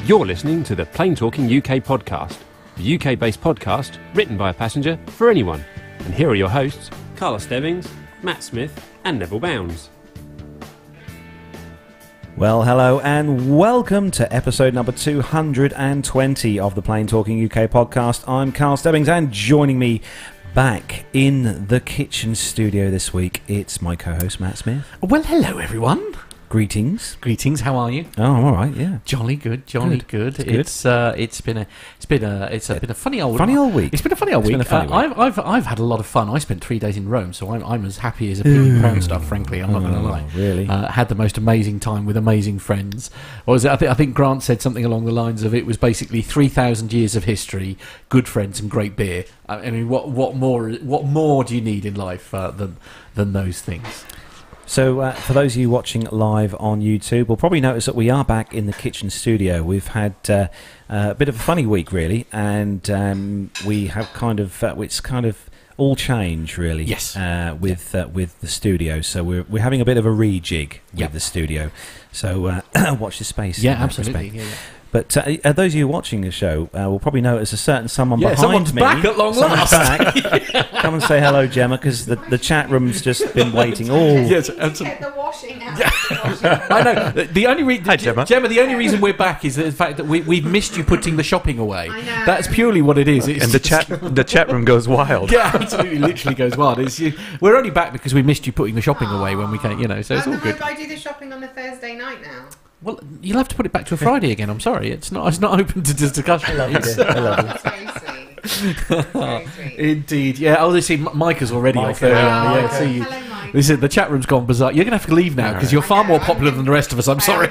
You're listening to the Plane Talking UK podcast, the UK-based podcast written by a passenger for anyone. And here are your hosts, Carla Stebbings, Matt Smith and Neville Bounds. Well, hello and welcome to episode number 220 of the Plane Talking UK podcast. I'm Carl Stebbings, and joining me back in the kitchen studio this week, it's my co-host Matt Smith. Well, hello everyone. Greetings. Greetings. How are you? Oh, I'm all right. Yeah. Jolly good. Jolly good. It's been a funny old week. It's been a funny old week. I've had a lot of fun. I spent 3 days in Rome, so I'm as happy as a pig in pound stuff. Frankly, I'm not going to lie. Really? Had the most amazing time with amazing friends. What was it? I think Grant said something along the lines of it was basically 3,000 years of history, good friends, and great beer. I mean, what more do you need in life than those things? So, for those of you watching live on YouTube, will probably notice that we are back in the kitchen studio. We've had a bit of a funny week, really, and we have it's kind of all change, really. Yes. With the studio, so we're having a bit of a rejig with the studio. So, watch this space. Yeah, absolutely. Yeah. But those of you watching the show will probably notice a certain someone behind someone's me. Back at long last. Come and say hello, Gemma, because the chat room's just been waiting all... Yes, get the washing out. I know. The only reason, Gemma, the only reason we're back is the fact that we've missed you putting the shopping away. I know. That's purely what it is. And the chat room goes wild. Yeah, absolutely, literally goes wild. We're only back because we missed you putting the shopping away when we came, so it's all good. How do I do the shopping on a Thursday night now? Well, you'll have to put it back to a Friday again. I'm sorry, it's not open to discussion. I love it. That's very sweet. Indeed, yeah. Oh, they see Micah's already off there. See you. Hello, Mike. Listen, the chat room's gone bizarre. You're going to have to leave now because you're far more popular than the rest of us. I'm sorry.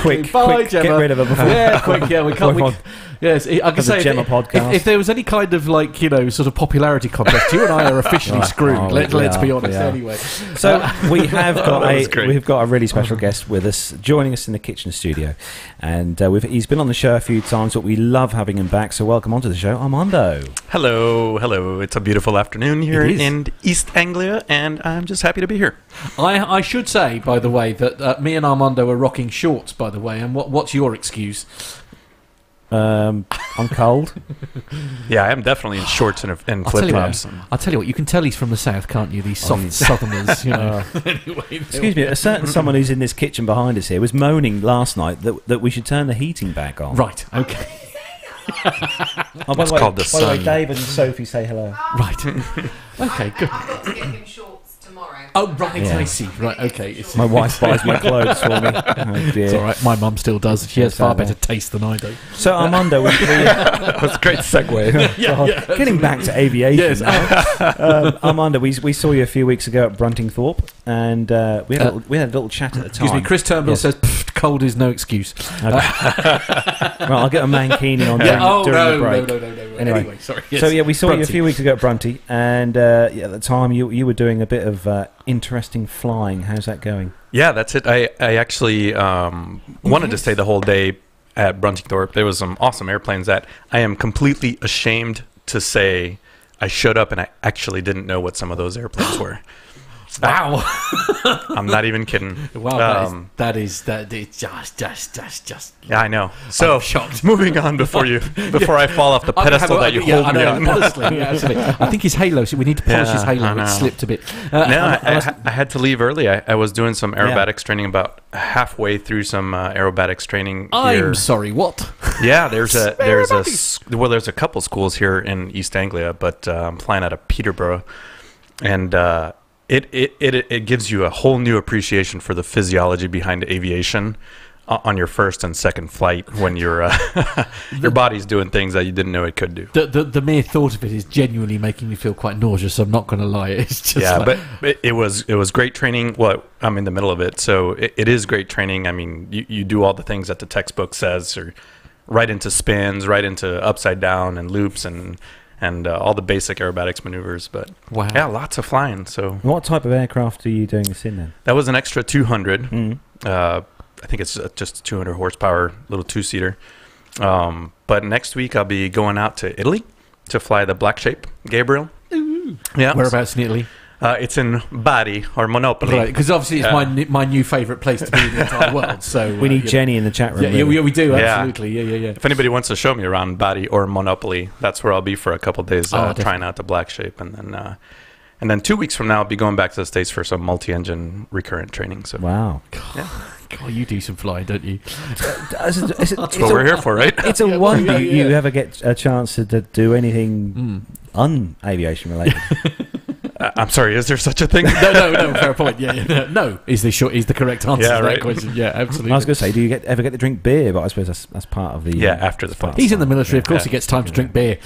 Quick, Bye, Gemma. get rid of her before. Yeah, quick. Yeah, we can't. Yes, I can say Gemma podcast. If there was any kind of sort of popularity contest, you and I are officially screwed. Let's be honest. Anyway, so we've got a really special guest with us, joining us in the kitchen studio, and he's been on the show a few times, but we love having him back. So welcome onto the show, Armando. Hello. It's a beautiful afternoon here in East Anglia, and I'm just happy to be here. I should say, by the way, that me and Armando are rocking shorts. By the way, and what's your excuse? I'm cold. Yeah, I am definitely in shorts and flip-flops. I'll tell you what, you can tell he's from the south, can't you? These soft southerners, Anyway, excuse me, a certain someone who's in this kitchen behind us here was moaning last night that we should turn the heating back on. Right, okay. By the way, Dave and Sophie say hello. Right. Okay, good. I've got to get him shorts tomorrow. Oh, right, Yeah. I see. Right, okay. My wife buys my clothes for me. Oh, dear. It's all right. My mum still does. She has far better taste than I do. So, Armando, That was a great segue. getting back to aviation. Yes. Armando, we saw you a few weeks ago at Bruntingthorpe, and we had a little chat at the time. Excuse me, Chris Turnbull says cold is no excuse. Well, I'll get a mankini on during the break. No. Anyway, sorry. So we saw you a few weeks ago at Brunty, and at the time you were doing a bit of interesting flying. How's that going? Yeah, that's it. I actually wanted to stay the whole day at Bruntingthorpe. There was some awesome airplanes that I am completely ashamed to say I showed up and I actually didn't know what some of those airplanes were. Wow. I'm not even kidding. Wow, that is just. Yeah, I know. So, I'm shocked. Moving on before I fall off the pedestal that you hold me on. Honestly, yeah, absolutely. I think his halo. So we need to polish his halo. It slipped a bit. I had to leave early. I was doing some aerobatics training about halfway through some aerobatics training. I'm sorry. What? Yeah, there's a couple schools here in East Anglia, but I'm flying out of Peterborough, and it gives you a whole new appreciation for the physiology behind aviation on your first and second flight when your body's doing things that you didn't know it could do. The mere thought of it is genuinely making me feel quite nauseous. I'm not going to lie. It's just but it was great training. Well, I'm in the middle of it, so it is great training. I mean, you do all the things that the textbook says, or right into spins, right into upside down and loops and all the basic aerobatics maneuvers. But wow, yeah, lots of flying. So what type of aircraft are you doing this in then? That was an extra 200. I think it's just a 200 horsepower little two-seater. But next week I'll be going out to Italy to fly the Black Shape Gabriel. Ooh. Yeah. Whereabouts in Italy? It's in Bari or Monopoly. Right, because obviously it's my new favourite place to be in the entire world. So We need Jenny in the chat room. Yeah, really. we do, Yeah. absolutely. Yeah. If anybody wants to show me around Bari or Monopoly, that's where I'll be for a couple of days, definitely. trying out the black shape, and then 2 weeks from now, I'll be going back to the States for some multi-engine recurrent training. So Wow. God, you do some flying, don't you? that's what we're here for, right? It's a wonder you ever get a chance to do anything un-aviation related. I'm sorry, is there such a thing? No, fair point. Yeah. No, is the correct answer Yeah, to right. that question. Yeah, absolutely. I was going to say, do you ever get to drink beer? But I suppose that's part of the... Yeah, after the flight. He's in the military, of course Yeah. he gets time to drink beer.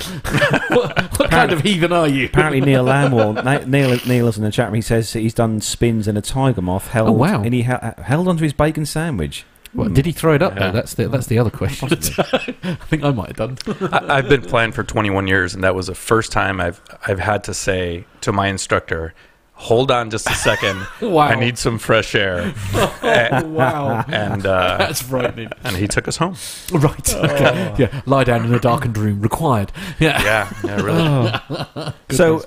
what kind of heathen are you? Apparently Neil Lanwarne, Neil is in the chat room, he says that he's done spins in a tiger moth, held, Oh, wow. and he held onto his bacon sandwich. What, did he throw it up Yeah. though? That's the other question. I think I might have done. I've been flying for 21 years, and that was the first time I've had to say to my instructor, hold on just a second. Wow. I need some fresh air. Wow. And That's frightening. and he us home. Right. Okay. Yeah. Lie down in a darkened room required. Yeah. Yeah, really. So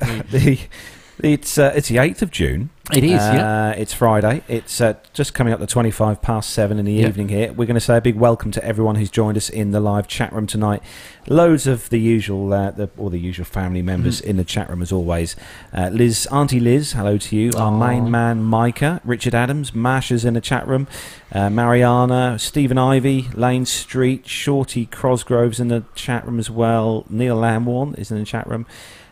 it's the 8th of June. It is, yeah. It's Friday. It's just coming up to 7:25 in the evening here. We're going to say a big welcome to everyone who's joined us in the live chat room tonight. Loads of the usual, all the usual family members in the chat room as always. Liz, Auntie Liz, hello to you. Our main man Micah, Richard Adams, Masha's in the chat room. Mariana, Stephen Ivy, Lane Street, Shorty Crosgrove's in the chat room as well. Neil Lanwarne is in the chat room.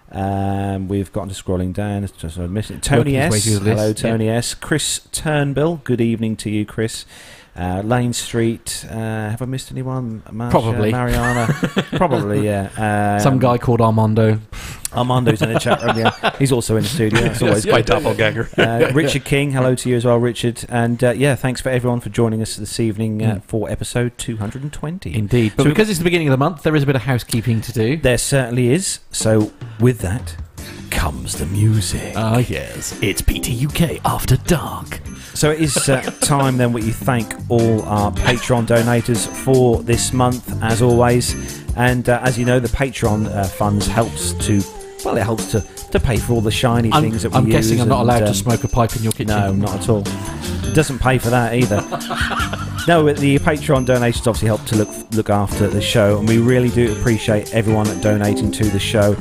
We've gotten to scrolling down. It's just missing Tony Working his way S. through the list, Hello, Tony S. Chris Turnbull. Good evening to you, Chris. Lane Street. Have I missed anyone? Marsha, Probably. Mariana. Probably, yeah. Some guy called Armando. Armando's in the chat room. Yeah, he's also in the studio. It's always My doppelganger. Richard King, hello to you as well, Richard. And thanks for everyone for joining us this evening for episode 220. Indeed. But So because it's the beginning of the month, there is a bit of housekeeping to do. there certainly is. So with that comes the music. Ah, yes. It's PTUK After Dark. So it is time then we thank all our Patreon donators for this month, as always. And as you know, the Patreon funds helps to pay for all the shiny things that we use. I'm guessing I'm not allowed and, to smoke a pipe in your kitchen. No, not at all. It doesn't pay for that either. No, the Patreon donations obviously help to look after the show, and we really do appreciate everyone donating to the show.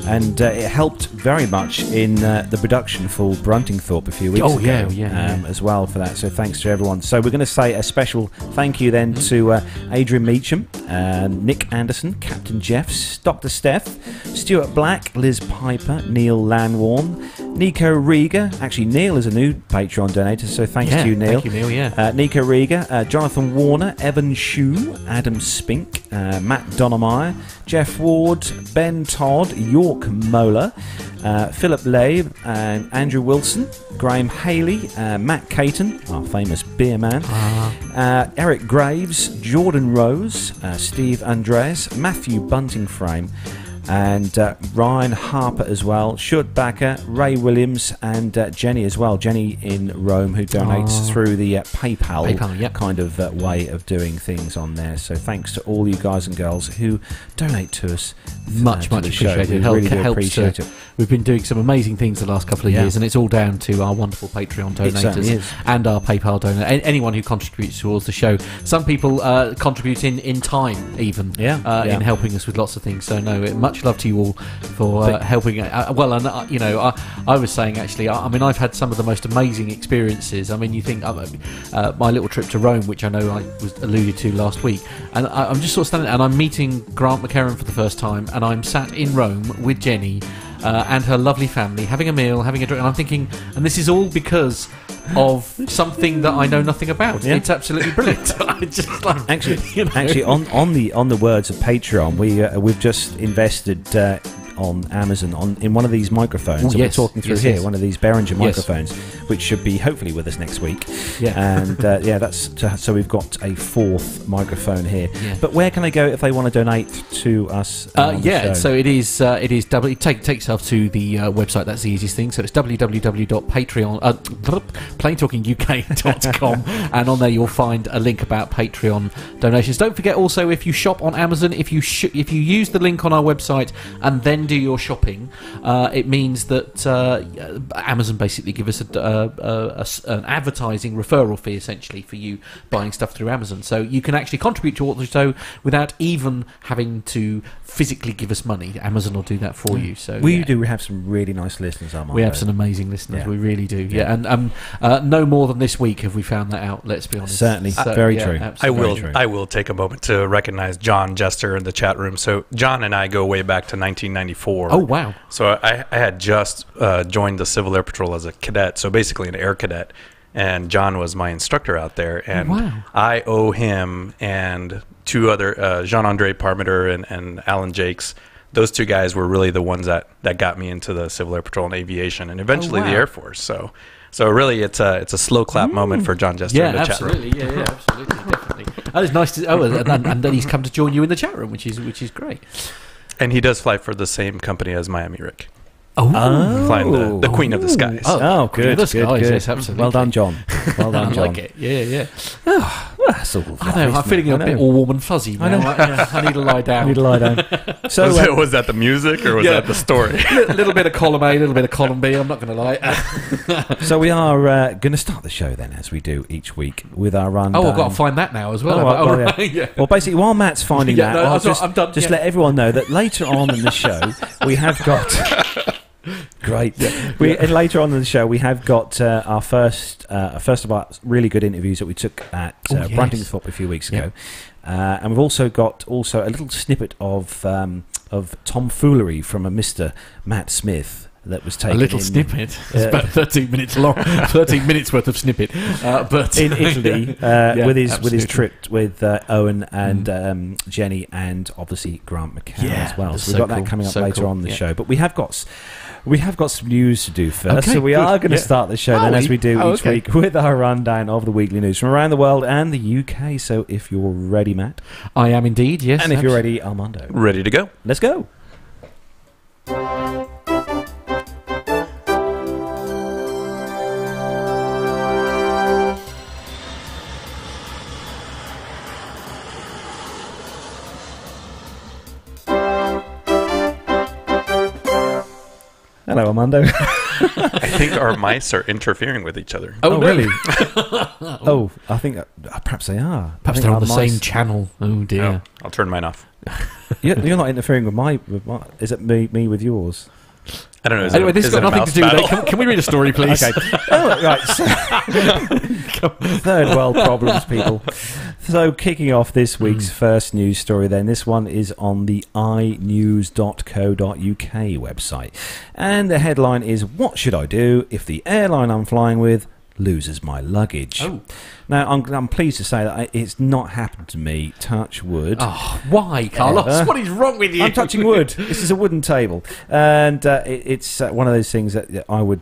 And it helped very much in the production for Bruntingthorpe a few weeks ago. Yeah. As well for that. So thanks to everyone. So we're going to say a special thank you then to Adrian Meacham, Nick Anderson, Captain Jeffs, Dr. Steph, Stuart Black, Liz Piper, Neil Lanwarne, Nico Riga. Actually, Neil is a new Patreon donator, so thanks to you, Neil. Thank you, Neil, yeah. Nico Riga, Jonathan Warner, Evan Shue, Adam Spink, Matt Donemeyer, Jeff Ward, Ben Todd, York Mola, Philip Labe, Andrew Wilson, Graham Haley, Matt Caton, our famous beer man, Eric Graves, Jordan Rose, Steve Andreas, Matthew Buntingframe, and Ryan Harper as well, Shut Backer, Ray Williams, and Jenny as well. Jenny in Rome, who donates through the PayPal yep. kind of way of doing things on there. So thanks to all you guys and girls who donate to us. Much to the show. appreciated. We really do Helps, appreciate it. We've been doing some amazing things the last couple of years, and it's all down to our wonderful Patreon certainly donators is. and our PayPal donor. Anyone who contributes towards the show. Some people contribute in time, even in helping us with lots of things. So no, much love to you all for helping. I was saying actually, I've had some of the most amazing experiences. I mean, you think my little trip to Rome, which I know I was alluded to last week, and I'm just sort of standing, and I'm meeting Grant McCarran for the first time, and I'm sat in Rome with Jenny and her lovely family, having a meal, having a drink, and I'm thinking, and this is all because of something that I know nothing about. Yeah. It's absolutely brilliant. I just like, Actually, on the words of Patreon, we've just invested on Amazon in one of these microphones that we're talking through here, one of these Behringer microphones, which should be hopefully with us next week. And that's so we've got a 4th microphone here. But where can they go if they want to donate to us? So it is take yourself to the website. That's the easiest thing. So it's planetalkinguk.com, and on there you'll find a link about Patreon donations. Don't forget also, if you shop on Amazon, if you use the link on our website and then do your shopping, it means that Amazon basically give us an advertising referral fee, essentially, for you buying stuff through Amazon. So you can actually contribute to the show without even having to physically give us money. Amazon will do that for you. So We do have some really nice listeners, Armando. We have some amazing listeners. Yeah. We really do. Yeah, and no more than this week have we found that out. Let's be honest. Certainly, So, very yeah, true. absolutely. I will take a moment to recognize John Jester in the chat room. So John and I go way back to 1994. Oh wow! So I had just joined the Civil Air Patrol as a cadet, so basically an air cadet, and John was my instructor out there, and Wow. I owe him and two other, Jean-Andre Parmenter and Alan Jakes. Those two guys were really the ones that got me into the Civil Air Patrol and aviation, and eventually wow. the Air Force. So really, it's a slow clap moment for John Jester in the chat room. absolutely. Yeah, absolutely, definitely. That is nice to. And then he's come to join you in the chat room, which is great. And he does fly for the same company as Miami Rick, Oh, flying the Queen of the Skies. Oh, Queen good, of the good, Skies, good. yes, absolutely. Well done, John. Well done, I John. like it. Yeah. That's all I know. I'm feeling a bit all warm and fuzzy now. I need to lie down. Need to lie down. So, Was that the music or was that the story? A little bit of column A, a little bit of column B. I'm not going to lie. so we are going to start the show then, as we do each week, with our rundown. Oh, I've got to find that now as well. Well, yeah. Well, basically, while Matt's finding Yeah, that, no, I'll I'm done, just yeah. let everyone know that later on in the show we have got. Great. And later on in the show, we have got our first of our really good interviews that we took at yes. Bruntingthorpe a few weeks ago, and we've also got a little snippet of tomfoolery from a Mr. Matt Smith. That was taken A little snippet. It's about 13 minutes long. 13 minutes worth of snippet. But in Italy with his absolutely. trip with Owen and Jenny and obviously Grant McCann as well. that's So we've so got cool. that coming up So later cool. on in the Yeah. show. But we have got some news to do first. Okay, so we good. are going to Yeah. start the show then, as we do each week, with our rundown of the weekly news from around the world and the UK. So if you're ready, Matt, I am indeed, yes. and if you're ready, Armando, Ready to go. let's go. Hello, Armando. I think our mice are interfering with each other. Oh, no. Really? Oh, I think perhaps they are. Perhaps I think they're on our the mice- same channel. Oh, dear. Oh, I'll turn mine off. You're not interfering with my. Is it me with yours? I don't know. Is Anyway, it, this has is got it a nothing mouse to do with battle? it. Can we read a story, please? Okay. Oh, right. So, third world problems, people. So, kicking off this week's first news story, then this one is on the inews.co.uk website, and the headline is "What should I do if the airline I'm flying with loses my luggage?" Oh. Now, I'm pleased to say that it's not happened to me. Touch wood. Oh, why, Carlos? Ever. What is wrong with you? I'm touching wood. This is a wooden table, and it's one of those things that I would.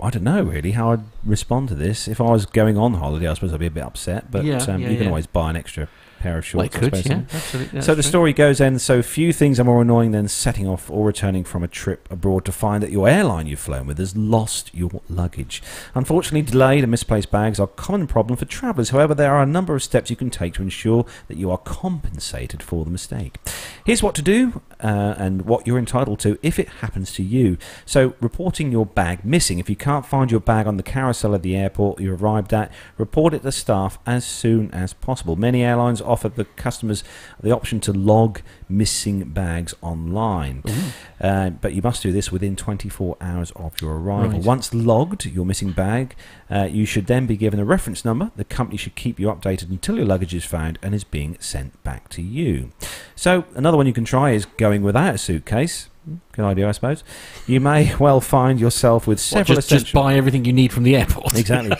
I don't know really how I'd respond to this. If I was going on holiday, I suppose I'd be a bit upset. But you can always buy an extra pair of shorts. Well, I suppose. absolutely. So the story goes in, so few things are more annoying than setting off or returning from a trip abroad to find that your airline you've flown with has lost your luggage. Unfortunately, delayed and misplaced bags are a common problem for travellers. However, there are a number of steps you can take to ensure that you are compensated for the mistake. Here's what to do and what you're entitled to if it happens to you. So reporting your bag missing. If you can't find your bag on the carousel of the airport you arrived at, report it to staff as soon as possible. Many airlines offer the customers the option to log missing bags online, but you must do this within 24 hours of your arrival. Right. Once logged your missing bag, you should then be given a reference number. The company should keep you updated until your luggage is found and is being sent back to you. So another one you can try is going without a suitcase. Good idea, I suppose. You may well find yourself with several just buy everything you need from the airport. Exactly.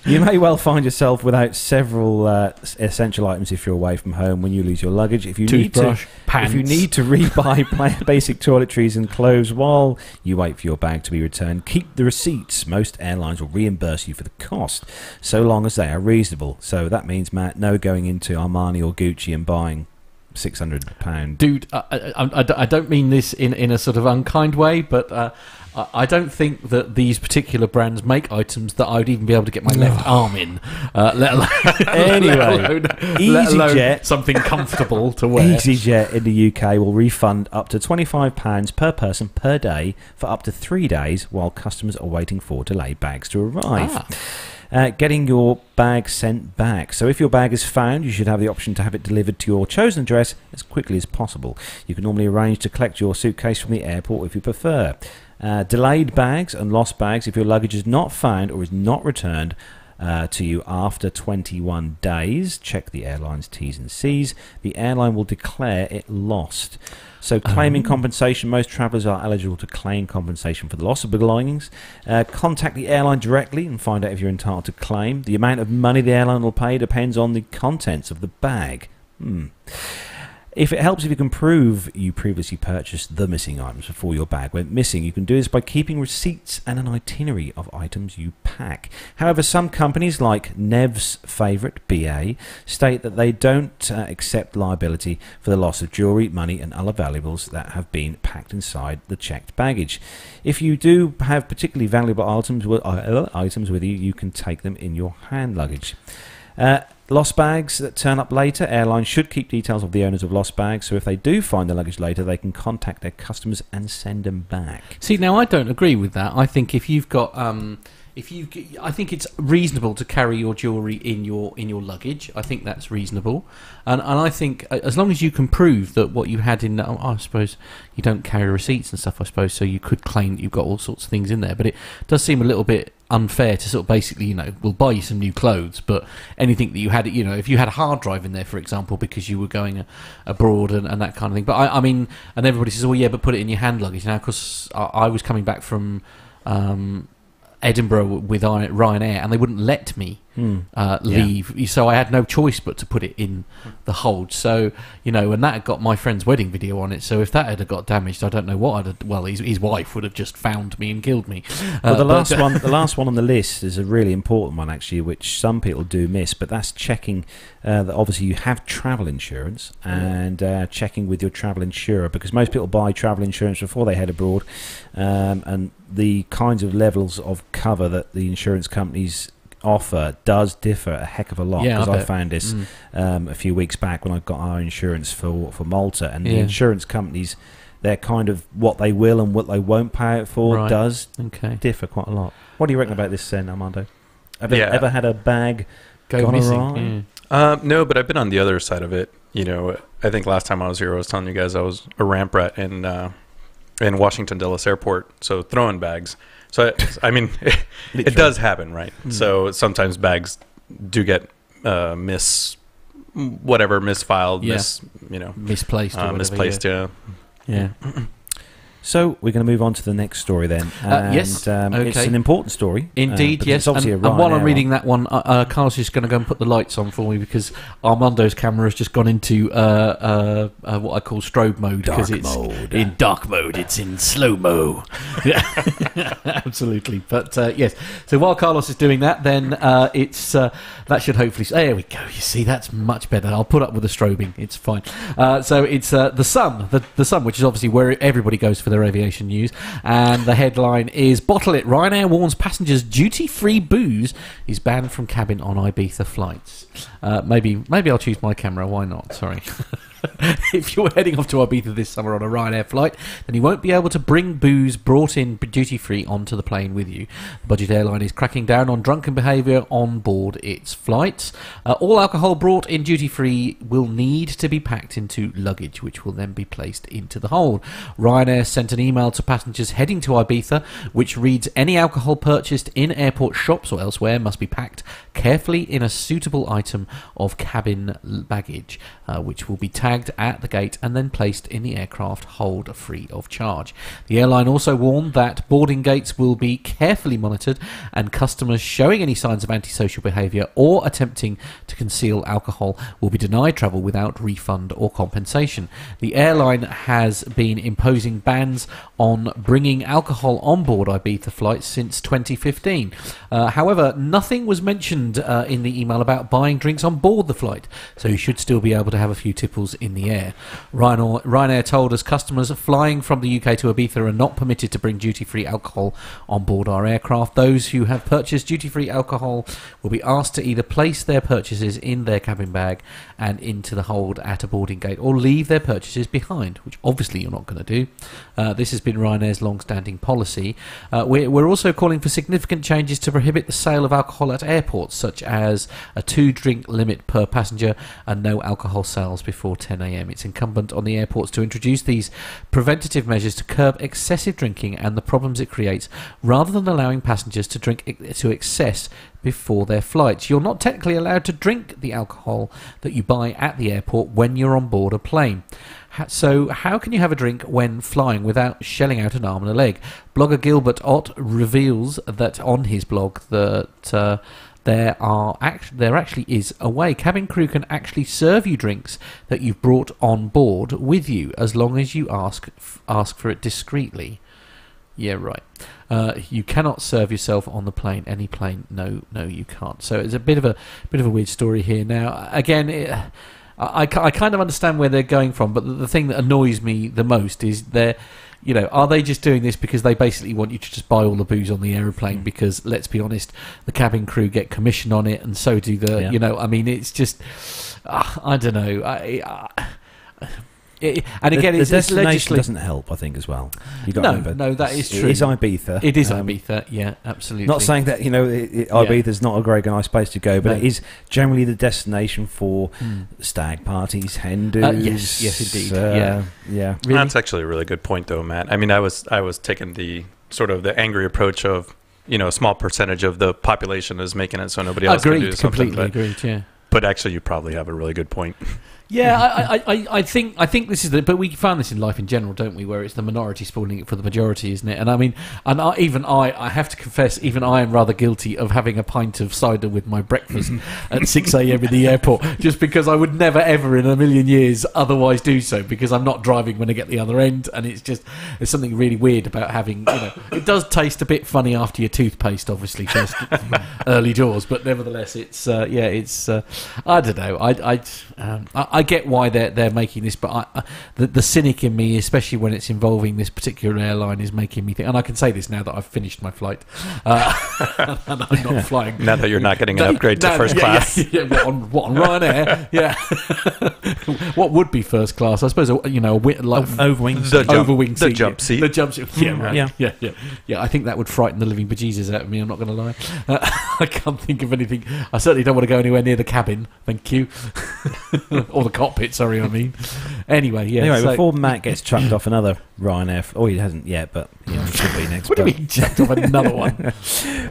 You may well find yourself without several essential items if you're away from home when you lose your luggage. If you Toothbrush, pants. if you need to rebuy basic toiletries and clothes while you wait for your bag to be returned, keep the receipts. Most airlines will reimburse you for the cost, so long as they are reasonable. So that means, Matt, no going into Armani or Gucci and buying £600. Dude, I don't mean this in a sort of unkind way, but I don't think that these particular brands make items that I would even be able to get my left arm in, let alone, EasyJet, something comfortable to wear. EasyJet in the UK will refund up to £25 per person per day for up to 3 days while customers are waiting for delayed bags to arrive. Getting your bag sent back. So if your bag is found, you should have the option to have it delivered to your chosen address as quickly as possible. You can normally arrange to collect your suitcase from the airport if you prefer. Delayed bags and lost bags, if your luggage is not found or is not returned to you after 21 days, check the airline's T's and C's. The airline will declare it lost. So claiming compensation, most travellers are eligible to claim compensation for the loss of belongings. Contact the airline directly and find out if you're entitled to claim. The amount of money the airline will pay depends on the contents of the bag. If it helps if you can prove you previously purchased the missing items before your bag went missing, you can do this by keeping receipts and an itinerary of items you pack. However, some companies, like Nev's favourite, BA, state that they don't accept liability for the loss of jewellery, money and other valuables that have been packed inside the checked baggage. If you do have particularly valuable items with you, you can take them in your hand luggage. Lost bags that turn up later, airlines should keep details of the owners of lost bags, so if they do find the luggage later, they can contact their customers and send them back. See, now I don't agree with that. I think if you've got, I think it's reasonable to carry your jewellery in your luggage. I think that's reasonable, and I think as long as you can prove that what you had in, I suppose you don't carry receipts and stuff. I suppose so you could claim that you've got all sorts of things in there, but it does seem a little bit unfair to sort of basically, we'll buy you some new clothes, but anything that you had, if you had a hard drive in there, for example, because you were going abroad and that kind of thing. But I mean, and everybody says, oh yeah, but put it in your hand luggage. Now, of course, I was coming back from Edinburgh with Ryanair, and they wouldn't let me leave, so I had no choice but to put it in the hold. So and that had got my friend's wedding video on it. So if that had got damaged, I don't know what I'd have, well, his wife would have just found me and killed me. Well, the last one on the list is a really important one, actually, which some people do miss, but that's checking that obviously you have travel insurance and checking with your travel insurer, because most people buy travel insurance before they head abroad, and the kinds of levels of cover that the insurance companies offer does differ a heck of a lot, because I found this a few weeks back when I got our insurance for Malta, and the insurance companies, they're kind of what they will and what they won't pay it for does differ quite a lot. What do you reckon about this then, Armando? Have you ever had a bag go missing? No, but I've been on the other side of it. I think last time I was here I was telling you guys I was a ramp rat in Washington Dulles Airport, so throwing bags. So I mean, it does happen, right? So sometimes bags do get misfiled, misplaced, or misplaced. Yeah. So we're going to move on to the next story then. And, yes, okay. It's an important story. Indeed, yes. And while I'm reading that one, Carl's just going to go and put the lights on for me, because Armando's camera has just gone into what I call strobe mode, because it's in dark mode. It's in slow mo. Absolutely. But yes. So while Carlos is doing that, then it's that should hopefully. There we go. You see, that's much better. I'll put up with the strobing. It's fine. So it's the Sun, the Sun, which is obviously where everybody goes for their aviation news, and the headline is "Bottle It! Ryanair warns passengers duty-free booze is banned from cabin on Ibiza flights." Maybe I'll choose my camera. Why not? Sorry. If you're heading off to Ibiza this summer on a Ryanair flight, then you won't be able to bring booze brought in duty-free onto the plane with you. The budget airline is cracking down on drunken behaviour on board its flights. All alcohol brought in duty-free will need to be packed into luggage, which will then be placed into the hold. Ryanair sent an email to passengers heading to Ibiza, which reads, "Any alcohol purchased in airport shops or elsewhere must be packed carefully in a suitable item of cabin baggage, which will be tagged at the gate and then placed in the aircraft hold free of charge." The airline also warned that boarding gates will be carefully monitored, and customers showing any signs of antisocial behaviour or attempting to conceal alcohol will be denied travel without refund or compensation. The airline has been imposing bans on bringing alcohol on board Ibiza flights since 2015. However, nothing was mentioned in the email about buying drinks on board the flight, so you should still be able to have a few tipples in the air. Ryanair told us customers flying from the UK to Ibiza are not permitted to bring duty-free alcohol on board our aircraft. Those who have purchased duty-free alcohol will be asked to either place their purchases in their cabin bag and into the hold at a boarding gate, or leave their purchases behind, which obviously you're not going to do. This has been Ryanair's long-standing policy. We're also calling for significant changes to prohibit the sale of alcohol at airports, such as a 2-drink limit per passenger and no alcohol sales before 10 a.m. It's incumbent on the airports to introduce these preventative measures to curb excessive drinking and the problems it creates, rather than allowing passengers to drink to excess before their flights. You're not technically allowed to drink the alcohol that you buy at the airport when you're on board a plane. So how can you have a drink when flying without shelling out an arm and a leg? Blogger Gilbert Ott reveals that on his blog that there actually is a way. Cabin crew can actually serve you drinks that you've brought on board with you, as long as you ask for it discreetly. Yeah, right. You cannot serve yourself on the plane. Any plane? No, you can't. So it's a bit of a weird story here. Now, again, I kind of understand where they're going from, but the thing that annoys me the most is are they just doing this because they basically want you to just buy all the booze on the aeroplane? Because let's be honest, the cabin crew get commission on it, and so do the. Yeah. It's just, I don't know. And again, the it's destination doesn't help, I think, as well. No, that is true. It is Ibiza. It is Ibiza, yeah, absolutely. Not saying that Ibiza is not a very nice place to go, but it is generally the destination for stag parties, hen do's. Yes, indeed. Yeah. Really? That's actually a really good point, though, Matt. I mean, I was taking the sort of the angry approach of a small percentage of the population is making it so nobody else can do something. Completely agreed. Yeah. But actually, you probably have a really good point. Yeah, I think this is but we found this in life in general, don't we? Where it's the minority spoiling it for the majority, isn't it? And I mean, I have to confess, even I am rather guilty of having a pint of cider with my breakfast at 6 a.m. in the airport, just because I would never ever in a million years otherwise do so, because I'm not driving when I get the other end, and there's something really weird about having, it does taste a bit funny after your toothpaste, obviously, first early doors, but nevertheless, it's I don't know, I get why they're making this, but the cynic in me, especially when it's involving this particular airline, is making me think. And I can say this now that I've finished my flight, and I'm not flying. Now that you're not getting an upgrade to first class. Yeah, what on Ryanair? Yeah. What would be first class? I suppose overwing the jump seat. The jump seat. Yeah. I think that would frighten the living bejesus out of me. I'm not going to lie. I can't think of anything. I certainly don't want to go anywhere near the cabin. Thank you. Or the cockpit, sorry, I mean. Anyway, before Matt gets chucked off another Ryanair... he hasn't yet, but he should be next. What do you mean chucked off another one?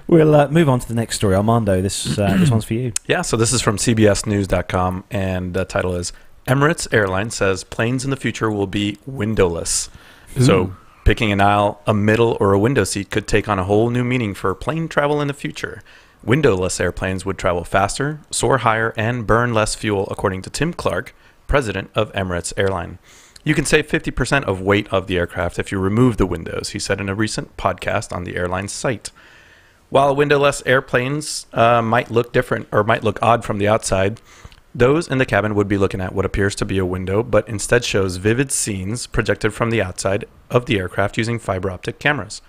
We'll move on to the next story. Armando, this one's for you. Yeah, so this is from CBSNews.com, and the title is, Emirates Airline says planes in the future will be windowless. Ooh. So picking an aisle, a middle, or a window seat could take on a whole new meaning for plane travel in the future. Windowless airplanes would travel faster, soar higher, and burn less fuel, according to Tim Clark, president of Emirates Airline. You can save 50% of weight of the aircraft if you remove the windows, he said in a recent podcast on the airline's site. While windowless airplanes might look different or might look odd from the outside, those in the cabin would be looking at what appears to be a window, but instead shows vivid scenes projected from the outside of the aircraft using fiber optic cameras.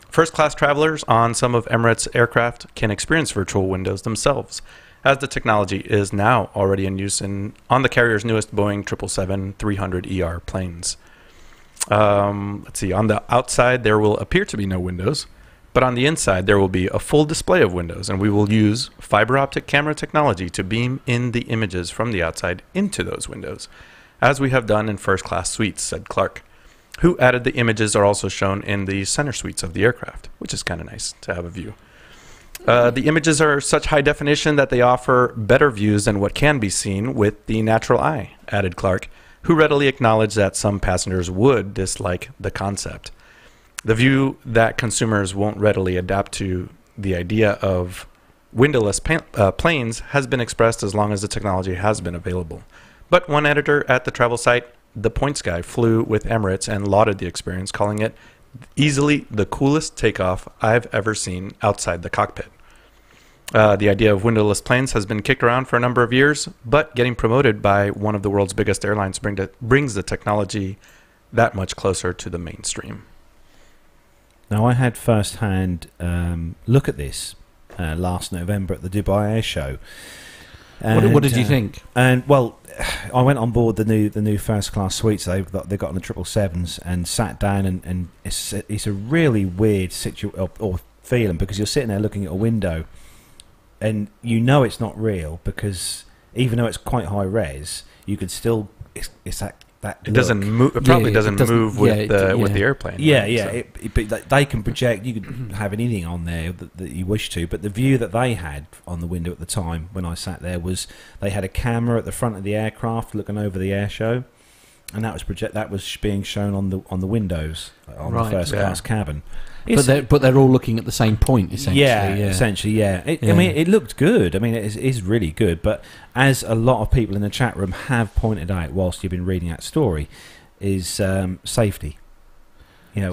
First-class travelers on some of Emirates' aircraft can experience virtual windows themselves, as the technology is now already in use on the carrier's newest Boeing 777-300ER planes. Let's see. On the outside, there will appear to be no windows, but on the inside, there will be a full display of windows, and we will use fiber optic camera technology to beam in the images from the outside into those windows, as we have done in first-class suites, said Clark, who added the images are also shown in the center suites of the aircraft, which is kind of nice to have a view. The images are such high definition that they offer better views than what can be seen with the natural eye, added Clark, who readily acknowledged that some passengers would dislike the concept. The view that consumers won't readily adapt to the idea of windowless planes has been expressed as long as the technology has been available. But one editor at the travel site, The Points Guy, flew with Emirates and lauded the experience, calling it easily the coolest takeoff I've ever seen outside the cockpit. The idea of windowless planes has been kicked around for a number of years, but getting promoted by one of the world's biggest airlines brings the technology that much closer to the mainstream. Now, I had first-hand look at this last November at the Dubai Air Show. And, What did you think? And well, I went on board the new first class suites they got on the 777s and sat down, and it's a really weird or feeling, because you're sitting there looking at a window, and you know it's not real, because even though it's quite high res, you could still it's that it doesn't move. It probably doesn't move with the airplane. Yeah, right? yeah. But they can project. You could have anything on there that you wish to. But the view that they had on the window at the time when I sat there was they had a camera at the front of the aircraft looking over the air show, and that was being shown on the windows on the first class cabin. But they're all looking at the same point, essentially. Yeah, essentially, yeah. I mean, it looked good. I mean, it is really good. But as a lot of people in the chat room have pointed out whilst you've been reading that story, is safety.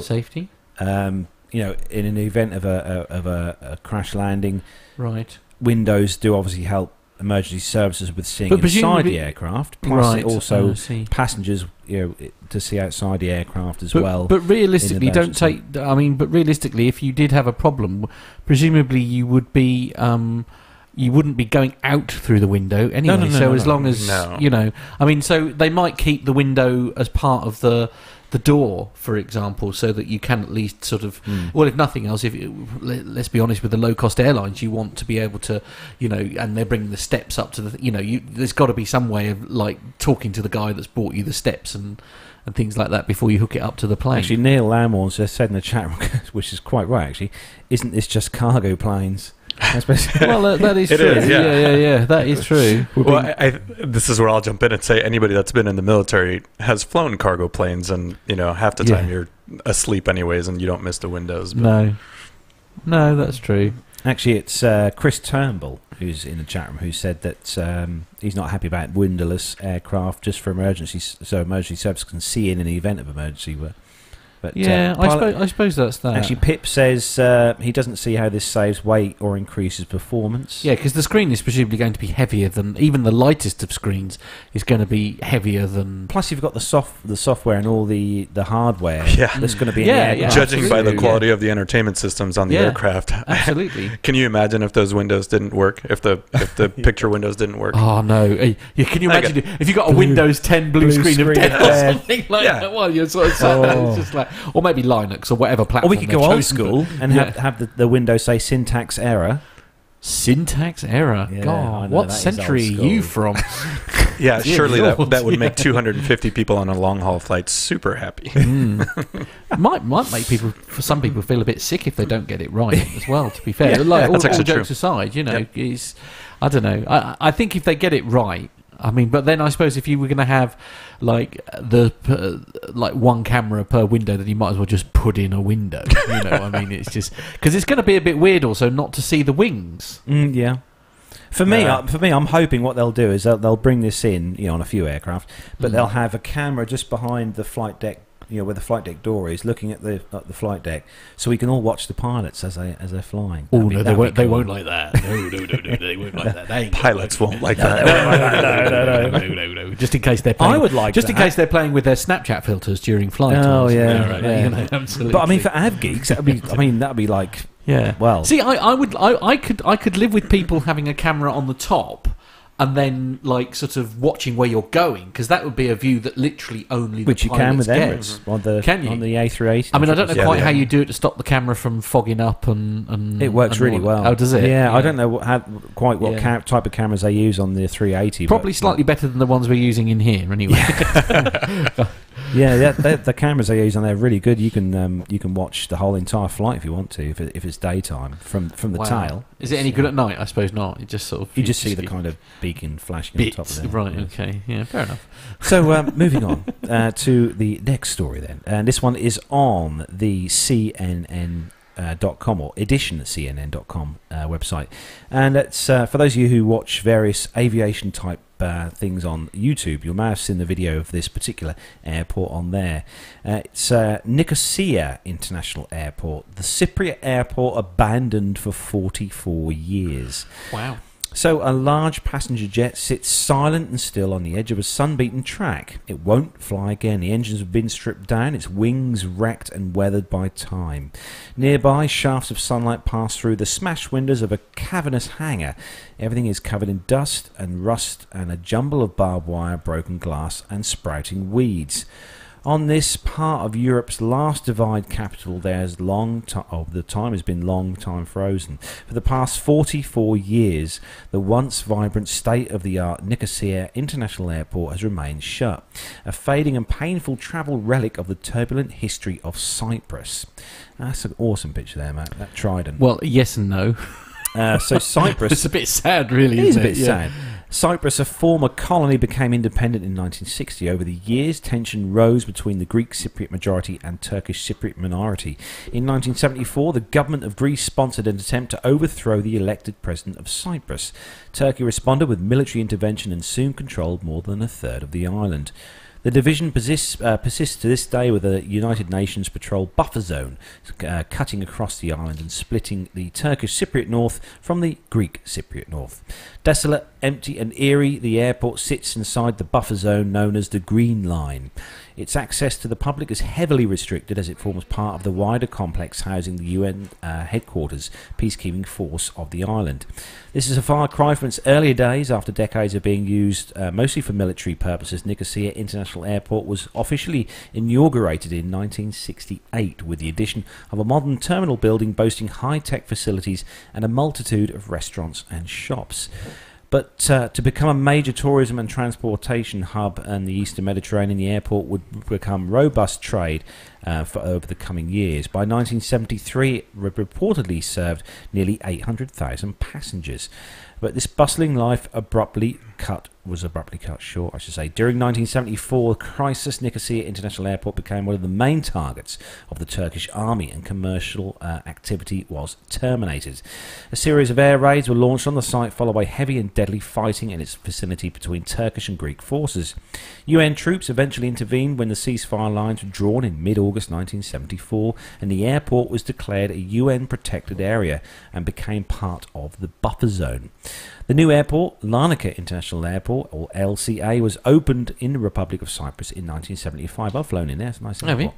Safety. In an event of a crash landing, right? Windows do obviously help emergency services with seeing inside the aircraft. Plus, it also passengers, to see outside the aircraft as well. But realistically, But realistically, if you did have a problem, presumably you would be. You wouldn't be going out through the window anyway. So they might keep the window as part of the door, for example, so that you can at least sort of, well, if nothing else, let's be honest, with the low-cost airlines, you want to be able to, and they're bringing the steps up to there's got to be some way of like talking to the guy that's bought you the steps and things like that before you hook it up to the plane. Actually, Neil Lanwarne just said in the chat room, which is quite right, actually, isn't this just cargo planes? Well, that is true. Is, yeah, that is true. Well, this is where I'll jump in and say anybody that's been in the military has flown cargo planes, and half the time you're asleep anyways, and you don't miss the windows. But. No, that's true. Actually, it's Chris Turnbull who's in the chat room who said that he's not happy about windowless aircraft just for emergencies, so emergency service can see in the event of emergency. But I suppose that's that. Actually, Pip says he doesn't see how this saves weight or increases performance. Yeah, because the screen is presumably going to be heavier than even the lightest of screens is going to be heavier than. Plus, you've got the software and all the hardware that's going to be in the aircraft. Judging by the quality of the entertainment systems on the aircraft. Absolutely. Can you imagine if those windows didn't work? If the picture windows didn't work? Oh no! Can you imagine if you got a Windows 10 blue screen of death or something like that? Well, you're sort of sat there, it's just like. Or maybe Linux or whatever platform. Or we could go old school and have the Windows say syntax error. Syntax error? Yeah, God, what century are you from? Yeah, surely that would make 250 people on a long haul flight super happy. Might make some people feel a bit sick if they don't get it right as well, to be fair. All jokes aside, I don't know. I think if they get it right, but then I suppose if you were going to have like one camera per window, then you might as well just put in a window. It's just because it's going to be a bit weird also not to see the wings. Yeah. For me, I'm hoping what they'll do is they'll bring this in, on a few aircraft, but they'll have a camera just behind the flight deck, where the flight deck door is, looking at the flight deck, so we can all watch the pilots as they're flying. Oh no, they won't like that. No, they won't like that. Pilots won't like that. No. Just in case they're playing. I would like. Just in case they're playing with their Snapchat filters during flight. Oh yeah. Absolutely. But for av geeks, that'd be like. Yeah. Well, see, I could live with people having a camera on the top and then like sort of watching where you're going, because that would be a view that literally only which the you can with pilots Emirates can you? On the A380. I don't know quite how you do it to stop the camera from fogging up and it works really well. Oh, does it? Yeah, I don't know what type of cameras they use on the 380. Probably slightly better than the ones we're using in here, anyway. Yeah, the cameras they use on there are really good. You can watch the whole entire flight if you want to, if it's daytime from the tail. Is it any good at night? I suppose not. It just sort of you just see the kind of beacon flashing on top of it. Right. Okay. Yeah. Fair enough. So moving on to the next story then, and this one is on the CNN.com or edition at CNN.com website, and it's for those of you who watch various aviation type things on YouTube, you may have seen the video of this particular airport on there. It's Nicosia International Airport, the Cypriot airport abandoned for 44 years. Wow. So a large passenger jet sits silent and still on the edge of a sun-beaten track. It won't fly again. The engines have been stripped down, its wings wrecked and weathered by time. Nearby, shafts of sunlight pass through the smashed windows of a cavernous hangar. Everything is covered in dust and rust and a jumble of barbed wire, broken glass and sprouting weeds. On this part of Europe's last divide capital, the time has been long time frozen. For the past 44 years, the once vibrant state-of-the-art Nicosia International Airport has remained shut, a fading and painful travel relic of the turbulent history of Cyprus. That's an awesome picture there, Matt, that trident. Well, yes and no. So Cyprus... It's a bit sad, really, It is isn't a bit sad. Cyprus, a former colony, became independent in 1960. Over the years, tension rose between the Greek Cypriot majority and Turkish Cypriot minority. In 1974, the government of Greece sponsored an attempt to overthrow the elected president of Cyprus. Turkey responded with military intervention and soon controlled more than a third of the island. The division persists to this day, with a United Nations patrol buffer zone cutting across the island and splitting the Turkish Cypriot North from the Greek Cypriot North. Desolate, empty and eerie, the airport sits inside the buffer zone known as the Green Line. Its access to the public is heavily restricted as it forms part of the wider complex housing the UN headquarters peacekeeping force of the island. This is a far cry from its earlier days. After decades of being used mostly for military purposes, Nicosia International Airport was officially inaugurated in 1968 with the addition of a modern terminal building boasting high-tech facilities and a multitude of restaurants and shops. But to become a major tourism and transportation hub in the Eastern Mediterranean, the airport would become robust trade for over the coming years. By 1973, it reportedly served nearly 800,000 passengers. But this bustling life was abruptly cut short, I should say. During 1974, the crisis Nicosia International Airport became one of the main targets of the Turkish army, and commercial activity was terminated. A series of air raids were launched on the site, followed by heavy and deadly fighting in its vicinity between Turkish and Greek forces. UN troops eventually intervened when the ceasefire lines were drawn in mid-August 1974, and the airport was declared a UN-protected area and became part of the buffer zone. The new airport, Larnaca International Airport, or LCA, was opened in the Republic of Cyprus in 1975. I've flown in there, it's a nice airport.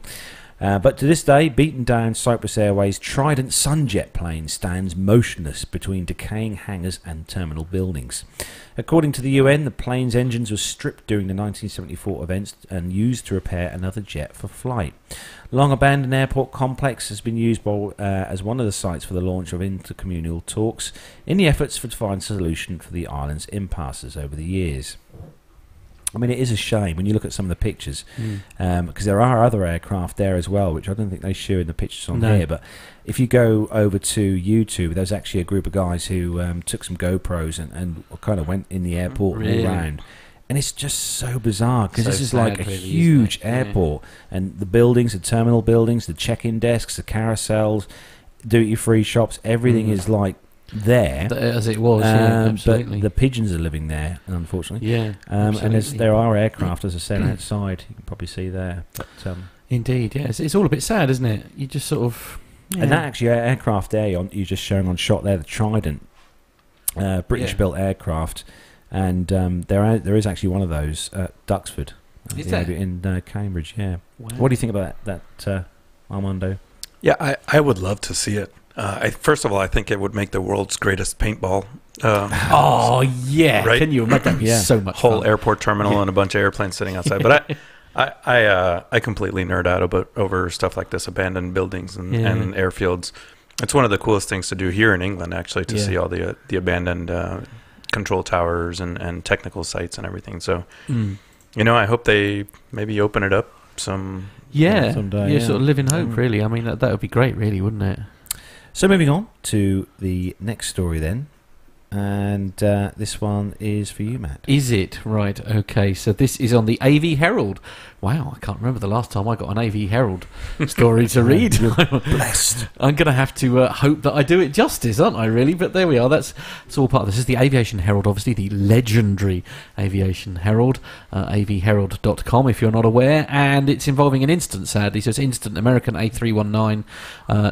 But to this day, beaten down Cyprus Airways' Trident Sunjet plane stands motionless between decaying hangars and terminal buildings. According to the UN, the plane's engines were stripped during the 1974 events and used to repair another jet for flight. Long abandoned airport complex has been used as one of the sites for the launch of intercommunal talks in the efforts to find a solution for the island's impasses over the years. I mean, it is a shame when you look at some of the pictures, because there are other aircraft there as well, which I don't think they show in the pictures on here. But if you go over to YouTube, there's actually a group of guys who took some GoPros and kind of went in the airport all around. And it's just so bizarre, because this is like a huge airport, and the buildings, the terminal buildings, the check-in desks, the carousels, duty-free shops, everything is like there as it was, absolutely. But the pigeons are living there, unfortunately. And there are aircraft, as I said, outside. You can probably see there. But, indeed, yes, it's all a bit sad, isn't it? You just sort of, and that actually aircraft there you're just showing on shot there, the Trident, British-built aircraft, and there is actually one of those at Duxford, in Cambridge. Yeah. Wow. What do you think about that, Armando? Yeah, I would love to see it. First of all, I think it would make the world's greatest paintball. Right? Can you imagine? So much whole fun. Airport terminal and a bunch of airplanes sitting outside. But I completely nerd out over stuff like this, abandoned buildings and airfields. It's one of the coolest things to do here in England, actually, to see all the abandoned control towers and technical sites and everything. So, I hope they maybe open it up someday. Sort of live in hope, really. I mean, that would be great, really, wouldn't it? So moving on to the next story then, and this one is for you, Matt. Is it? Right, okay. So this is on the AV Herald, Wow, I can't remember the last time I got an AV Herald story to read. Blessed. I'm going to have to hope that I do it justice, aren't I, really? But there we are. That's all part of this. This is the Aviation Herald, obviously, the legendary Aviation Herald, avherald.com, if you're not aware. And it's involving an incident, sadly. So it's incident American A319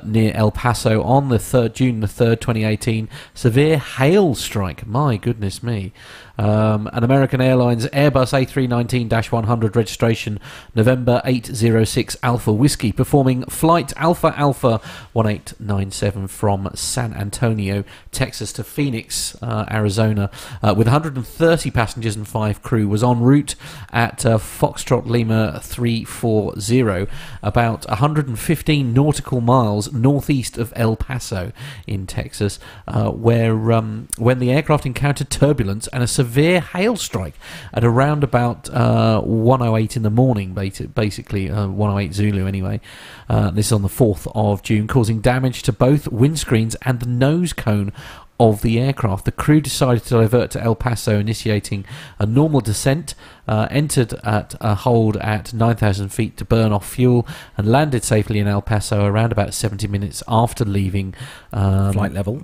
near El Paso on the 3rd, June the 3rd, 2018. Severe hail strike. My goodness me. An American Airlines Airbus A319-100 registration November 806 Alpha Whiskey performing flight Alpha Alpha 1897 from San Antonio, Texas to Phoenix, Arizona, with 130 passengers and 5 crew, was en route at Foxtrot Lima 340, about 115 nautical miles northeast of El Paso in Texas, where when the aircraft encountered turbulence and a severe hail strike at around about 1:08 in the morning, basically 1:08 Zulu anyway. This is on the 4th of June, causing damage to both windscreens and the nose cone of the aircraft. The crew decided to divert to El Paso, initiating a normal descent, entered at a hold at 9,000 feet to burn off fuel, and landed safely in El Paso around about 70 minutes after leaving flight level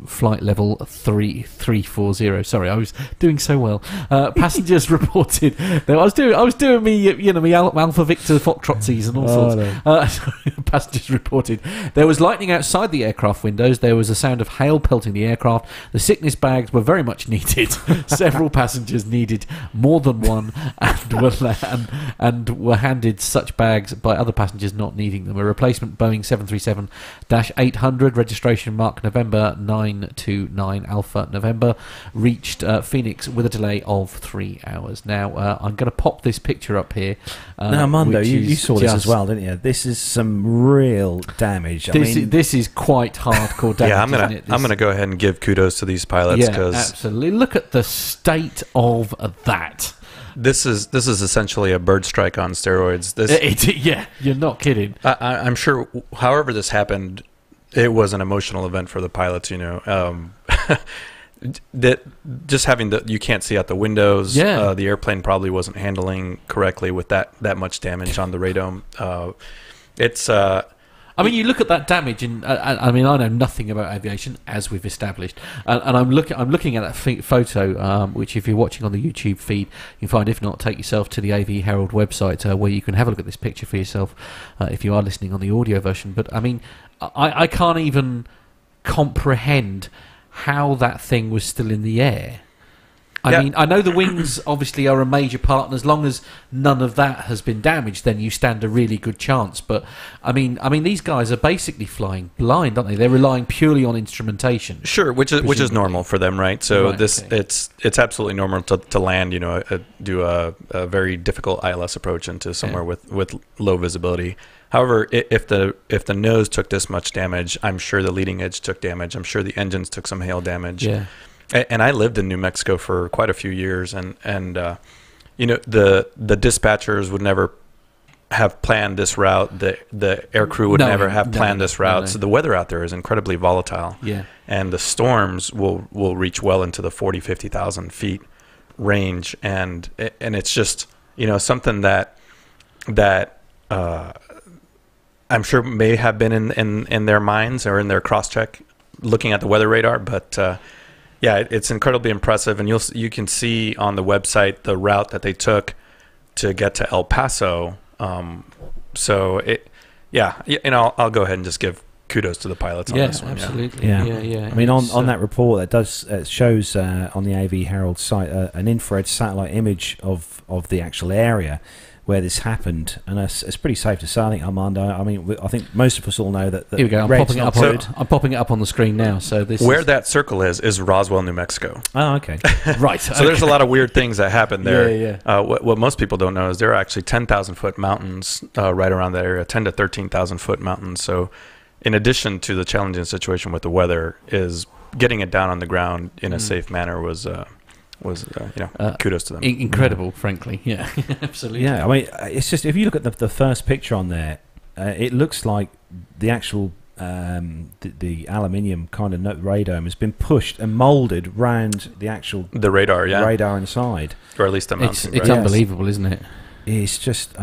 340. Sorry, I was doing so well. Passengers reported. I was doing me Alpha Victor Foxtrotsies and all sorts. No. Passengers reported there was lightning outside the aircraft windows. There was a sound of hail pelting the aircraft. The sickness bags were very much needed. Several passengers needed more than one, and were handed such bags by other passengers not needing them. A replacement Boeing 737-800 registration mark November 929 Alpha November reached Phoenix with a delay of 3 hours. Now I'm going to pop this picture up here. Now, Armando, you saw this as well, didn't you? This is some real damage. This is quite hardcore damage. Yeah, I'm gonna go ahead and give kudos to these pilots, because absolutely. Look at the state of that. This is essentially a bird strike on steroids. Yeah, you're not kidding. I'm sure. However, this happened, it was an emotional event for the pilots. That just having you can't see out the windows. Yeah. The airplane probably wasn't handling correctly with that much damage on the radome. I mean, you look at that damage, and I know nothing about aviation, as we've established, and I'm looking at that photo, which if you're watching on the YouTube feed, you can find. If not, take yourself to the AV Herald website, where you can have a look at this picture for yourself, if you are listening on the audio version. But I mean, I can't even comprehend how that thing was still in the air. I mean, I know the wings obviously are a major part, and as long as none of that has been damaged, then you stand a really good chance. But I mean, these guys are basically flying blind, aren't they? They're relying purely on instrumentation. Sure, which is normal for them, right? So it's absolutely normal to land, do a very difficult ILS approach into somewhere with low visibility. However, if the nose took this much damage, I'm sure the leading edge took damage. I'm sure the engines took some hail damage. Yeah. And I lived in New Mexico for quite a few years, and the dispatchers would never have planned this route. The air crew would never have planned this route. No. So the weather out there is incredibly volatile. Yeah. And the storms will reach well into the 50,000 feet range, and it's just something that I'm sure may have been in their minds or in their cross check looking at the weather radar, but. Yeah, it's incredibly impressive, and you can see on the website the route that they took to get to El Paso. I'll go ahead and just give kudos to the pilots on this one. Absolutely. Yeah. I mean, on that report, it shows on the AV Herald site an infrared satellite image of the actual area where this happened, and it's pretty safe to say, I think, Armando. I mean, I think most of us all know that. Here we go. I'm popping it up on the screen now. So that circle is Roswell, New Mexico. Oh, okay. Right. So there's a lot of weird things that happen there. Yeah. What most people don't know is there are actually 10,000-foot mountains right around that area, 10 to 13,000-foot mountains. So, in addition to the challenging situation with the weather, is getting it down on the ground in a safe manner was kudos to them. Incredible, frankly. Yeah, absolutely. Yeah, I mean, it's just, if you look at the first picture on there, it looks like the actual the aluminium kind of radome has been pushed and moulded round the radar radar inside, or at least the mounting. It's unbelievable, isn't it? it's just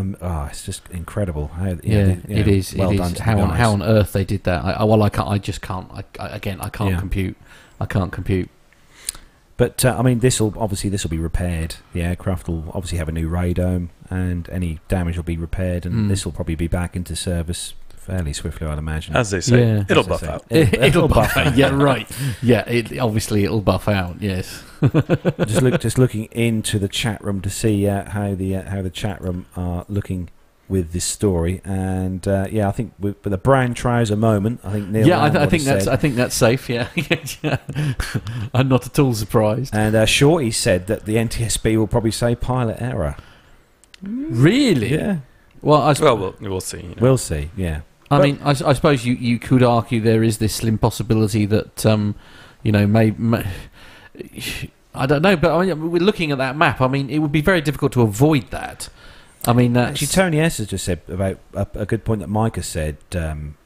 incredible. How, it is. Well it done. is. How on earth they did that? I can't. I just can't. I can't compute. I can't compute. But I mean, this will be repaired. The aircraft will obviously have a new radome, and any damage will be repaired, and this will probably be back into service fairly swiftly, I'd imagine. As they say, it'll buff out. It'll buff out. Yeah, right. Yeah, it'll buff out. Yes. just looking into the chat room to see how the chat room are looking with this story, and I think with the brown trouser moment, I think Neil. Yeah, I think that's safe. Yeah, I'm not at all surprised. And Shorty said that the NTSB will probably say pilot error. Really? Yeah. Well, we'll see. You know. We'll see. Yeah. I mean, I suppose you could argue there is this slim possibility that may I don't know, but I mean, we're looking at that map. I mean, it would be very difficult to avoid that. I mean, actually, Tony S has just said about a good point that Micah said, and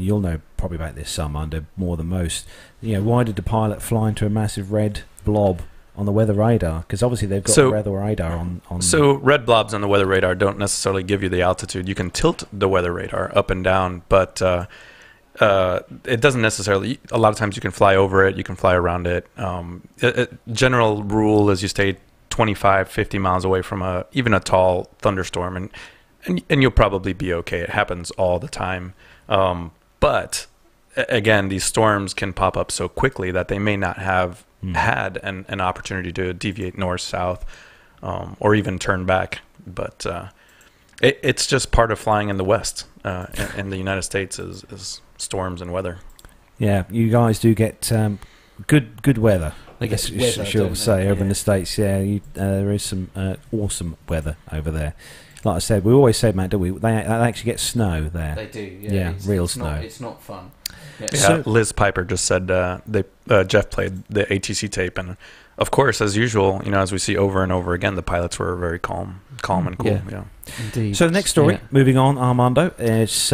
you'll know probably about this, Armando, more than most. Why did the pilot fly into a massive red blob on the weather radar? Because obviously they've got weather radar on. So red blobs on the weather radar don't necessarily give you the altitude. You can tilt the weather radar up and down, but it doesn't necessarily. A lot of times you can fly over it, you can fly around it. General rule is you stay 25, 50 miles away from even a tall thunderstorm, and you'll probably be okay. It happens all the time. But again, these storms can pop up so quickly that they may not have had an opportunity to deviate north, south, or even turn back. But it's just part of flying in the West. In the United States is storms and weather. Yeah, you guys do get good weather. I guess she'll say over in the States, there is some awesome weather over there. Like I said, we always say, Matt, do we? They actually get snow there. They do, yeah, real snow. It's not fun. Yeah. So, Liz Piper just said Jeff played the ATC tape, and of course, as usual, as we see over and over again, the pilots were very calm and cool. Yeah. Indeed. So the next story, moving on, Armando, it's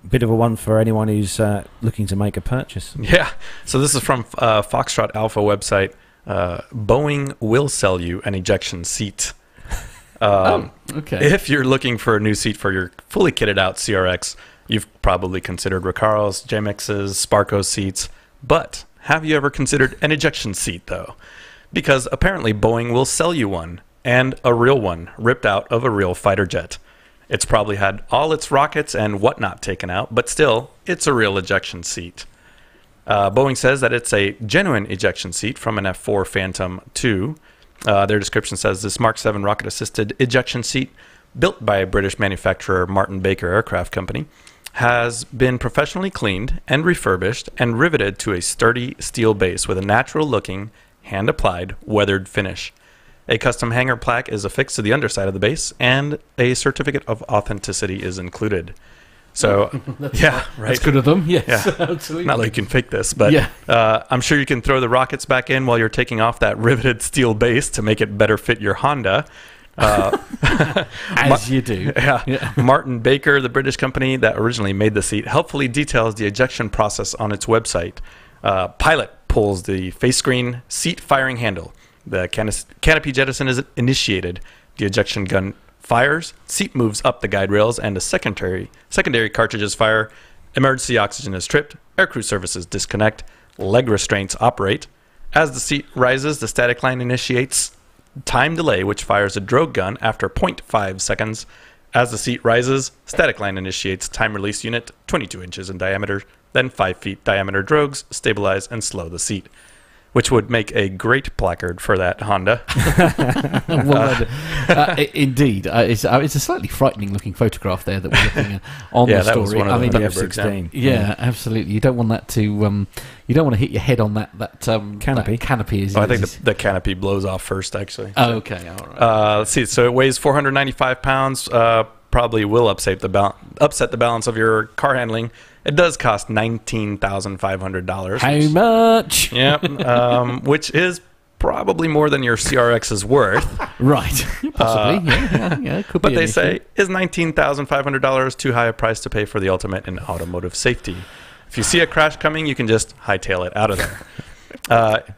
bit of a one for anyone who's looking to make a purchase. Yeah. So this is from Foxtrot Alpha website. Boeing will sell you an ejection seat. Okay. If you're looking for a new seat for your fully kitted out CRX, you've probably considered Recaro's, JMX's, Sparco's seats. But have you ever considered an ejection seat, though? Because apparently Boeing will sell you one, and a real one, ripped out of a real fighter jet. It's probably had all its rockets and whatnot taken out, but still, it's a real ejection seat. Boeing says that it's a genuine ejection seat from an F-4 Phantom II. Their description says this Mark 7 rocket-assisted ejection seat, built by a British manufacturer, Martin Baker Aircraft Company, has been professionally cleaned and refurbished and riveted to a sturdy steel base with a natural-looking, hand-applied, weathered finish. A custom hanger plaque is affixed to the underside of the base, and a certificate of authenticity is included. So, right. That's good of them. Yes, yeah. Absolutely. Not like you can fake this, but I'm sure you can throw the rockets back in while you're taking off that riveted steel base to make it better fit your Honda. As you do. Yeah. Martin Baker, the British company that originally made the seat, helpfully details the ejection process on its website. Pilot pulls the face screen seat firing handle. The canopy jettison is initiated. The ejection gun fires. Seat moves up the guide rails, and the secondary cartridges fire. Emergency oxygen is tripped. Aircrew services disconnect. Leg restraints operate. As the seat rises, the static line initiates. Time delay, which fires a drogue gun after 0.5 seconds. As the seat rises, static line initiates time release unit, 22 inches in diameter, then 5 feet diameter drogues stabilize and slow the seat, which would make a great placard for that Honda. Indeed. It's a slightly frightening-looking photograph there that we're looking at on the story. That was one of the F-16. Yeah, absolutely. You don't want that to... you don't want to hit your head on that canopy. That canopy I think the canopy blows off first, actually. Oh, okay. All right. Let's see. So it weighs 495 pounds. Probably will upset the balance of your car handling. It does cost $19,500. How much? Yeah, which is probably more than your CRX is worth. Right, possibly. Yeah. Could but be they say, is $19,500 too high a price to pay for the ultimate in automotive safety? If you see a crash coming, you can just hightail it out of there.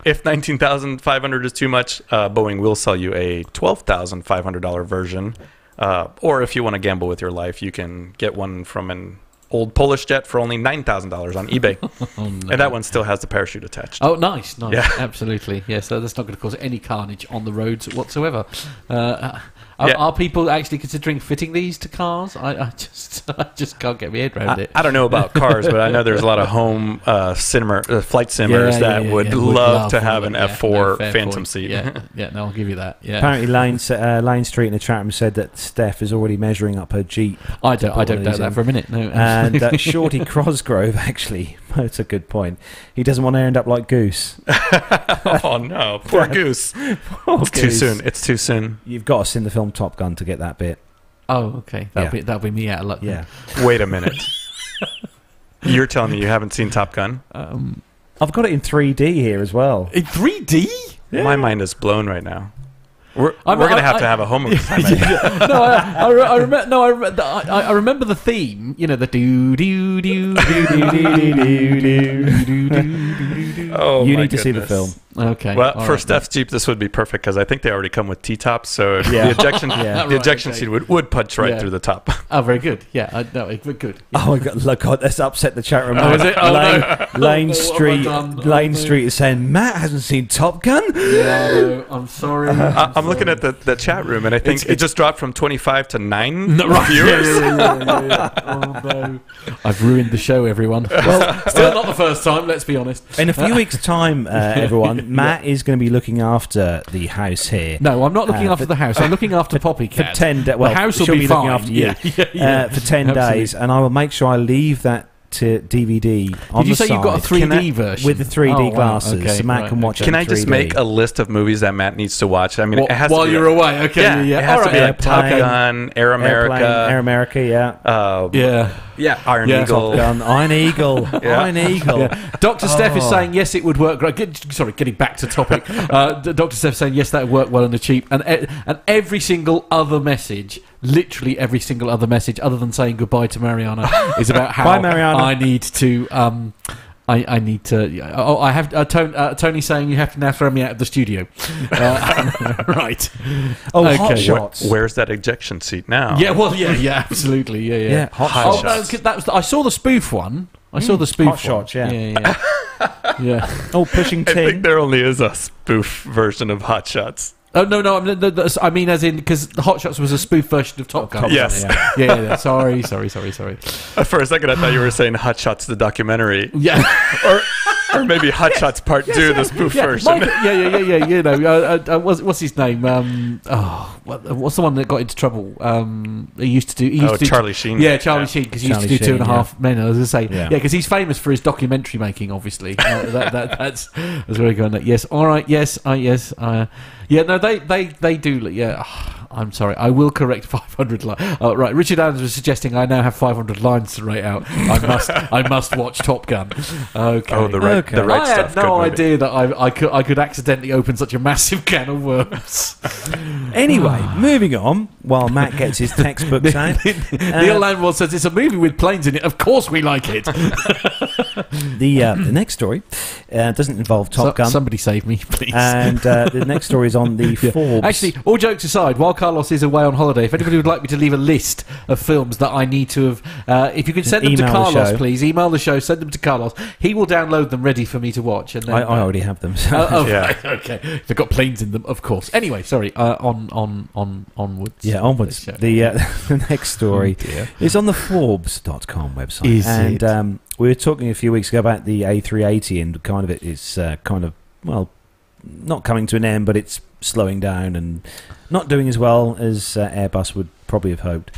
If $19,500 is too much, Boeing will sell you a $12,500 version. Or if you want to gamble with your life, you can get one from an old Polish jet for only $9,000 on eBay. Oh, no. And that one still has the parachute attached. Oh, nice. Yeah. Absolutely. Yeah, so that's not going to cause any carnage on the roads whatsoever. Yeah. Are people actually considering fitting these to cars? I just can't get my head around it. I don't know about cars, but I know there's a lot of home flight simmers that would love to have an F4 Phantom seat. Yeah, no, I'll give you that. Yeah. Apparently, Lane Street in the chat room said that Steph is already measuring up her Jeep. I don't doubt that for a minute. No, And Shorty Crosgrove, actually, that's a good point. He doesn't want to end up like Goose. Oh no, poor Goose. It's too soon. It's too soon. You've got to see the film Top Gun to get that bit. Oh, okay. That'll be me out of luck. Yeah. Wait a minute. You're telling me you haven't seen Top Gun? I've got it in 3D here as well. In 3D? Yeah. My mind is blown right now. We're going to have a homework assignment. I remember the theme. You know, the do do do do do do do. Oh, you need to see the film. Okay. Well, for Steph's Jeep, this would be perfect because I think they already come with T-tops, so if the ejection seat would punch right through the top. Oh, very good. Yeah, no, good. Yeah. Oh my God, that's upset the chat room. Oh, is it? Oh, Lane Street is saying Matt hasn't seen Top Gun. Yeah, no, I'm sorry. I'm looking at the chat room, and I think it just dropped from 25 to 9 right. viewers. Yeah. Oh no, I've ruined the show, everyone. Well, still not the first time. Let's be honest. In a few weeks' time, everyone, Matt is going to be looking after the house here. No, I'm not looking after the house. I'm looking after Poppycat. For 10 days. Well, the house will she'll be looking fine. after you for 10 days, and I will make sure I leave that to DVD on Did you the say you've got a side. 3D version? With the 3D glasses, okay, so Matt can watch it Can in I just 3D. make a list of movies that Matt needs to watch? I mean, it has while to be you're away. Okay, It has to be like Top Airplane, Gun, Air America, Iron Eagle. Top Gun, Iron Eagle, Iron Eagle. Yeah. Dr. Steph is saying yes, it would work. Getting back to topic. Dr. Steph saying yes, that would work well on the cheap, and every single other message. Literally every single other message, other than saying goodbye to Mariana, is about how Bye, Mariana. I need to. I need to. Oh, I have. Tony saying you have to now throw me out of the studio. Right. Oh, okay. Hot Shots. Where's that ejection seat now? Yeah. Well. Yeah. Absolutely. Yeah. Hot Shots. No, that was. I saw the spoof one. I saw the spoof Hot Shots. one. Yeah. Yeah. Oh, Pushing I think Ting. there only is a spoof version of Hot Shots. Oh no! I mean, as in because Hot Shots was a spoof version of Top Gun. Yes. Yeah. Sorry. For a second, I thought you were saying Hot Shots the documentary. Yeah. or maybe Hot Shots Part 2, the spoof version. Yeah. You know, what's his name? What's the one that got into trouble? He used to do. Charlie Sheen. Yeah, Charlie Sheen, because he used to do Sheen, 2.5 Men. I was going to say, yeah, because he's famous for his documentary making. Obviously, that's where we're going. Yes, all right. Yes. Yeah, no, they do. Yeah, I'm sorry. I will correct 500 lines. Right, Richard Adams was suggesting I now have 500 lines to write out. I must watch Top Gun. Okay. Oh, the right stuff. I had no Good idea that I could accidentally open such a massive can of worms. Anyway, moving on while Matt gets his textbooks out. Neil Lanwarne says it's a movie with planes in it. Of course we like it. The next story doesn't involve Top Gun. Somebody save me, please. And the next story is on the Forbes. Actually, all jokes aside, while Carlos is away on holiday, if anybody would like me to leave a list of films that I need to have, if you could send them to Carlos, please email the show, send them to Carlos. He will download them ready for me to watch. And then, I already have them. So. Okay. They've got planes in them, of course. Anyway, sorry. Onwards. Yeah, onwards. The next story is on the Forbes.com website. Is it? And we were talking a few weeks ago about the A380 and kind of it's not coming to an end, but it's slowing down and not doing as well as Airbus would probably have hoped.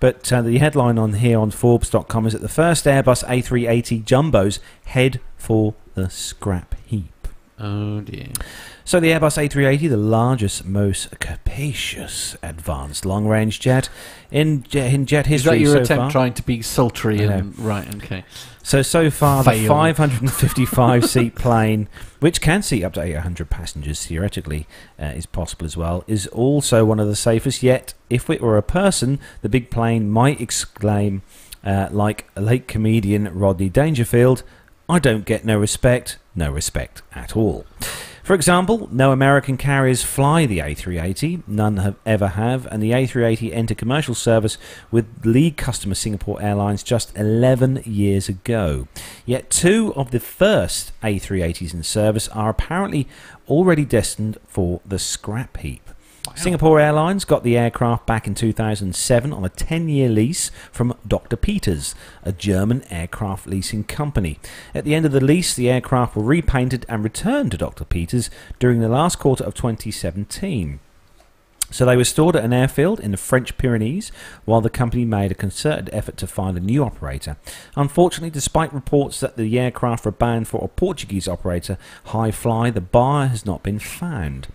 But the headline on here on Forbes.com is that the first Airbus A380 jumbos head for the scrap heap. Oh dear. So the Airbus A380, the largest, most capacious advanced long-range jet in jet history. Is that your so attempt far? trying to be sultry and right? Okay. So far, the Failed. 555-seat plane, which can seat up to 800 passengers theoretically, is possible as well, is also one of the safest. Yet, if it were a person, the big plane might exclaim, like a late comedian Rodney Dangerfield, "I don't get no respect at all." For example, no American carriers fly the A380, none ever have, and the A380 entered commercial service with lead customer Singapore Airlines just 11 years ago. Yet 2 of the first A380s in service are apparently already destined for the scrap heap. Singapore Airlines got the aircraft back in 2007 on a 10-year lease from Dr. Peters, a German aircraft leasing company. At the end of the lease, the aircraft were repainted and returned to Dr. Peters during the last quarter of 2017. So they were stored at an airfield in the French Pyrenees while the company made a concerted effort to find a new operator. Unfortunately, despite reports that the aircraft were bound for a Portuguese operator, High Fly, the buyer has not been found.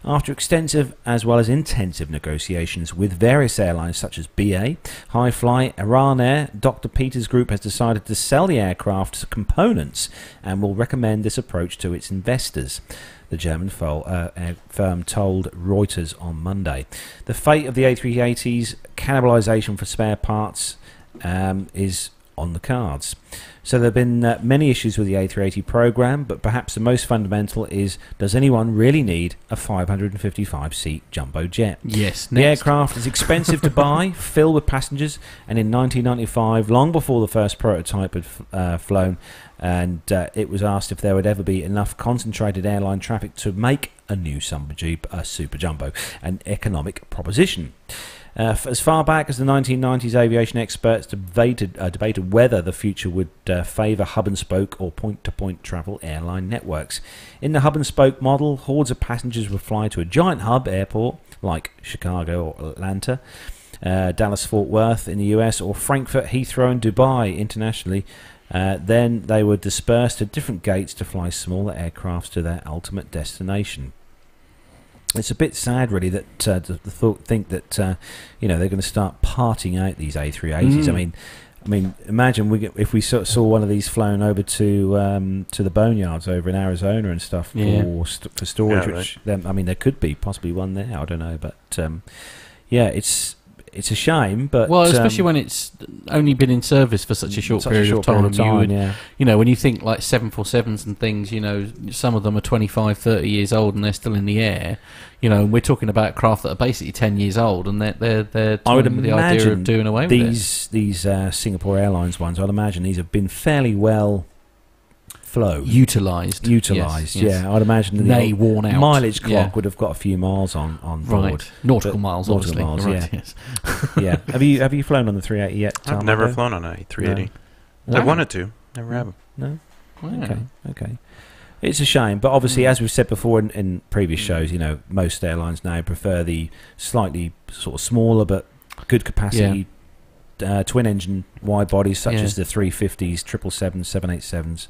After extensive as well as intensive negotiations with various airlines such as BA, High Fly, Iran Air, Dr. Peters Group has decided to sell the aircraft's components and will recommend this approach to its investors, the German firm told Reuters on Monday. The fate of the A380's cannibalisation for spare parts is on the cards. So there have been many issues with the A380 program, but perhaps the most fundamental is, does anyone really need a 555-seat jumbo jet? Yes. The aircraft is expensive to buy, filled with passengers, and in 1995, long before the first prototype had flown, and it was asked if there would ever be enough concentrated airline traffic to make a new Super Jumbo an economic proposition. As far back as the 1990s, aviation experts debated whether the future would favour hub-and-spoke or point-to-point travel airline networks. In the hub-and-spoke model, hordes of passengers would fly to a giant hub airport like Chicago or Atlanta, Dallas-Fort Worth in the US, or Frankfurt, Heathrow and Dubai internationally. Then they would disperse to different gates to fly smaller aircrafts to their ultimate destination. It's a bit sad, really, that to think that they're going to start parting out these A380s. I mean, imagine if we saw one of these flown over to the boneyards over in Arizona and stuff for storage. Yeah, which there could be possibly one there. I don't know, but it's a shame, but especially when it's only been in service for such a short period of time. When you think like 747s and things, some of them are 25, 30 years old and they're still in the air. And we're talking about craft that are basically 10 years old, and they're I would with the idea of doing away with these Singapore Airlines ones. I'd imagine these have been fairly well flown, utilised. Yes. Yeah. I'd imagine they worn out. Mileage clock would have got a few miles on board. Right. Nautical miles, obviously. Right, yes. Yeah. Have you flown on the 380 yet? I've never flown on a 380. No. I wanted to. Never have. No. Wow. Okay. It's a shame, but obviously, as we've said before in previous shows, most airlines now prefer the slightly sort of smaller but good capacity twin-engine wide bodies, such as the 350s, 777s, 787s.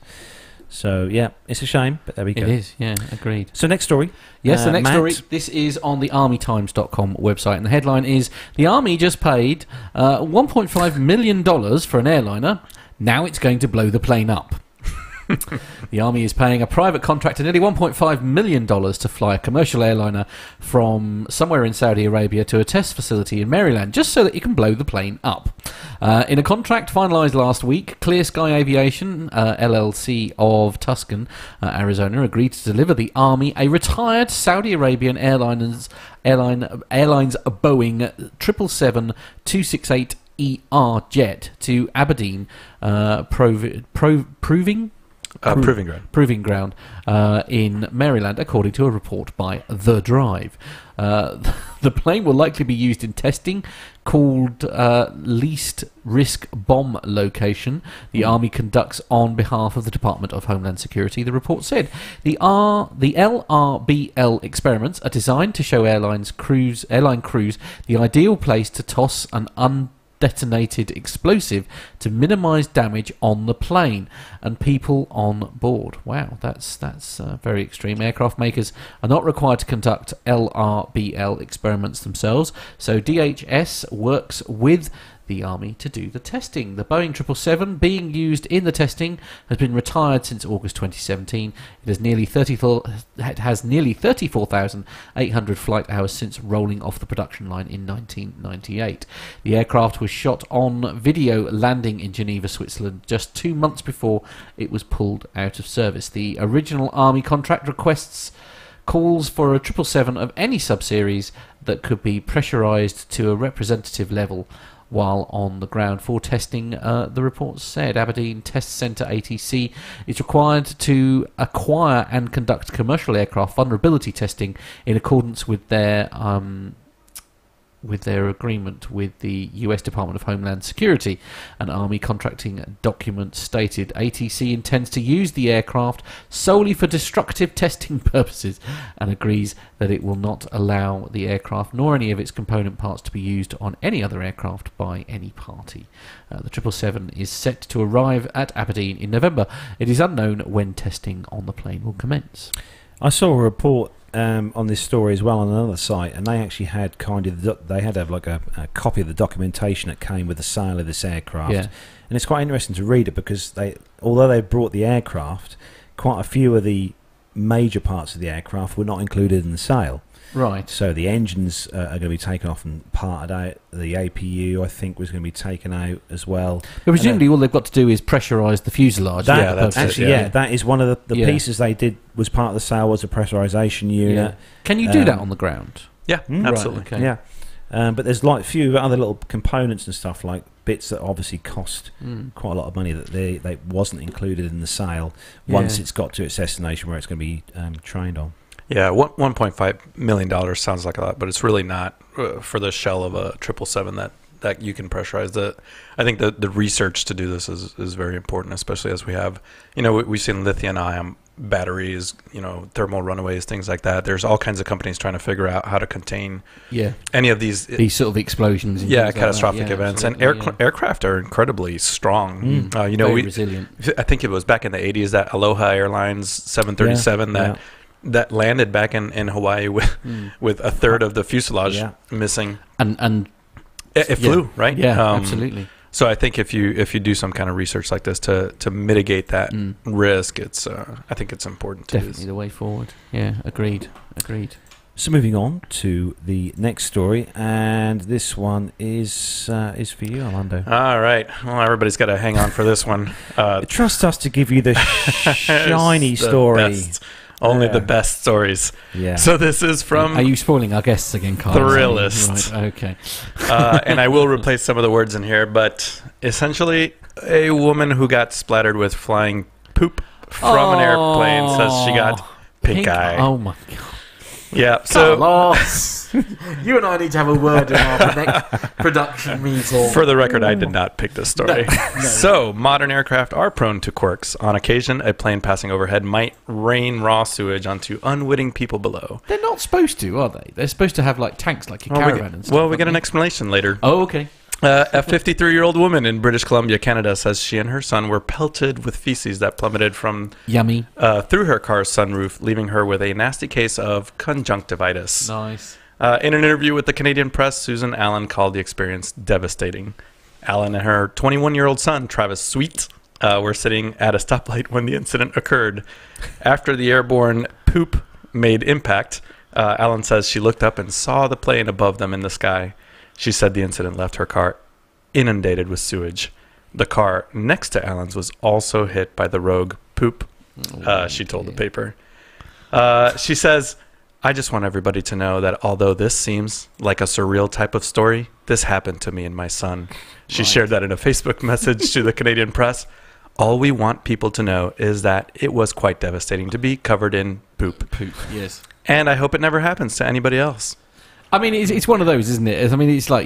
So, it's a shame, but there we go. It is, agreed. So, next story. Yes, the next Matt. story. This is on the armytimes.com website, and the headline is, the Army just paid $1.5 million for an airliner. Now it's going to blow the plane up. The Army is paying a private contractor nearly $1.5 million to fly a commercial airliner from somewhere in Saudi Arabia to a test facility in Maryland, just so that it can blow the plane up. In a contract finalised last week, Clear Sky Aviation, LLC of Tucson, Arizona, agreed to deliver the Army a retired Saudi Arabian Airlines Boeing 777-268ER jet to Aberdeen, Proving Ground in Maryland, according to a report by The Drive. The plane will likely be used in testing called Least Risk Bomb Location. The Army conducts on behalf of the Department of Homeland Security, the report said. The LRBL experiments are designed to show airline crews the ideal place to toss an undetonated explosive to minimise damage on the plane and people on board. Wow, that's very extreme. Aircraft makers are not required to conduct LRBL experiments themselves, so DHS works with the Army to do the testing. The Boeing 777 being used in the testing has been retired since August 2017. It has nearly 34,800 flight hours since rolling off the production line in 1998. The aircraft was shot on video landing in Geneva, Switzerland, just 2 months before it was pulled out of service. The original Army contract requests calls for a 777 of any subseries that could be pressurised to a representative level while on the ground for testing. The report said Aberdeen Test Centre ATC is required to acquire and conduct commercial aircraft vulnerability testing in accordance with their agreement with the US Department of Homeland Security. An Army contracting document stated ATC intends to use the aircraft solely for destructive testing purposes and agrees that it will not allow the aircraft nor any of its component parts to be used on any other aircraft by any party. The 777 is set to arrive at Aberdeen in November. It is unknown when testing on the plane will commence. I saw a report on this story as well on another site, and they actually had a copy of the documentation that came with the sale of this aircraft. Yeah. And it's quite interesting to read it because although they brought the aircraft, quite a few of the major parts of the aircraft were not included in the sale. Right. So the engines are going to be taken off and parted out. The APU, I think, was going to be taken out as well. But presumably all they've got to do is pressurise the fuselage. That is one of the pieces they did was part of the sale was a pressurisation unit. Yeah. Can you do that on the ground? Yeah, absolutely. Right, okay. Yeah. But there's like a few other little components and stuff, like bits that obviously cost quite a lot of money that they wasn't included in the sale once it's got to its destination where it's going to be trained on. Yeah, $1.5 million sounds like a lot, but it's really not for the shell of a 777 that you can pressurize. I think the research to do this is very important, especially as we have, we've seen lithium-ion batteries, thermal runaways, things like that. There's all kinds of companies trying to figure out how to contain any of these sort of explosions. And catastrophic events. And aircraft are incredibly strong. Very resilient. I think it was back in the 80s that Aloha Airlines 737 that landed back in Hawaii with a third of the fuselage missing, and it flew right. Yeah, absolutely. So I think if you do some kind of research like this to mitigate that risk, I think it's important to definitely the way forward. Yeah, agreed. So moving on to the next story, and this one is for you, Armando. All right. Well, everybody's got to hang on for this one. Trust us to give you the shiny story. Only the best stories. Yeah. So this is from... Are you spoiling our guests again, Carl? Thrillist. Right, okay. And I will replace some of the words in here, but essentially a woman who got splattered with flying poop from an airplane says she got pink eye. Oh, my God. Yeah, so... You and I need to have a word in our next production meeting. For the record, I did not pick this story. No. So, modern aircraft are prone to quirks. On occasion, a plane passing overhead might rain raw sewage onto unwitting people below. They're not supposed to, are they? They're supposed to have like tanks, like a caravan and stuff. Well, we get an explanation later. Oh, okay. A 53-year-old woman in British Columbia, Canada, says she and her son were pelted with feces that plummeted from yummy through her car's sunroof, leaving her with a nasty case of conjunctivitis. Nice. In an interview with the Canadian Press, Susan Allen called the experience devastating. Allen and her 21-year-old son, Travis Sweet, were sitting at a stoplight when the incident occurred. After the airborne poop made impact, Allen says she looked up and saw the plane above them in the sky. She said the incident left her car inundated with sewage. The car next to Allen's was also hit by the rogue poop, she told the paper. She says, I just want everybody to know that although this seems like a surreal type of story, this happened to me and my son. She shared that in a Facebook message to the Canadian Press. All we want people to know is that it was quite devastating to be covered in poop. Poop, yes. And I hope it never happens to anybody else. I mean, it's one of those, isn't it? I mean, it's like,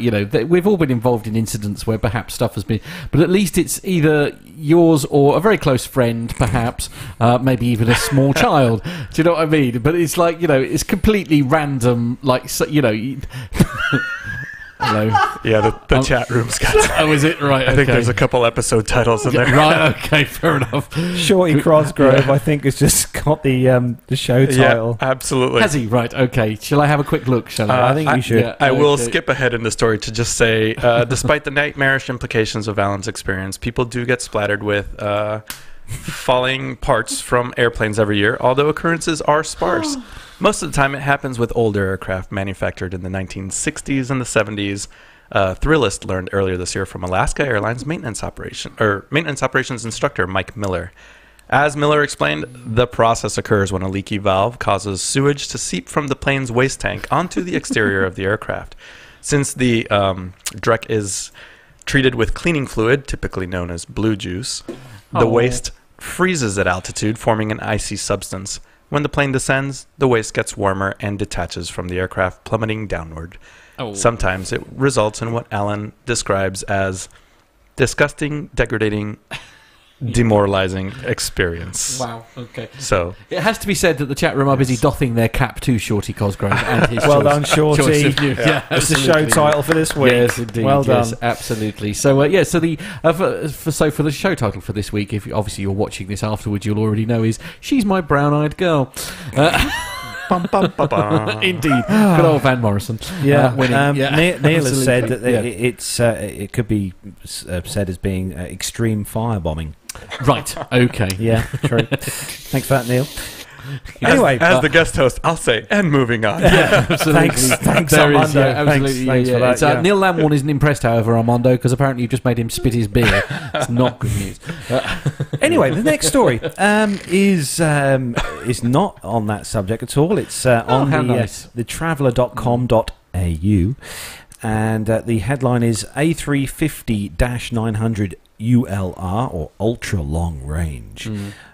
we've all been involved in incidents where perhaps stuff has been... But at least it's either yours or a very close friend, perhaps, maybe even a small child. Do you know what I mean? But it's like, it's completely random, like, Hello. Yeah, the chat room's got... Oh, is it? Right, I think there's a couple episode titles in there. Right, okay, fair enough. Shorty Crosgrove, I think, has just got the show title. Yeah, absolutely. Has he? Right, okay. Shall I have a quick look, shall I? I think you should. Yeah, I will okay. skip ahead in the story to just say, despite the nightmarish implications of Alan's experience, people do get splattered with falling parts from airplanes every year, although occurrences are sparse. Most of the time it happens with older aircraft manufactured in the 1960s and the 70s. Thrillist learned earlier this year from Alaska Airlines maintenance operations instructor Mike Miller. As Miller explained, the process occurs when a leaky valve causes sewage to seep from the plane's waste tank onto the exterior of the aircraft. Since the dreck is treated with cleaning fluid, typically known as blue juice, the waste freezes at altitude, forming an icy substance. When the plane descends, the waste gets warmer and detaches from the aircraft, plummeting downward. Sometimes it results in what Alan describes as disgusting, degrading, demoralizing experience. Wow, okay. So It has to be said that the chat room are busy doffing their cap to Shorty Cosgrove and his Well choice, done, Shorty. choice of news. Yeah, It's the show absolutely. title for this week. Yes, indeed. Well yes, done. absolutely. So, so the for the show title for this week, if obviously you're watching this afterwards, you'll already know is "She's My Brown-Eyed Girl." bum, bum, bum, bum. Indeed, good old Van Morrison. Yeah, winning. Neil has said that Absolutely. it could be said as being extreme firebombing. Right. Okay. Yeah, true. Thanks for that, Neil. Anyway, as the guest host, I'll say, and moving on. Yeah, absolutely. Thanks, There is, Armando. yeah, absolutely. Thanks for that, It's, yeah. Neil Lanwarne isn't impressed, however, Armando, because apparently you've just made him spit his beer. It's not good news. Anyway, the next story is not on that subject at all. It's on how the nice. the traveller.com.au, and the headline is A350-900 ULR, or ultra long range.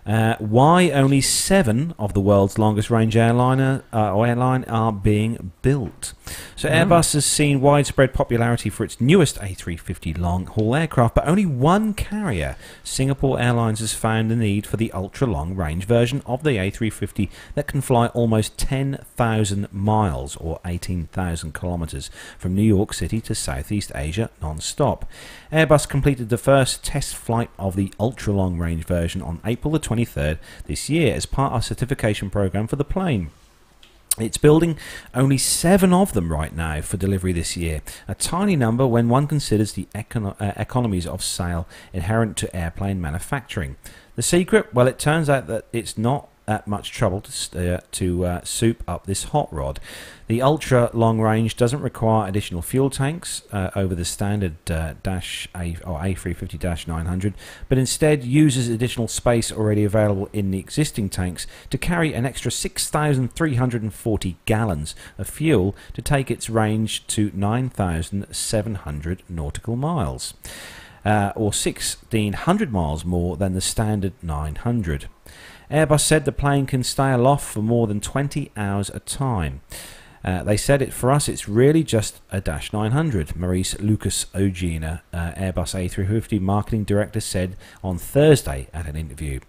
Why only 7 of the world's longest range airline are being built. So Airbus has seen widespread popularity for its newest A350 long-haul aircraft, but only one carrier, Singapore Airlines, has found the need for the ultra-long range version of the A350 that can fly almost 10,000 miles, or 18,000 kilometres, from New York City to Southeast Asia non-stop. Airbus completed the first test flight of the ultra-long range version on April the 23rd this year as part of a certification program for the plane. It's building only 7 of them right now for delivery this year, a tiny number when one considers the economies of scale inherent to airplane manufacturing. The secret? Well, it turns out that it's not that much trouble to soup up this hot rod. The ultra long range doesn't require additional fuel tanks over the standard A350-900, but instead uses additional space already available in the existing tanks to carry an extra 6,340 gallons of fuel to take its range to 9,700 nautical miles, or 1,600 miles more than the standard 900. Airbus said the plane can stay aloft for more than 20 hours at a time. They said for us it's really just a Dash 900, Maurice Lucas-Ogina, Airbus A350 marketing director, said on Thursday at an interview.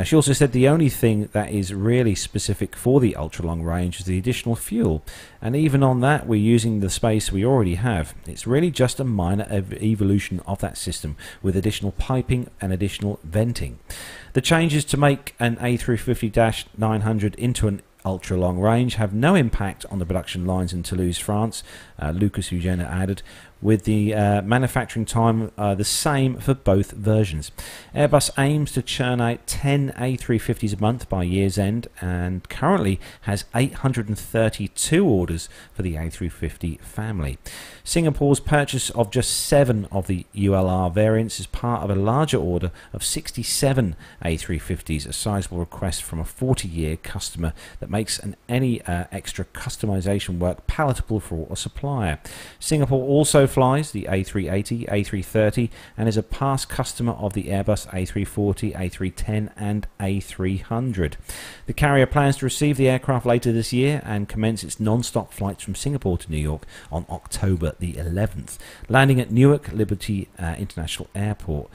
She also said the only thing that is really specific for the ultra-long range is the additional fuel, and even on that we're using the space we already have. It's really just a minor evolution of that system with additional piping and additional venting. The changes to make an A350-900 into an ultra-long range have no impact on the production lines in Toulouse, France, Lucas Eugenia added, with the manufacturing time the same for both versions. Airbus aims to churn out 10 A350s a month by year's end and currently has 832 orders for the A350 family. Singapore's purchase of just 7 of the ULR variants is part of a larger order of 67 A350s, a sizable request from a 40-year customer that makes any extra customization work palatable for a supplier. Singapore also flies the A380, A330 and is a past customer of the Airbus A340, A310 and A300. The carrier plans to receive the aircraft later this year and commence its non-stop flights from Singapore to New York on October the 11th, landing at Newark Liberty International Airport.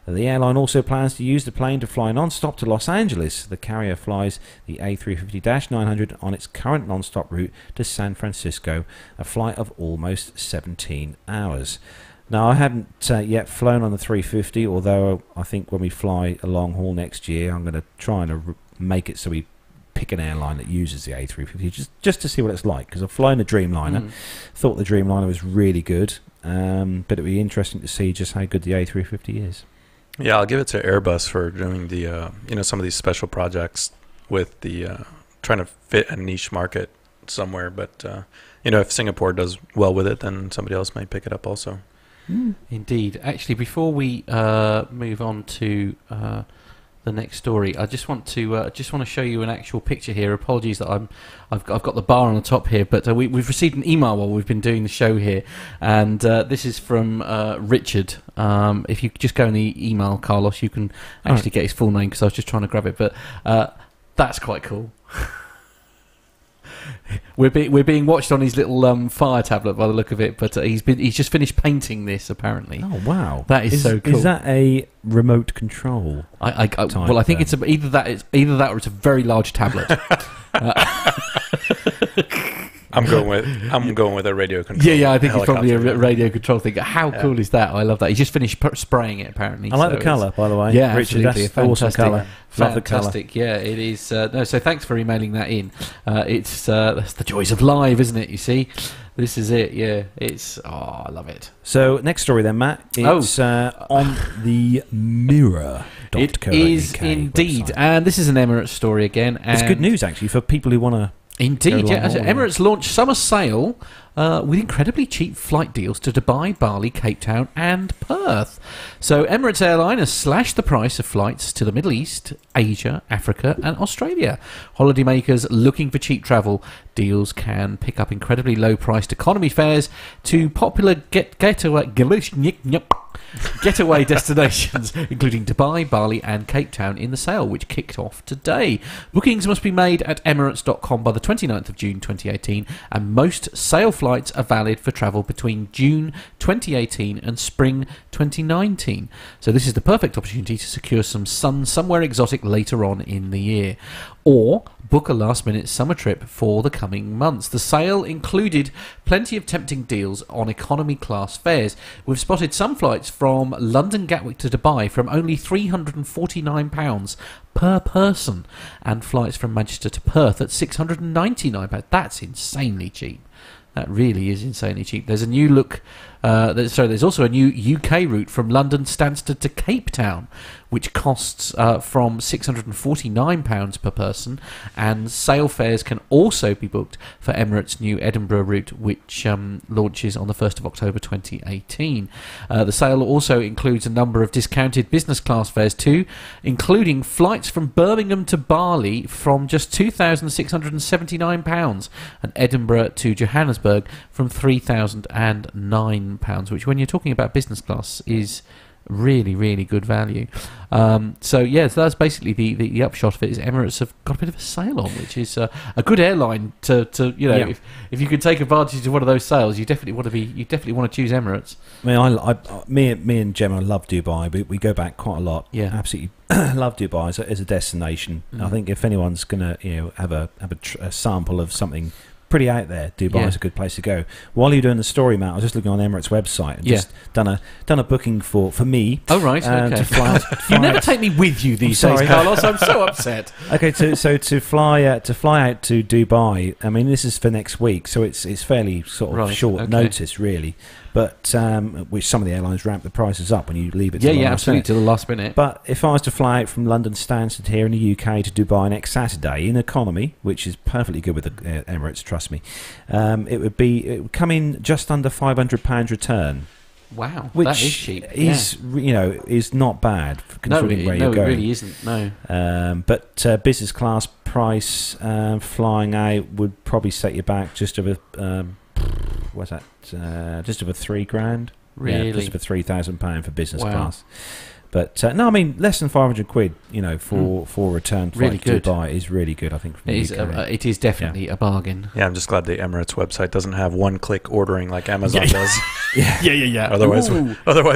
The airline also plans to use the plane to fly non-stop to Los Angeles. The carrier flies the A350-900 on its current non-stop route to San Francisco, a flight of almost 17 hours. Now, I haven't yet flown on the 350, although I think when we fly a long haul next year, I'm going to try and make it so we pick an airline that uses the A350 just to see what it's like, because I've flown the Dreamliner, thought the Dreamliner was really good, but it'd be interesting to see just how good the A350 is. Yeah, I'll give it to Airbus for doing the some of these special projects with the trying to fit a niche market somewhere. But if Singapore does well with it, then somebody else might pick it up also. Indeed. Actually, before we move on to the next story, I just want to show you an actual picture here. Apologies that I've got the bar on the top here, but we've received an email while we've been doing the show here, and this is from Richard. If you just go in the email, Carlos, you can actually get his full name, because I was just trying to grab it, but that's quite cool. We're being watched on his little fire tablet by the look of it, but he's just finished painting this apparently. Oh wow, that is so cool. Is that a remote control? I think it's either that or it's a very large tablet. I'm going with a radio control. Yeah, I think it's probably a radio control thing. How cool is that? I love that. He just finished spraying it apparently. I like the colour, by the way. Yeah, Richard, absolutely. that's awesome colour. Love the colour. Fantastic. Yeah, it is. So thanks for emailing that in. That's the joys of live, isn't it? You see, this is it. Yeah, I love it. So next story then, Matt. It's on the Mirror. It is indeed, website. And this is an Emirates story again. And it's good news actually for people who want to. Indeed, yeah. Emirates launched summer sale with incredibly cheap flight deals to Dubai, Bali, Cape Town and Perth. So Emirates Airline has slashed the price of flights to the Middle East, Asia, Africa and Australia. Holidaymakers looking for cheap travel deals can pick up incredibly low-priced economy fares to popular getaway destinations, including Dubai, Bali and Cape Town in the sale, which kicked off today. Bookings must be made at emirates.com by the 29th of June 2018, and most sale flights are valid for travel between June 2018 and spring 2019. So this is the perfect opportunity to secure some sun somewhere exotic later on in the year, or book a last-minute summer trip for the coming months. The sale included plenty of tempting deals on economy class fares. We've spotted some flights from London Gatwick to Dubai from only £349 per person, and flights from Manchester to Perth at £699. That's insanely cheap. That really is insanely cheap. There's a new look. There's also a new UK route from London Stansted to Cape Town, which costs from £649 per person, and sale fares can also be booked for Emirates' new Edinburgh route, which launches on the 1st of October 2018. The sale also includes a number of discounted business class fares too, including flights from Birmingham to Bali from just £2,679 and Edinburgh to Johannesburg from £3,009, which, when you're talking about business class, is really, really good value. So that's basically the upshot of it. Is Emirates have got a bit of a sale on, which is a good airline to if you could take advantage of one of those sales, you definitely want to choose Emirates. I mean, me and Gemma love Dubai. We go back quite a lot. Yeah, absolutely love Dubai as a destination. I think if anyone's gonna have a sample of something pretty out there, Dubai is a good place to go. While you're doing the story, Matt, I was just looking on Emirates website and just done a booking for me. Oh right, okay. To fly you never take me with you these days, Carlos. I'm so upset. Okay, so to fly out to Dubai. I mean, this is for next week, so it's fairly sort of short notice, really. But which some of the airlines ramp the prices up when you leave it to the last minute. To the last minute. But if I was to fly out from London Stansted here in the UK to Dubai next Saturday in economy, which is perfectly good with the Emirates, trust me, it would come in just under £500 return. Wow, which that is cheap. is not bad considering where you're going. No, it really isn't. No. But business class price flying out would probably set you back just over. What's that? Just over £3,000. Really? Yeah, just over £3,000 for business class. But no, I mean less than £500. For a return flight really to Dubai is really good. I think it is definitely a bargain. Yeah, I'm just glad the Emirates website doesn't have one-click ordering like Amazon does. Yeah. Otherwise,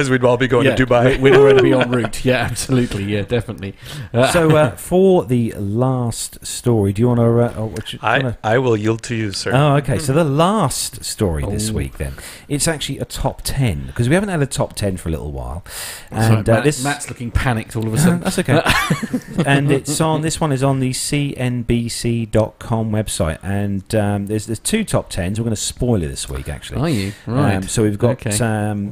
we'd all be going to Dubai. We'd already be en route. Yeah, absolutely. Yeah, definitely. So for the last story, do you want to? I will yield to you, sir. Oh, okay. So the last story this week, then, it's actually a top 10 because we haven't had a top 10 for a little while. And Matt Matt's looking panicked all of a sudden. That's okay. And it's on. This one is on the CNBC.com website, and there's two top tens. We're going to spoil it this week, actually. Are you right? So we've got Okay.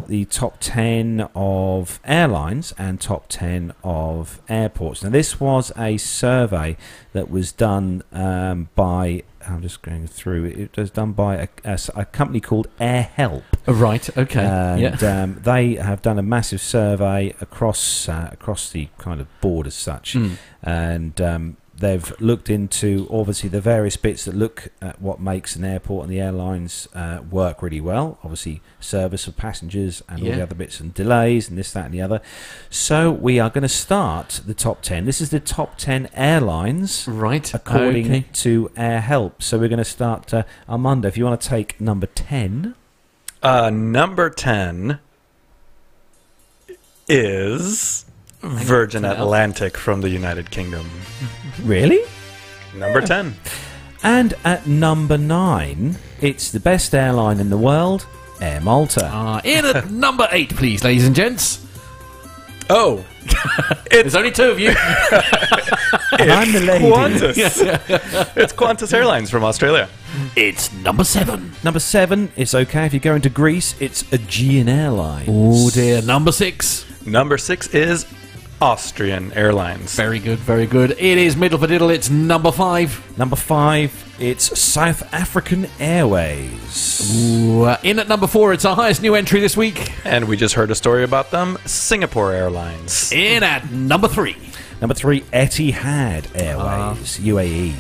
the top 10 of airlines and top 10 of airports. Now, this was a survey that was done by. I'm just going through. It was done by a company called AirHelp. Right. Okay. And they have done a massive survey across the kind of board as such, and they've looked into obviously the various bits that look at what makes an airport and the airlines work really well. Obviously, service of passengers and all the other bits and delays and this, that, and the other. So we are going to start the top 10. This is the top 10 airlines, Right. according to AirHelp. So we're going to start. Armando, if you want to take number 10. Number 10 is Virgin Atlantic from the United Kingdom. Really? Number 10. And at number 9, it's the best airline in the world, Air Malta. In at number 8, please, ladies and gents. Oh, There's only two of you. And I'm the lady. Qantas. It's Qantas Airlines from Australia. It's number 7. Number 7, it's okay if you go into Greece, it's Aegean Airlines. Oh dear. Number 6. Number 6 is Austrian Airlines. Very good, very good. It is middle for diddle. It's number 5. Number 5, it's South African Airways. Ooh, in at number 4, it's our highest new entry this week. And we just heard a story about them, Singapore Airlines. In at number 3. Number 3, Etihad Airways, UAE.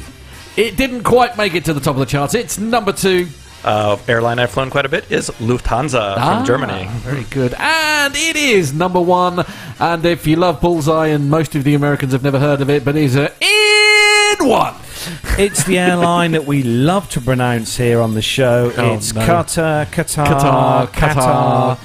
It didn't quite make it to the top of the charts. It's number 2. Airline I've flown quite a bit is Lufthansa from Germany. Very good. And it is number 1. And if you love Bullseye, and most of the Americans have never heard of it, but it is in 1. It's the airline that we love to pronounce here on the show. Oh, It's no. Qatar.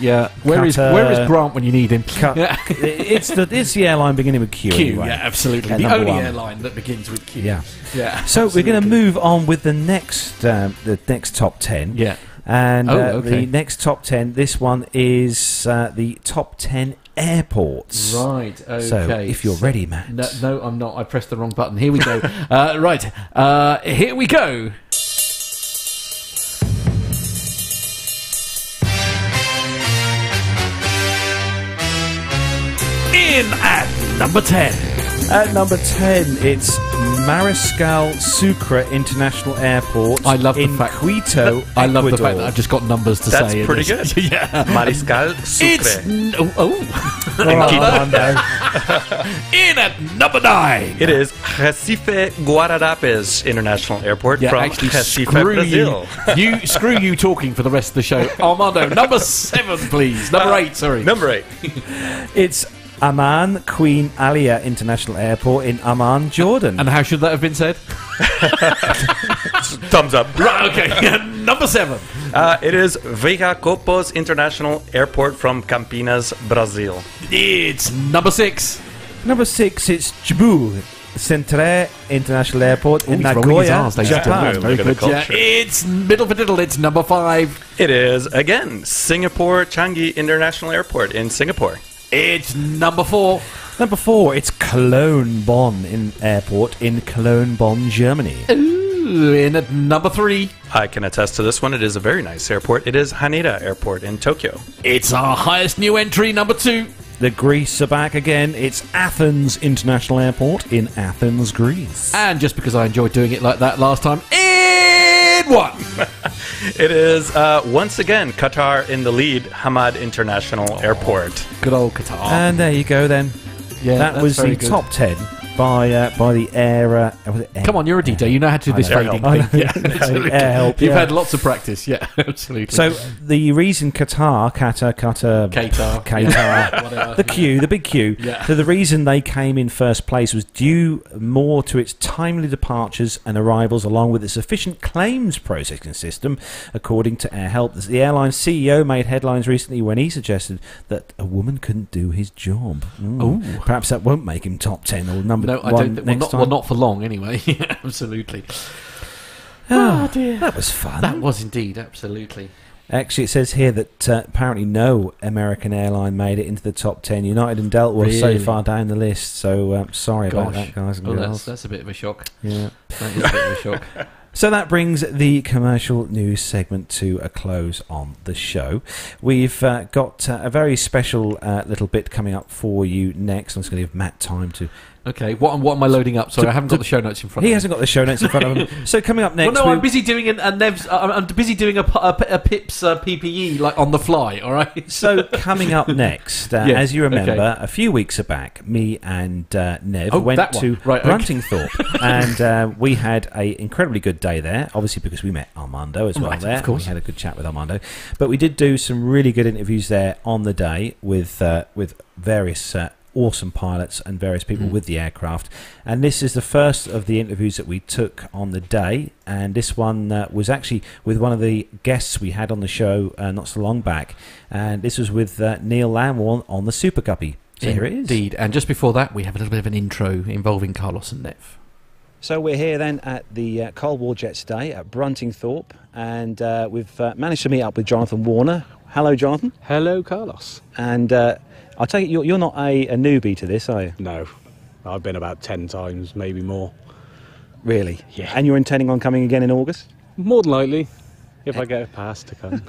Yeah. Where is Grant when you need him? Yeah. It's the airline beginning with Q. Q, anyway. yeah, absolutely. At The number only 1. airline that begins with Q. Yeah. Yeah. So we're going to move on with the next top 10. Yeah. And okay. the next top 10, this one is the top 10 airports. Right, okay. So if you're ready, Matt. No, I'm not. I pressed the wrong button. Here we go. Right. Here we go. In at number 10. At number 10, it's Mariscal Sucre International Airport I love the in fact- Quito, I love the Ecuador. fact that I've just got numbers to That's say. in pretty this. good. Yeah. Mariscal It's Sucre. In at number 9. It is Recife Guararapes International Airport Yeah, from actually, Recife, screw Brazil. screw you talking for the rest of the show. Armando, number 7, please. Number 8, sorry. Number 8. It's Amman Queen Alia International Airport in Amman, Jordan. And how should that have been said? Thumbs up. Right, okay. Number 7. It is Viracopos International Airport from Campinas, Brazil. It's number 6. Number 6, it's Cebu Centre International Airport in He's rolling his Nagoya, R's, ladies and Japan. gentlemen. Very Look at good. the Yeah, culture. it's middle for diddle. It's number 5. It is, again, Singapore Changi International Airport in Singapore. It's number 4. Number 4, it's Cologne Bonn Airport in Cologne Bonn, Germany. Ooh, in at number 3. I can attest to this one. It is a very nice airport. It is Haneda Airport in Tokyo. It's our highest new entry, number 2. The Greece are back again. It's Athens International Airport in Athens, Greece. And just because I enjoyed doing it like that last time, in 1. It is, once again, Qatar in the lead, Hamad International Airport. Good old Qatar. And there you go then. Yeah, that that's was the very good. top 10 by the Air... was it Air? Come on, you're a DJ. You know how to do this I know. fading I know. thing. Yeah, absolutely. AirHelp, You've yeah. had lots of practice. Yeah, absolutely. So the reason Qatar, Whatever. the big Q. Yeah. So the reason they came in first place was due more to its timely departures and arrivals, along with its efficient claims processing system, according to AirHelp. The airline's CEO made headlines recently when he suggested that a woman couldn't do his job. Ooh. Perhaps that won't make him top 10 or number No, I one don't. next time. Well, not for long, anyway. Absolutely. Oh, dear. That was fun. That was indeed absolutely. Actually, it says here that apparently no American airline made it into the top 10. United and Delta were so far down the list, so sorry about that, guys and girls. That's a bit of a shock. Yeah. That is a bit of a shock. So that brings the commercial news segment to a close on the show. We've got a very special little bit coming up for you next. I'm just going to give Matt time to... Okay, what am I loading up? Sorry, I haven't got the show notes in front of me. He hasn't got the show notes in front of him. So coming up next... Well, no, I'm busy doing Nev's... I'm busy doing a Pip's PPE, like, on the fly, all right? So coming up next, as you remember, a few weeks back, me and Nev went to Bruntingthorpe, and we had an incredibly good day there, obviously because we met Armando as well there. Of course. We had a good chat with Armando. But we did do some really good interviews there on the day with various... awesome pilots and various people with the aircraft, and this is the first of the interviews that we took on the day, and this one was actually with one of the guests we had on the show not so long back, and this was with Neil Lanwarne on the Super Guppy. So here it is. Indeed, and just before that we have a little bit of an intro involving Carlos and Nev. So we're here then at the Cold War Jets Day at Bruntingthorpe, and we've managed to meet up with Jonathan Warner. Hello, Jonathan. Hello, Carlos. And I take it you're not a newbie to this, are you? No, I've been about 10 times, maybe more. Really? Yeah. And you're intending on coming again in August? More than likely, if I get a pass to come.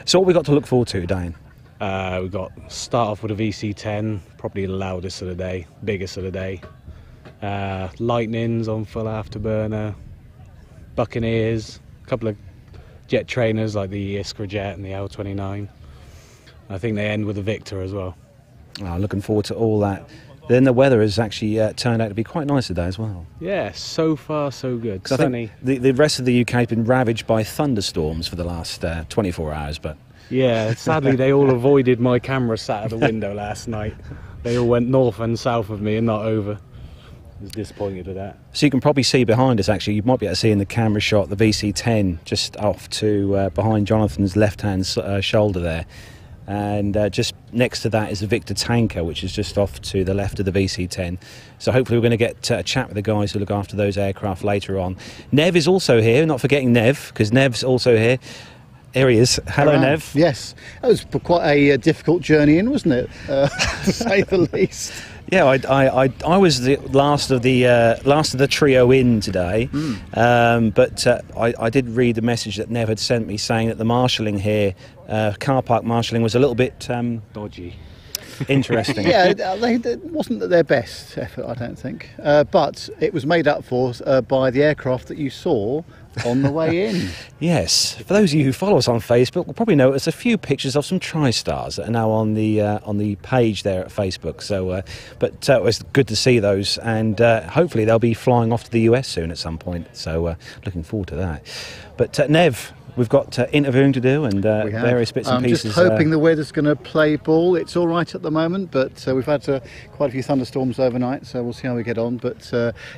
So what have we got to look forward to, Dane? We've got start off with a VC10, probably the loudest of the day, biggest of the day. Lightnings on full afterburner, Buccaneers, a couple of jet trainers like the Iskra Jet and the L29. I think they end with a Victor as well. Looking forward to all that. Then the weather has actually turned out to be quite nice today as well. Yeah, so far so good. I think the rest of the UK has been ravaged by thunderstorms for the last 24 hours. But yeah, sadly they all avoided my camera sat at the window last night. They all went north and south of me and not over. I was disappointed with that. So you can probably see behind us, actually, you might be able to see in the camera shot the VC-10 just off to behind Jonathan's left-hand shoulder there. And just next to that is the Victor tanker, which is just off to the left of the VC-10. So hopefully we're going to get a chat with the guys who look after those aircraft later on. Nev is also here, not forgetting Nev, because Nev's also here. Here he is. Hello, Nev. Yes, that was quite a difficult journey in, wasn't it? To say the least. Yeah, I was the last of the trio in today, but I did read the message that Nev had sent me saying that the marshalling here, car park marshalling, was a little bit dodgy. Interesting. Yeah, it wasn't their best effort, I don't think, but it was made up for by the aircraft that you saw on the way in. Yes, for those of you who follow us on Facebook will probably notice a few pictures of some TriStars that are now on the page there at Facebook. So, but it was good to see those, and hopefully they'll be flying off to the US soon at some point. So, looking forward to that. But Nev, we've got interviewing to do and various bits and pieces. I'm just hoping the weather's going to play ball. It's all right at the moment, but we've had quite a few thunderstorms overnight, so we'll see how we get on. But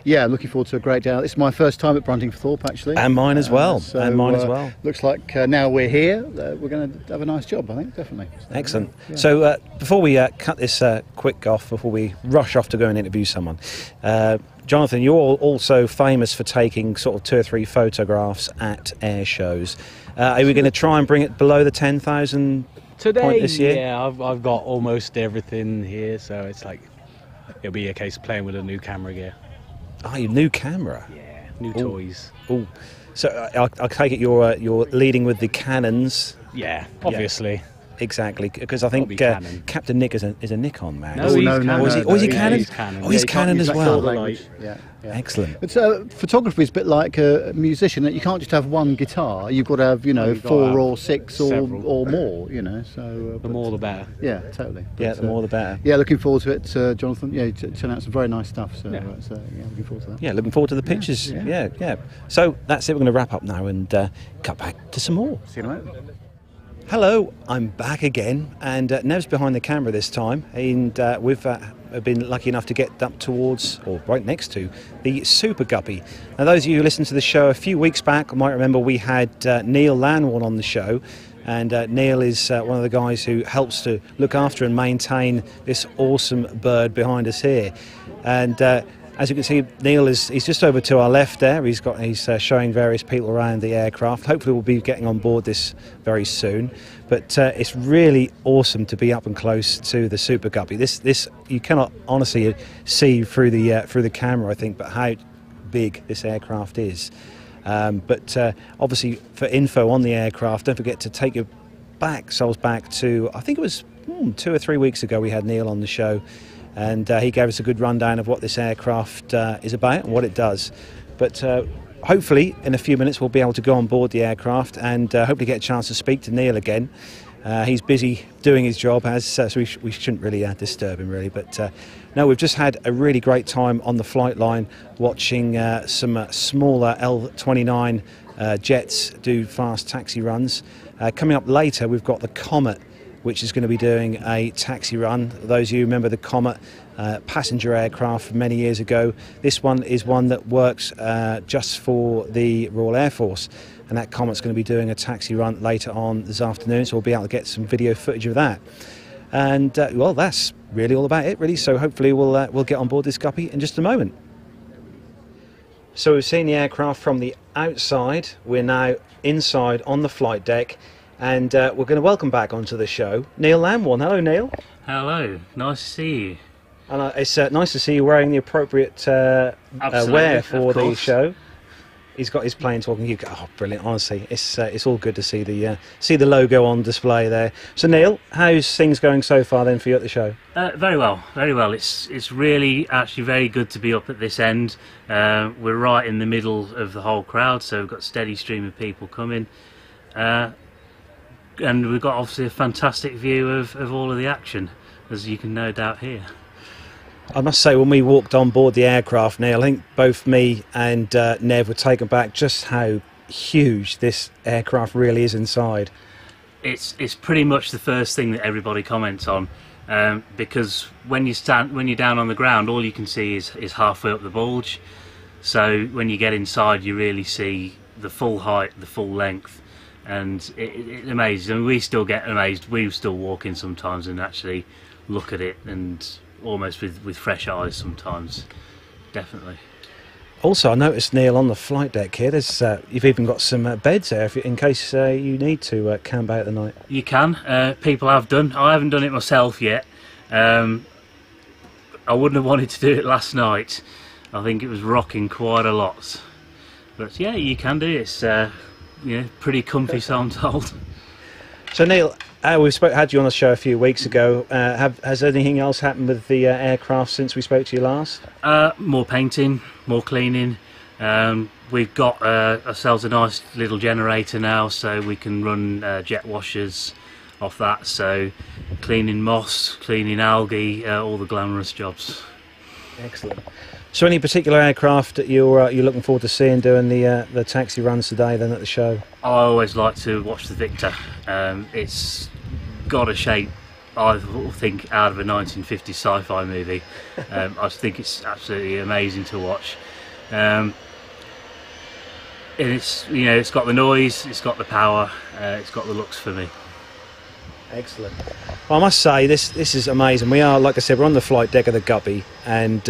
yeah, looking forward to a great day. This is my first time at Bruntingthorpe, actually. And mine as well. So, and mine as well. Looks like now we're here, we're going to have a nice job, I think, definitely. So, excellent. Yeah. So before we cut this quick off, before we rush off to go and interview someone, Jonathan, you're also famous for taking sort of 2 or 3 photographs at air shows. Are we going to try and bring it below the 10,000 point this year? Yeah, I've got almost everything here, so it's like it'll be a case of playing with a new camera gear. Oh, your new camera? Yeah, new toys. Oh, so I take it you're leading with the Canons. Yeah, obviously. Yeah. Exactly, because I think Captain Nick is a Nikon man. No, he's Canon. Is he Canon? He's Canon. Oh, he's Canon as well. Yeah. Excellent. But photography is a bit like a musician. That you can't just have one guitar. You've got to have 4 or 6 or more. So the more the better. Yeah, totally. Yeah, the more the better. Yeah, looking forward to it, Jonathan. Yeah, you turn out some very nice stuff. So yeah, looking forward to that. Yeah, looking forward to the pictures. Yeah. So that's it. We're going to wrap up now and cut back to some more. See you in a minute. Hello, I'm back again, and Nev's behind the camera this time, and we've been lucky enough to get up towards, or right next to, the Super Guppy. Now, those of you who listened to the show a few weeks back might remember we had Neil Lanwarne on the show, and Neil is one of the guys who helps to look after and maintain this awesome bird behind us here. And As you can see, Neil he's just over to our left there. He's showing various people around the aircraft. Hopefully we'll be getting on board this very soon. But it's really awesome to be up and close to the Super Guppy. This you cannot honestly see through the camera, I think, but how big this aircraft is. But obviously for info on the aircraft, don't forget to take yourselves back to, I think it was 2 or 3 weeks ago we had Neil on the show. And he gave us a good rundown of what this aircraft is about and what it does. But hopefully in a few minutes we'll be able to go on board the aircraft and hopefully get a chance to speak to Neil again. He's busy doing his job, so we shouldn't really disturb him really. But no, we've just had a really great time on the flight line watching some smaller L-29 jets do fast taxi runs. Coming up later we've got the Comet, which is going to be doing a taxi run. Those of you who remember the Comet passenger aircraft from many years ago, this one is one that works just for the Royal Air Force, and that Comet's going to be doing a taxi run later on this afternoon, so we'll be able to get some video footage of that. And well, that's really all about it really, so hopefully we'll get on board this Guppy in just a moment. So we've seen the aircraft from the outside. We're now inside on the flight deck. And we're going to welcome back onto the show Neil Lanwarne. Hello, Neil. Hello, nice to see you. And it's nice to see you wearing the appropriate wear for the show. He's got his Plane Talking UK. Oh, brilliant! Honestly, it's all good to see the logo on display there. So, Neil, how's things going so far then for you at the show? Very well, very well. It's really actually very good to be up at this end. We're right in the middle of the whole crowd, so we've got a steady stream of people coming. And we've got obviously a fantastic view of all of the action, as you can no doubt hear. I must say, when we walked on board the aircraft, Neil, I think both me and Nev were taken back just how huge this aircraft really is inside. It's pretty much the first thing that everybody comments on, because when you're down on the ground, all you can see is halfway up the bulge. So when you get inside, you really see the full height, the full length. And it amazes, and we still get amazed. We still walk in sometimes and actually look at it, and almost with fresh eyes sometimes. Definitely. Also, I noticed, Neil, on the flight deck here, you've even got some beds there in case you need to camp out the night. You can. People have done. I haven't done it myself yet. I wouldn't have wanted to do it last night. I think it was rocking quite a lot. But yeah, you can do it. It's pretty comfy, so I'm told. So, Neil, we had you on the show a few weeks ago. Has anything else happened with the aircraft since we spoke to you last? More painting, more cleaning. We've got ourselves a nice little generator now, so we can run jet washers off that. So, cleaning moss, cleaning algae, all the glamorous jobs. Excellent. So, any particular aircraft that you're looking forward to seeing doing the taxi runs today then at the show? I always like to watch the Victor. It's got a shape, I think, out of a 1950s sci-fi movie. I think it's absolutely amazing to watch. And it's got the noise, it's got the power, it's got the looks for me. Excellent. Well, I must say, this is amazing. We are, like I said, we're on the flight deck of the Guppy, and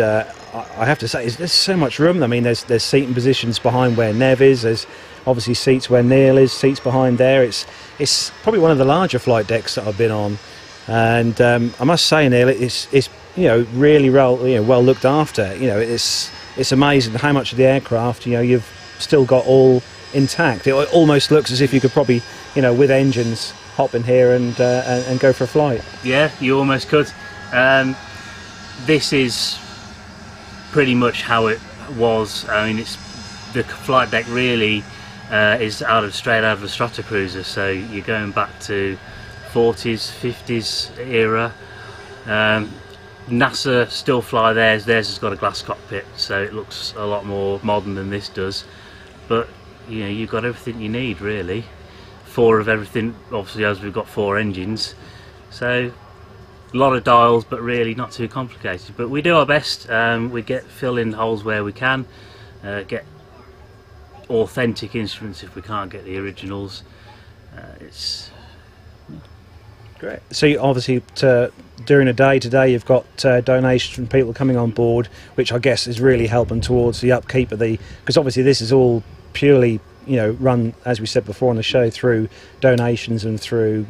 I have to say, there's so much room. I mean, there's seating positions behind where Nev is. There's obviously seats where Neil is. Seats behind there. It's probably one of the larger flight decks that I've been on, and I must say, Neil, it's really well looked after. It's amazing how much of the aircraft you've still got all intact. It almost looks as if you could probably with engines hop in here and go for a flight. Yeah, you almost could. This is pretty much how it was. I mean, the flight deck really is straight out of a Stratocruiser, so you're going back to 40s, 50s era. NASA still fly theirs. Theirs has got a glass cockpit, so it looks a lot more modern than this does. But you've got everything you need, really. 4 of everything, obviously, as we've got 4 engines, so a lot of dials, but really not too complicated. But we do our best. We fill in holes where we can, get authentic instruments if we can't get the originals. Great. So obviously, during a day today, you've got donations from people coming on board, which I guess is really helping towards the upkeep of because obviously this is all purely, run, as we said before on the show, through donations and through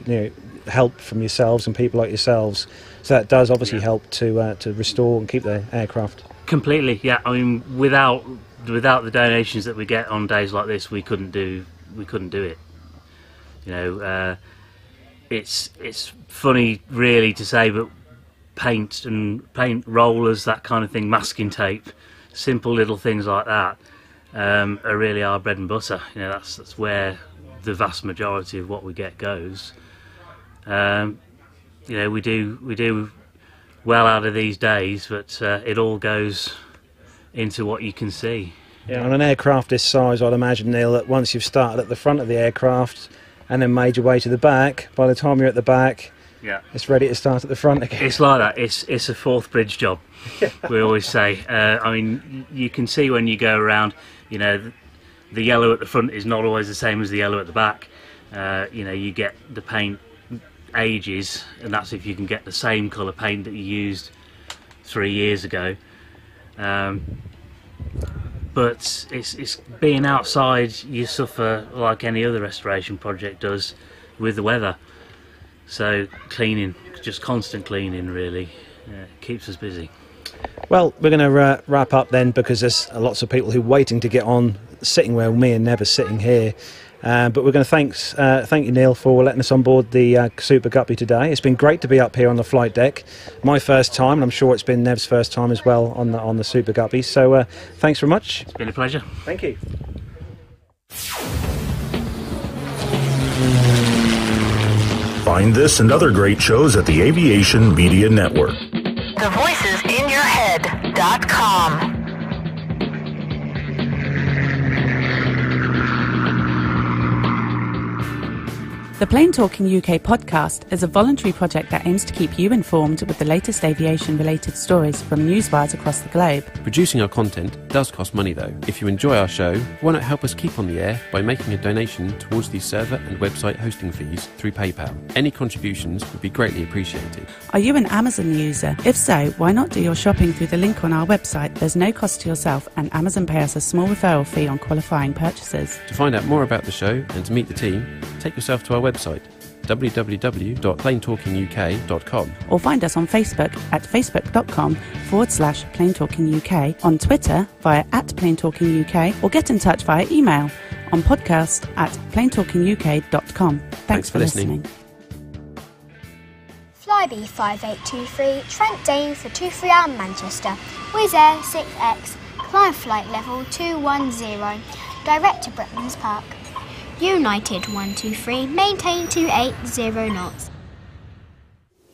help from yourselves and people like yourselves. So that does obviously help to restore and keep the aircraft. Completely, yeah. I mean, without the donations that we get on days like this, we couldn't do it. It's funny really to say, but paint rollers, that kind of thing, masking tape, simple little things like that are really our bread and butter. That's where the vast majority of what we get goes. We do well out of these days, but it all goes into what you can see. Yeah, on an aircraft this size, I'd imagine, Neil, that once you've started at the front of the aircraft and then made your way to the back, by the time you're at the back, it's ready to start at the front again. It's like that. It's a fourth bridge job, we always say. I mean, you can see when you go around, the yellow at the front is not always the same as the yellow at the back. You get the paint ages, and that's if you can get the same colour paint that you used 3 years ago. But it's being outside, you suffer like any other restoration project does with the weather. So cleaning, just constant cleaning really, keeps us busy. Well, we're going to wrap up then, because there's lots of people who are waiting to get on, sitting where me and Nev are sitting here. But we're going to thank you, Neil, for letting us on board the Super Guppy today. It's been great to be up here on the flight deck. My first time, and I'm sure it's been Nev's first time as well on the Super Guppy. So thanks very much. It's been a pleasure. Thank you. Find this and other great shows at the Aviation Media Network. TheVoicesInYourHead.com. The Plain Talking UK podcast is a voluntary project that aims to keep you informed with the latest aviation-related stories from newswires across the globe. Producing our content does cost money though. If you enjoy our show, why not help us keep on the air by making a donation towards the server and website hosting fees through PayPal. Any contributions would be greatly appreciated. Are you an Amazon user? If so, why not do your shopping through the link on our website? There's no cost to yourself, and Amazon pay us a small referral fee on qualifying purchases. To find out more about the show and to meet the team, take yourself to our website www.plaintalkinguk.com, or find us on Facebook at facebook.com/plaintalkinguk, on Twitter via @plaintalkinguk, or get in touch via email on podcast@plaintalkinguk.com. Thanks for listening. Flybe 5823, Trent Dane for 23 Manchester, Wizz Air 6X, climb flight level 210, direct to Bretlands Park. United 123, maintain 280 knots.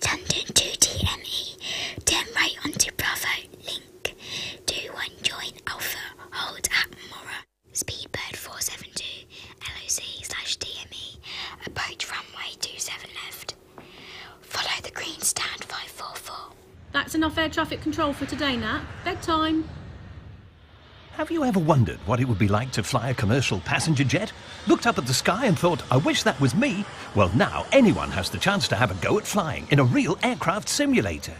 London 2TME, turn right onto Bravo, link 21, join Alpha, hold at Mora, Speedbird 472, LOC/DME, approach runway 27 left. Follow the green stand 544. That's enough air traffic control for today, Nat. Bedtime. Have you ever wondered what it would be like to fly a commercial passenger jet? Looked up at the sky and thought, I wish that was me? Well, now anyone has the chance to have a go at flying in a real aircraft simulator.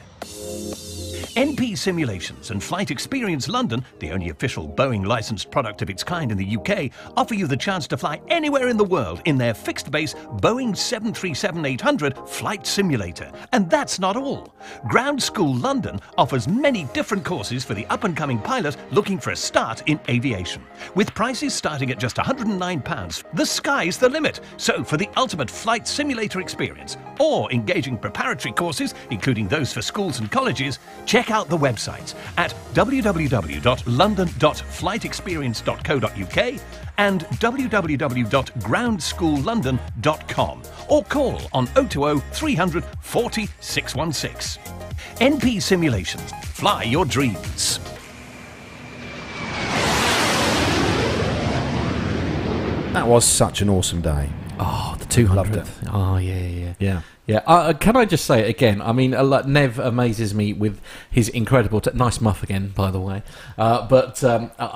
NP Simulations and Flight Experience London, the only official Boeing licensed product of its kind in the UK, offer you the chance to fly anywhere in the world in their fixed-base Boeing 737-800 flight simulator. And that's not all. Ground School London offers many different courses for the up-and-coming pilot looking for a start in aviation. With prices starting at just £109, the sky's the limit. So for the ultimate flight simulator experience, or engaging preparatory courses, including those for schools and colleges, check out the websites at www.london.flightexperience.co.uk and www.groundsschoollondon.com, or call on 020 300 40 616. NP Simulations. Fly your dreams. That was such an awesome day. Oh, the 200th. Loved it. Oh, yeah. Can I just say it again? I mean, Nev amazes me with his incredible... nice muff again, by the way. But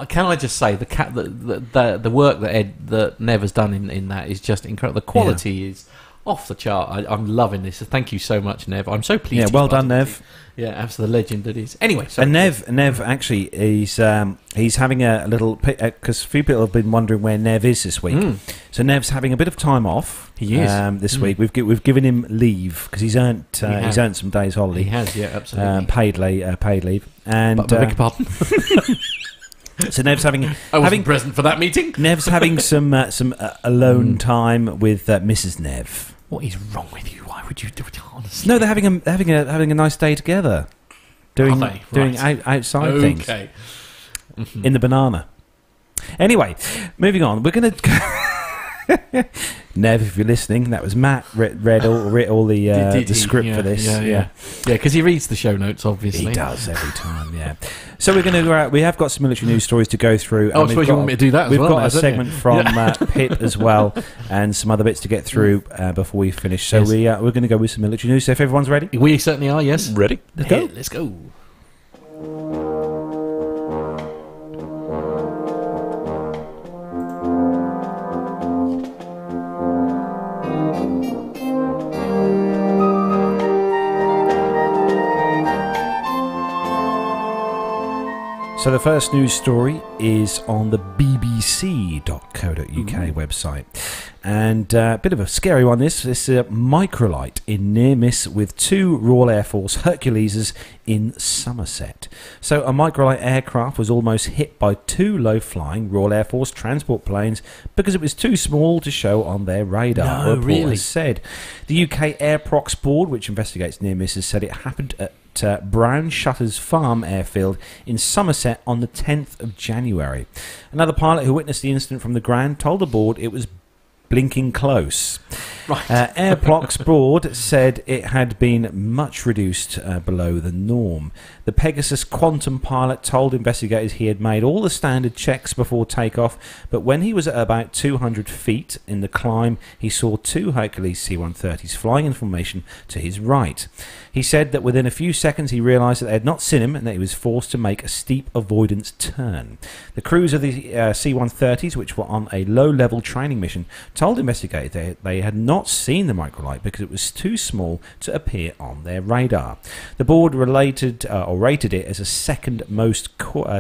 can I just say the work that Nev has done in that is just incredible. The quality is off the chart. I'm loving this. Thank you so much, Nev. I'm so pleased. Yeah, well done, Nev. Yeah, as the legend that is. Anyway, sorry. And Nev actually, he's having a little, because a few people have been wondering where Nev is this week. So Nev's having a bit of time off. He is this week. We've given him leave because he's earned some days holiday. He has, yeah, absolutely. Paid leave. And beg your pardon. So Nev's having present for that meeting. Nev's having some alone time with Mrs. Nev. What is wrong with you? Why would you do it? Honestly, no, they're having a nice day together, doing outside things. Okay, in the banana. Anyway, moving on. We're going to. Nev, if you're listening, that was Matt read all the script for this. Yeah, because he reads the show notes, obviously. He does every time. Yeah. So we're going to. We have got some military news stories to go through. I suppose you want me to do that as well. We've got a segment from Pitt as well, and some other bits to get through before we finish. So we're going to go with some military news. So if everyone's ready, we certainly are. Yes, ready. Let's go. Let's go. So the first news story is on the bbc.co.uk website, and a bit of a scary one. This is a microlight in near miss with 2 Royal Air Force Herculeses in Somerset. So a microlight aircraft was almost hit by 2 low-flying Royal Air Force transport planes because it was too small to show on their radar. No, really? Said the UK Air Prox Board, which investigates near misses, said it happened at Brown Shutters Farm airfield in Somerset on the 10th of January. Another pilot who witnessed the incident from the ground told the board it was blinking close. Right. Air Prox Board said it had been much reduced below the norm. The Pegasus Quantum pilot told investigators he had made all the standard checks before takeoff, but when he was at about 200 feet in the climb, he saw 2 Hercules C-130s flying in formation to his right. He said that within a few seconds he realised that they had not seen him and that he was forced to make a steep avoidance turn. The crews of the C-130s, which were on a low-level training mission, told investigators they had not seen the microlight because it was too small to appear on their radar. The board rated it as a second most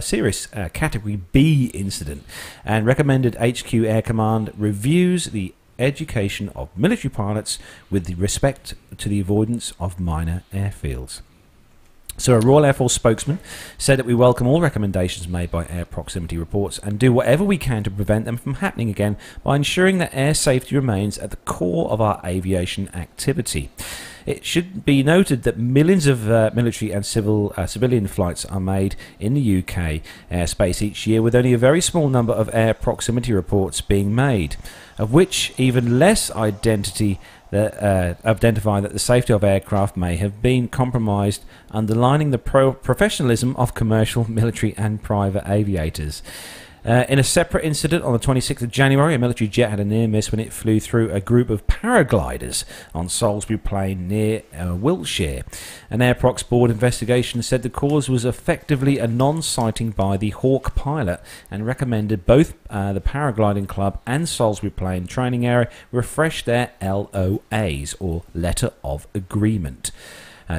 serious Category B incident and recommended HQ Air Command reviews the education of military pilots with respect to the avoidance of minor airfields. So a Royal Air Force spokesman said that we welcome all recommendations made by air proximity reports and do whatever we can to prevent them from happening again by ensuring that air safety remains at the core of our aviation activity. It should be noted that millions of military and civilian flights are made in the UK airspace each year, with only a very small number of air proximity reports being made, of which even less identify that the safety of aircraft may have been compromised, underlining the professionalism of commercial, military and private aviators. In a separate incident on the 26th of January, a military jet had a near miss when it flew through a group of paragliders on Salisbury Plain near Wiltshire. An Air Prox Board investigation said the cause was effectively a non-sighting by the Hawk pilot and recommended both the Paragliding Club and Salisbury Plain training area refresh their LOAs, or Letter of Agreement,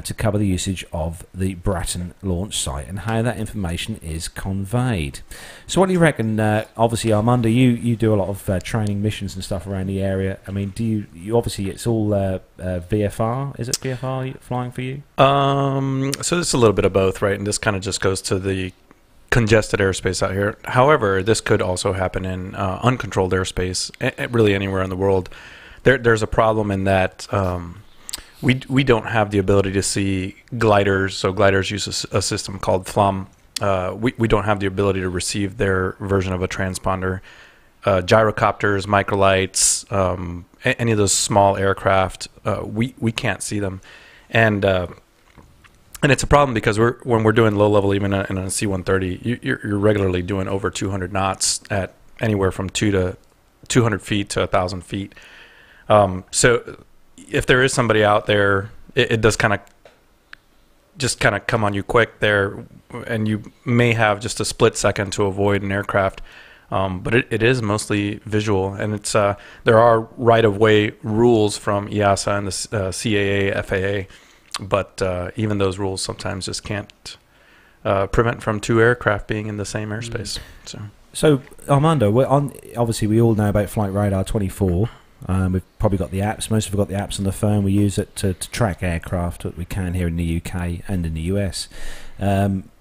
to cover the usage of the Bratton launch site and how that information is conveyed. So what do you reckon? Obviously, Armando, you do a lot of training missions and stuff around the area. I mean, do you obviously it's all VFR? Is it VFR flying for you? So it's a little bit of both, right? And this kind of just goes to the congested airspace out here. However, this could also happen in uncontrolled airspace, really anywhere in the world. There's a problem in that we don't have the ability to see gliders. So gliders use a system called FLUM. We don't have the ability to receive their version of a transponder. Gyrocopters, microlights, any of those small aircraft, we can't see them. And it's a problem because when we're doing low level, even in a C-130, you're regularly doing over 200 knots at anywhere from 200 feet to 1,000 feet. So if there is somebody out there, it does kind of come on you quick there, and you may have just a split second to avoid an aircraft. But it is mostly visual, and it's there are right-of-way rules from EASA and the CAA, FAA, but even those rules sometimes just can't prevent from two aircraft being in the same airspace. So Armando, obviously we all know about Flight Radar 24. We've probably got the apps. Most of us have got the apps on the phone. We use it to track aircraft that we can here in the UK and in the US.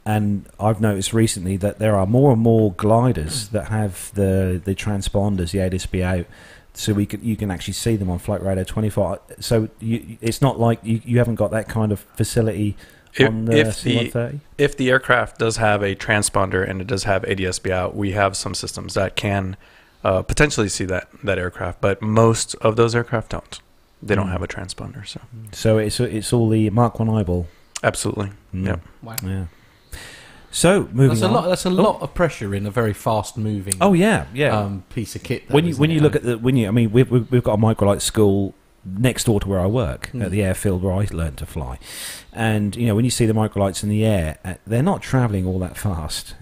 And I've noticed recently that there are more and more gliders that have the transponders, the ADS-B out, so you can actually see them on Flight Radar 24. So it's not like you haven't got that kind of facility on the C-130? If the aircraft does have a transponder and it does have ADS-B out, we have some systems that can potentially see that aircraft, but most of those aircraft don't. They don't have a transponder. So it's all the Mark 1 eyeball? Absolutely. Yep. Wow. Yeah. So moving on. That's a lot of pressure in a very fast-moving. Oh yeah. Piece of kit. When you look at we've got a microlight school next door to where I work at the airfield where I learned to fly, and when you see the microlights in the air, they're not travelling all that fast.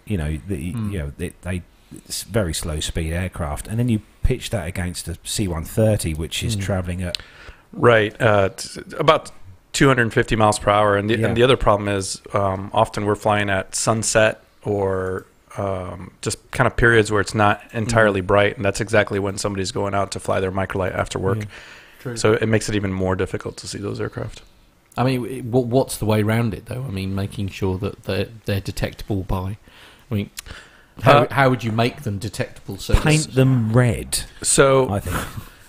It's very slow speed aircraft, and then you pitch that against a C-130, which is travelling at about 250 miles per hour, and the other problem is often we're flying at sunset or just kind of periods where it's not entirely bright, and that's exactly when somebody's going out to fly their microlight after work. True. So it makes it even more difficult to see those aircraft. I mean, what's the way around it though? I mean, making sure that they're detectable by. I mean, how would you make them detectable? So paint them red. So I think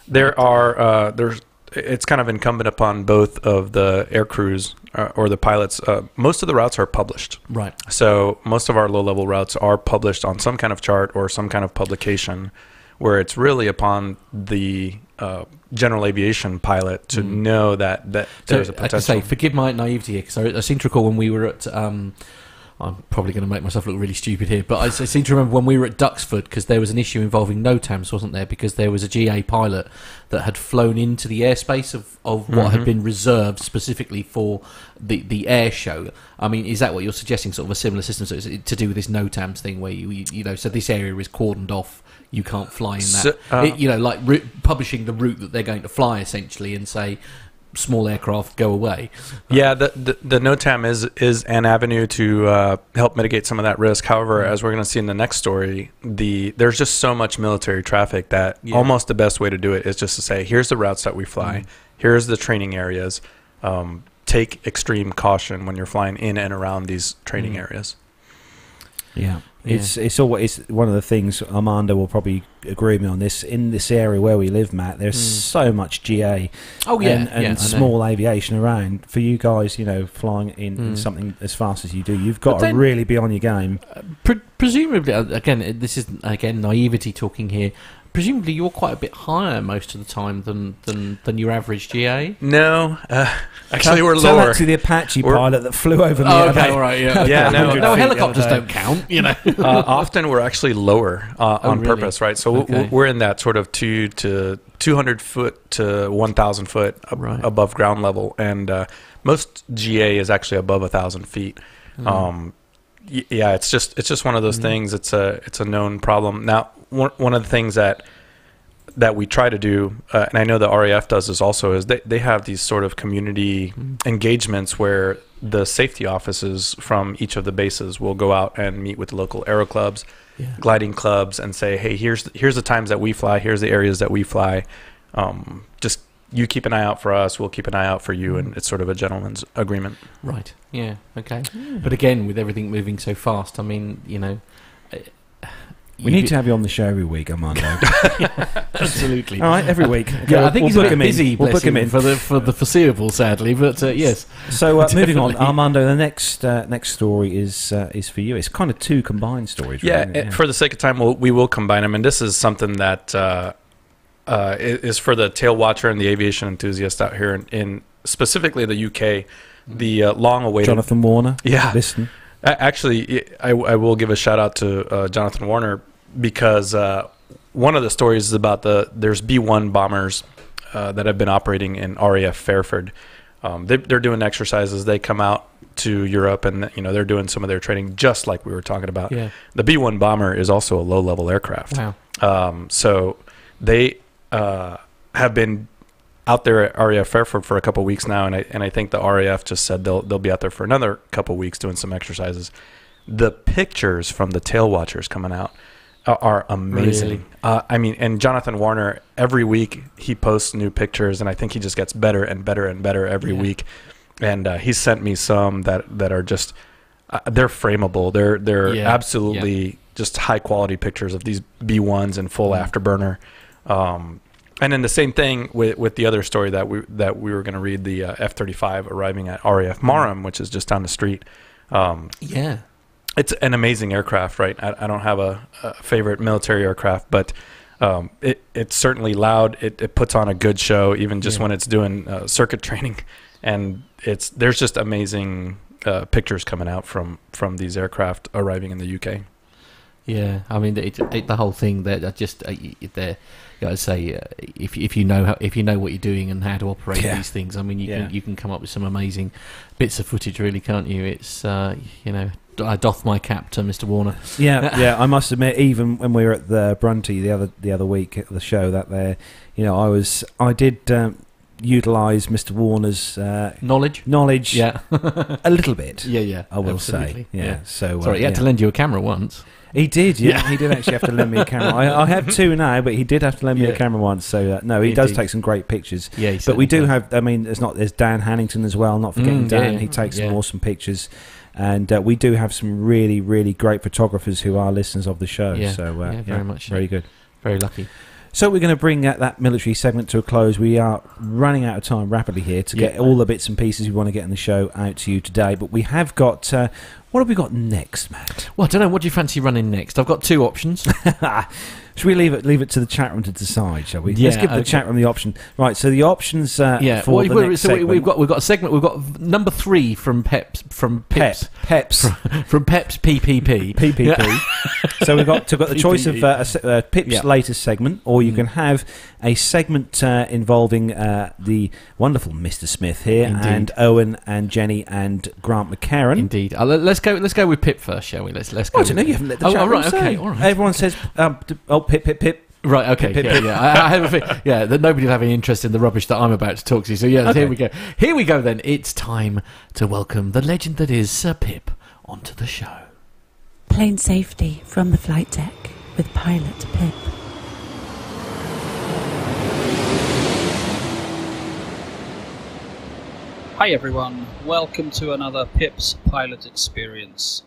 there's it's kind of incumbent upon both of the air crews or the pilots. Most of the routes are published. Right. So most of our low-level routes are published on some kind of chart or some kind of publication, where it's really upon the general aviation pilot to know that there's a potential. I say, forgive my naivety here, because I seem to recall when we were at. I'm probably going to make myself look really stupid here, but I seem to remember when we were at Duxford, because there was an issue involving NOTAMs, wasn't there? Because there was a GA pilot that had flown into the airspace of what had been reserved specifically for the air show. I mean, is that what you're suggesting, sort of a similar system? So it's to do with this NOTAMs thing where so this area is cordoned off, you can't fly in that. Publishing the route that they're going to fly, essentially, and say, small aircraft go away. Yeah, the NOTAM is an avenue to help mitigate some of that risk. However, as we're going to see in the next story, there's just so much military traffic that almost the best way to do it is just to say, here's the routes that we fly, here's the training areas. Take extreme caution when you're flying in and around these training areas. Yeah. It's always one of the things. Armando will probably agree with me on this. In this area where we live, Matt, there's so much GA and small aviation around. For you guys, flying in something as fast as you do, you've got to really be on your game. Presumably, again, this is naivety talking here. Presumably, you're quite a bit higher most of the time than your average GA. No, actually, we're tell lower. That to the Apache pilot that flew over me. Okay, all right, yeah. No, helicopters don't count. Often we're actually lower on purpose, right? So we're in that sort of 200 foot to 1,000 foot above ground level, and most GA is actually above 1,000 feet. It's just one of those things. It's a known problem. Now, one of the things that we try to do, and I know the RAF does this also, is they have these sort of community engagements where the safety offices from each of the bases will go out and meet with local aero clubs, gliding clubs, and say, hey, here's the times that we fly, here's the areas that we fly. Just you keep an eye out for us, we'll keep an eye out for you, and it's sort of a gentleman's agreement. Right. Yeah. Okay. But again, with everything moving so fast, I mean, we need to have you on the show every week, Armando. Absolutely. All right, every week. Yeah, I think he's a bit busy. We'll book him in for the foreseeable, sadly. But yes. So moving on, Armando. The next story is for you. It's kind of two combined stories. Yeah. For the sake of time, we will combine them, and this is something that is for the tail watcher and the aviation enthusiast out here in specifically the UK. The long-awaited Jonathan Warner. Yeah. Listen. Actually, I will give a shout out to Jonathan Warner, because one of the stories is about there's B-1 bombers that have been operating in RAF Fairford. they're doing exercises. They come out to Europe, and they're doing some of their training just like we were talking about. Yeah. The B-1 bomber is also a low-level aircraft. Wow. So they have been out there at RAF Fairford for a couple of weeks now, and I think the RAF just said they'll be out there for another couple of weeks doing some exercises. The pictures from the tail watchers coming out are amazing. Really? And Jonathan Warner, every week he posts new pictures, and I think he just gets better and better and better every week. And he sent me some that are just they're frameable. They're absolutely just high quality pictures of these B1s and full afterburner. And then the same thing with the other story that we were going to read, the F-35 arriving at RAF Marham, which is just down the street. It's an amazing aircraft, right? I don't have a favorite military aircraft, but it's certainly loud. It puts on a good show, even just when it's doing circuit training. And there's just amazing pictures coming out from these aircraft arriving in the UK. Yeah, I mean, the whole thing that just I say, if you know what you're doing and how to operate these things, I mean, you can come up with some amazing bits of footage, really, can't you? It's I doff my cap to Mr. Warner. Yeah. I must admit, even when we were at the Brunty the other week at the show, that there, I did utilise Mr. Warner's knowledge, a little bit. I will say, So sorry, he had to lend you a camera once. He did, he did actually have to lend me a camera. I have two now, but he did have to lend me a camera once. So no, he does take some great pictures. Yeah, but we do have. I mean, there's Dan Hannington as well. Not forgetting Dan, he takes some awesome pictures, and we do have some really, really great photographers who are listeners of the show. So very much, very good, very lucky. So we're going to bring that military segment to a close. We are running out of time rapidly here to get all the bits and pieces we want to get in the show out to you today. But we have got... what have we got next, Matt? Well, I don't know. What do you fancy running next? I've got two options. Should we leave it to the chat room to decide, shall we? Let's give the chat room the option. Right, so the options for the next segment... We've got a segment. We've got number 3 from Peps. From Pep's PPP. PPP. So we've got the choice of Pip's latest segment, or you can have a segment involving the wonderful Mr. Smith here, and Owen and Jenny and Grant McCarran. Indeed. Let's go with Pip first, shall we? Let's go. I don't know. You haven't let the chat room say. All right. Everyone says, Pip. Right, okay, Pip. I have a feeling, that nobody will have any interest in the rubbish that I'm about to talk to. So here we go. Here we go then. It's time to welcome the legend that is Sir Pip onto the show. Plane safety from the flight deck with pilot Pip. Hi everyone, welcome to another Pip's Pilot Experience.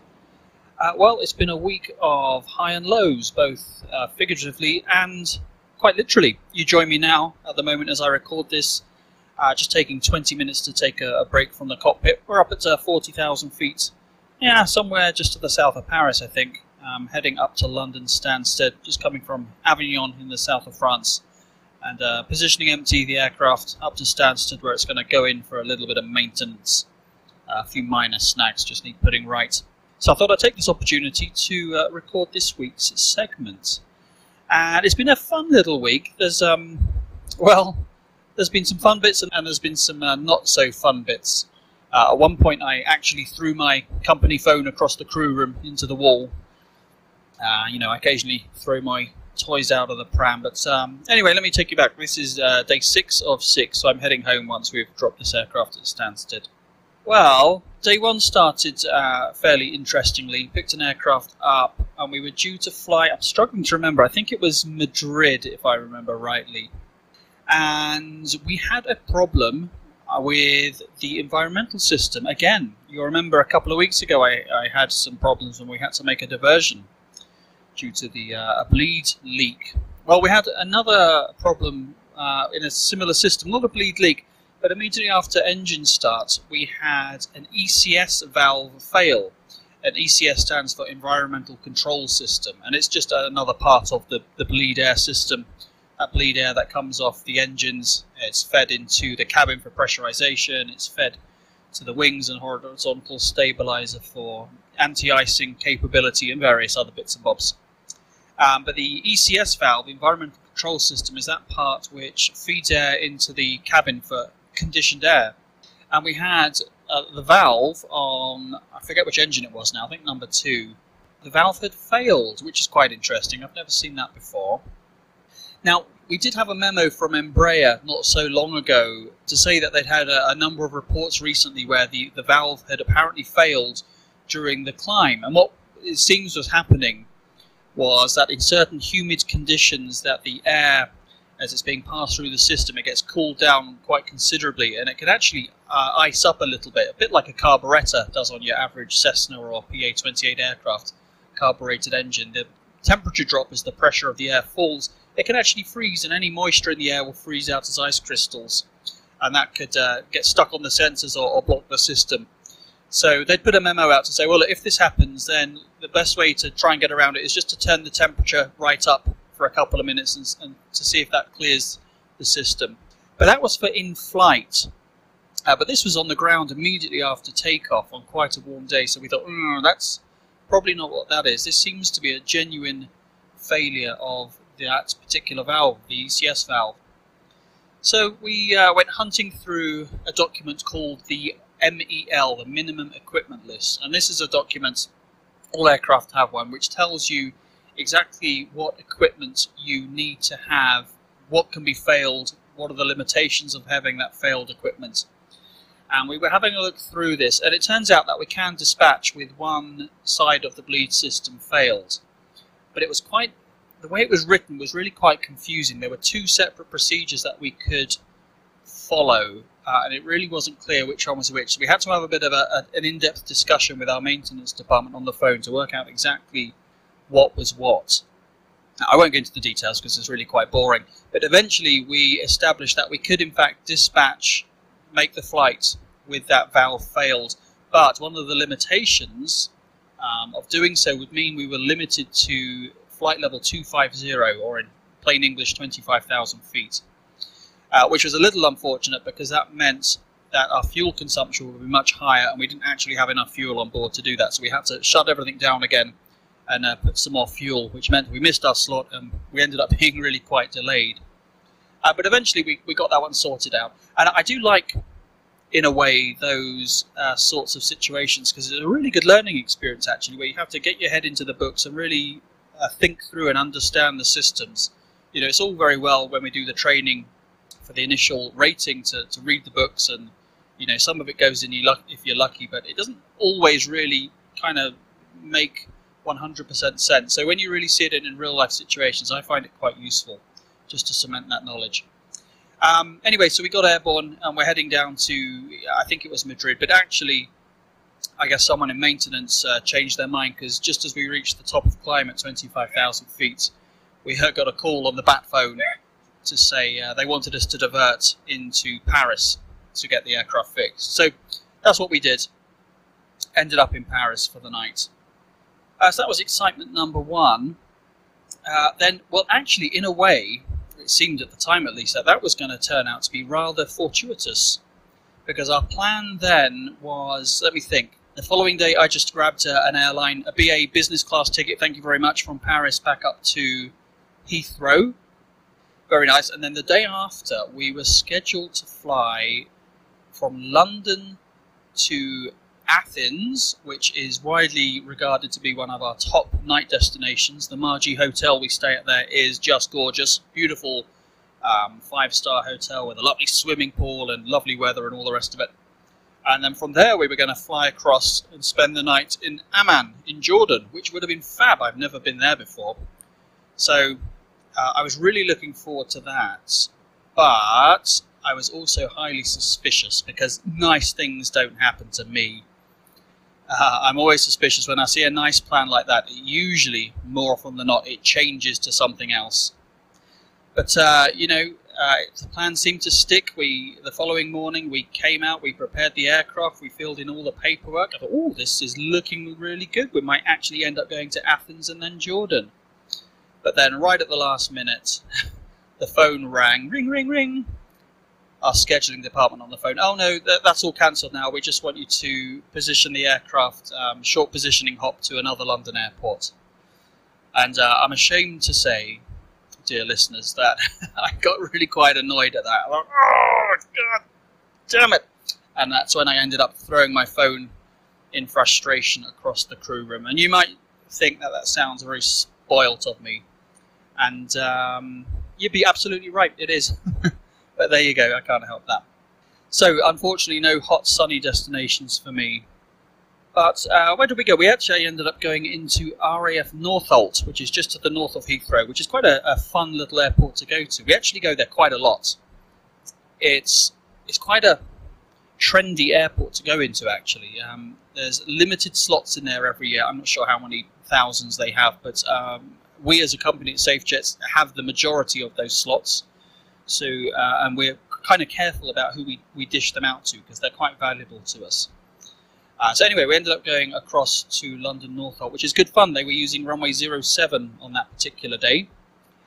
Well, it's been a week of high and lows, both figuratively and quite literally. You join me now, at the moment as I record this, just taking 20 minutes to take a break from the cockpit. We're up at 40,000 feet, somewhere just to the south of Paris, I think. Heading up to London Stansted, just coming from Avignon in the south of France, and positioning empty the aircraft up to Stansted, where it's going to go in for a little bit of maintenance. A few minor snags just need putting right. So I thought I'd take this opportunity to record this week's segment. And it's been a fun little week. There's been some fun bits and there's been some not so fun bits. At one point I actually threw my company phone across the crew room into the wall. I occasionally throw my toys out of the pram. But anyway, let me take you back. This is day 6 of 6, so I'm heading home once we've dropped this aircraft at Stansted. Well, day 1 started fairly interestingly. Picked an aircraft up and we were due to fly. I'm struggling to remember. I think it was Madrid, if I remember rightly. And we had a problem with the environmental system. Again, you'll remember a couple of weeks ago I had some problems and we had to make a diversion due to the bleed leak. Well, we had another problem in a similar system, not a bleed leak, but immediately after engine start, we had an ECS valve fail. And ECS stands for Environmental Control System, and it's just another part of the bleed air system. That bleed air that comes off the engines, it's fed into the cabin for pressurization, it's fed to the wings and horizontal stabilizer for anti-icing capability and various other bits and bobs. But the ECS valve, the Environmental Control System, is that part which feeds air into the cabin for conditioned air. and we had the valve on, I forget which engine it was now, I think number 2. The valve had failed, which is quite interesting. I've never seen that before. Now, we did have a memo from Embraer not so long ago to say that they'd had a number of reports recently where the valve had apparently failed during the climb. And what it seems was happening was that in certain humid conditions that the air, as it's being passed through the system, it gets cooled down quite considerably, and it can actually ice up a bit like a carburettor does on your average Cessna or PA-28 aircraft carbureted engine. The temperature drop as the pressure of the air falls, it can actually freeze, and any moisture in the air will freeze out as ice crystals, and that could get stuck on the sensors or block the system. So they'd put a memo out to say, well, if this happens, then the best way to try and get around it is just to turn the temperature right up for a couple of minutes and to see if that clears the system. But that was for in-flight. But this was on the ground immediately after takeoff on quite a warm day, so we thought, that's probably not what that is. This seems to be a genuine failure of that particular valve, the ECS valve. So we went hunting through a document called the MEL, the Minimum Equipment List, and this is a document, all aircraft have one, which tells you exactly what equipment you need to have, what can be failed, what are the limitations of having that failed equipment. And we were having a look through this, and it turns out that we can dispatch with one side of the bleed system failed. But it was the way it was written was really quite confusing. There were 2 separate procedures that we could follow, and it really wasn't clear which one was which. So we had to have a bit of an in-depth discussion with our maintenance department on the phone to work out exactly what was what. Now, I won't go into the details because it's really quite boring, but eventually we established that we could in fact make the flight with that valve failed, but one of the limitations of doing so would mean we were limited to flight level 250, or in plain English 25,000 feet, which was a little unfortunate because that meant that our fuel consumption would be much higher, and we didn't actually have enough fuel on board to do that, so we had to shut everything down again and put some more fuel, which meant we missed our slot and we ended up being really quite delayed. But eventually we got that one sorted out. And I do like, in a way, those sorts of situations, because it's a really good learning experience, actually, where you have to get your head into the books and really think through and understand the systems. You know, it's all very well when we do the training for the initial rating to read the books, and, you know, some of it goes in if you're lucky, but it doesn't always really kind of make 100% sense. So when you really see it in real life situations, I find it quite useful just to cement that knowledge. Anyway, so we got airborne and we're heading down to, I think it was Madrid, but actually I guess someone in maintenance changed their mind, because just as we reached the top of climb at 25,000 feet, we got a call on the bat phone to say they wanted us to divert into Paris to get the aircraft fixed. So that's what we did. Ended up in Paris for the night. So that was excitement number 1. Then, well, actually, in a way, it seemed at the time at least, that was going to turn out to be rather fortuitous, because our plan then was, let me think, the following day I just grabbed an airline, a BA business class ticket, thank you very much, from Paris back up to Heathrow. Very nice. And then the day after, we were scheduled to fly from London to Athens, which is widely regarded to be one of our top night destinations. The Margi Hotel we stay at there is just gorgeous. Beautiful 5-star hotel with a lovely swimming pool and lovely weather and all the rest of it. And then from there we were going to fly across and spend the night in Amman in Jordan, which would have been fab. I've never been there before. So I was really looking forward to that. But I was also highly suspicious, because nice things don't happen to me. I'm always suspicious when I see a nice plan like that. Usually, more often than not, it changes to something else. But, you know, the plan seemed to stick. The following morning, we came out, we prepared the aircraft, we filled in all the paperwork. I thought, oh, this is looking really good. We might actually end up going to Athens and then Jordan. But then, right at the last minute, the phone rang. Ring, ring, ring. Our scheduling department on the phone. Oh no, that's all cancelled now. We just want you to position the aircraft, short positioning hop to another London airport. And I'm ashamed to say, dear listeners, that I got really quite annoyed at that. I'm like, oh, God damn it. and that's when I ended up throwing my phone in frustration across the crew room. And you might think that that sounds very spoilt of me, and you'd be absolutely right, it is. But there you go, I can't help that. So unfortunately no hot sunny destinations for me. But where did we go? We actually ended up going into RAF Northolt, which is just to the north of Heathrow, which is quite a fun little airport to go to. We actually go there quite a lot. It's quite a trendy airport to go into, actually. There's limited slots in there every year. I'm not sure how many thousands they have, but we as a company at SafeJets have the majority of those slots. So, and we're kind of careful about who we dish them out to, because they're quite valuable to us. So anyway, we ended up going across to London Northolt, which is good fun. They were using runway 07 on that particular day,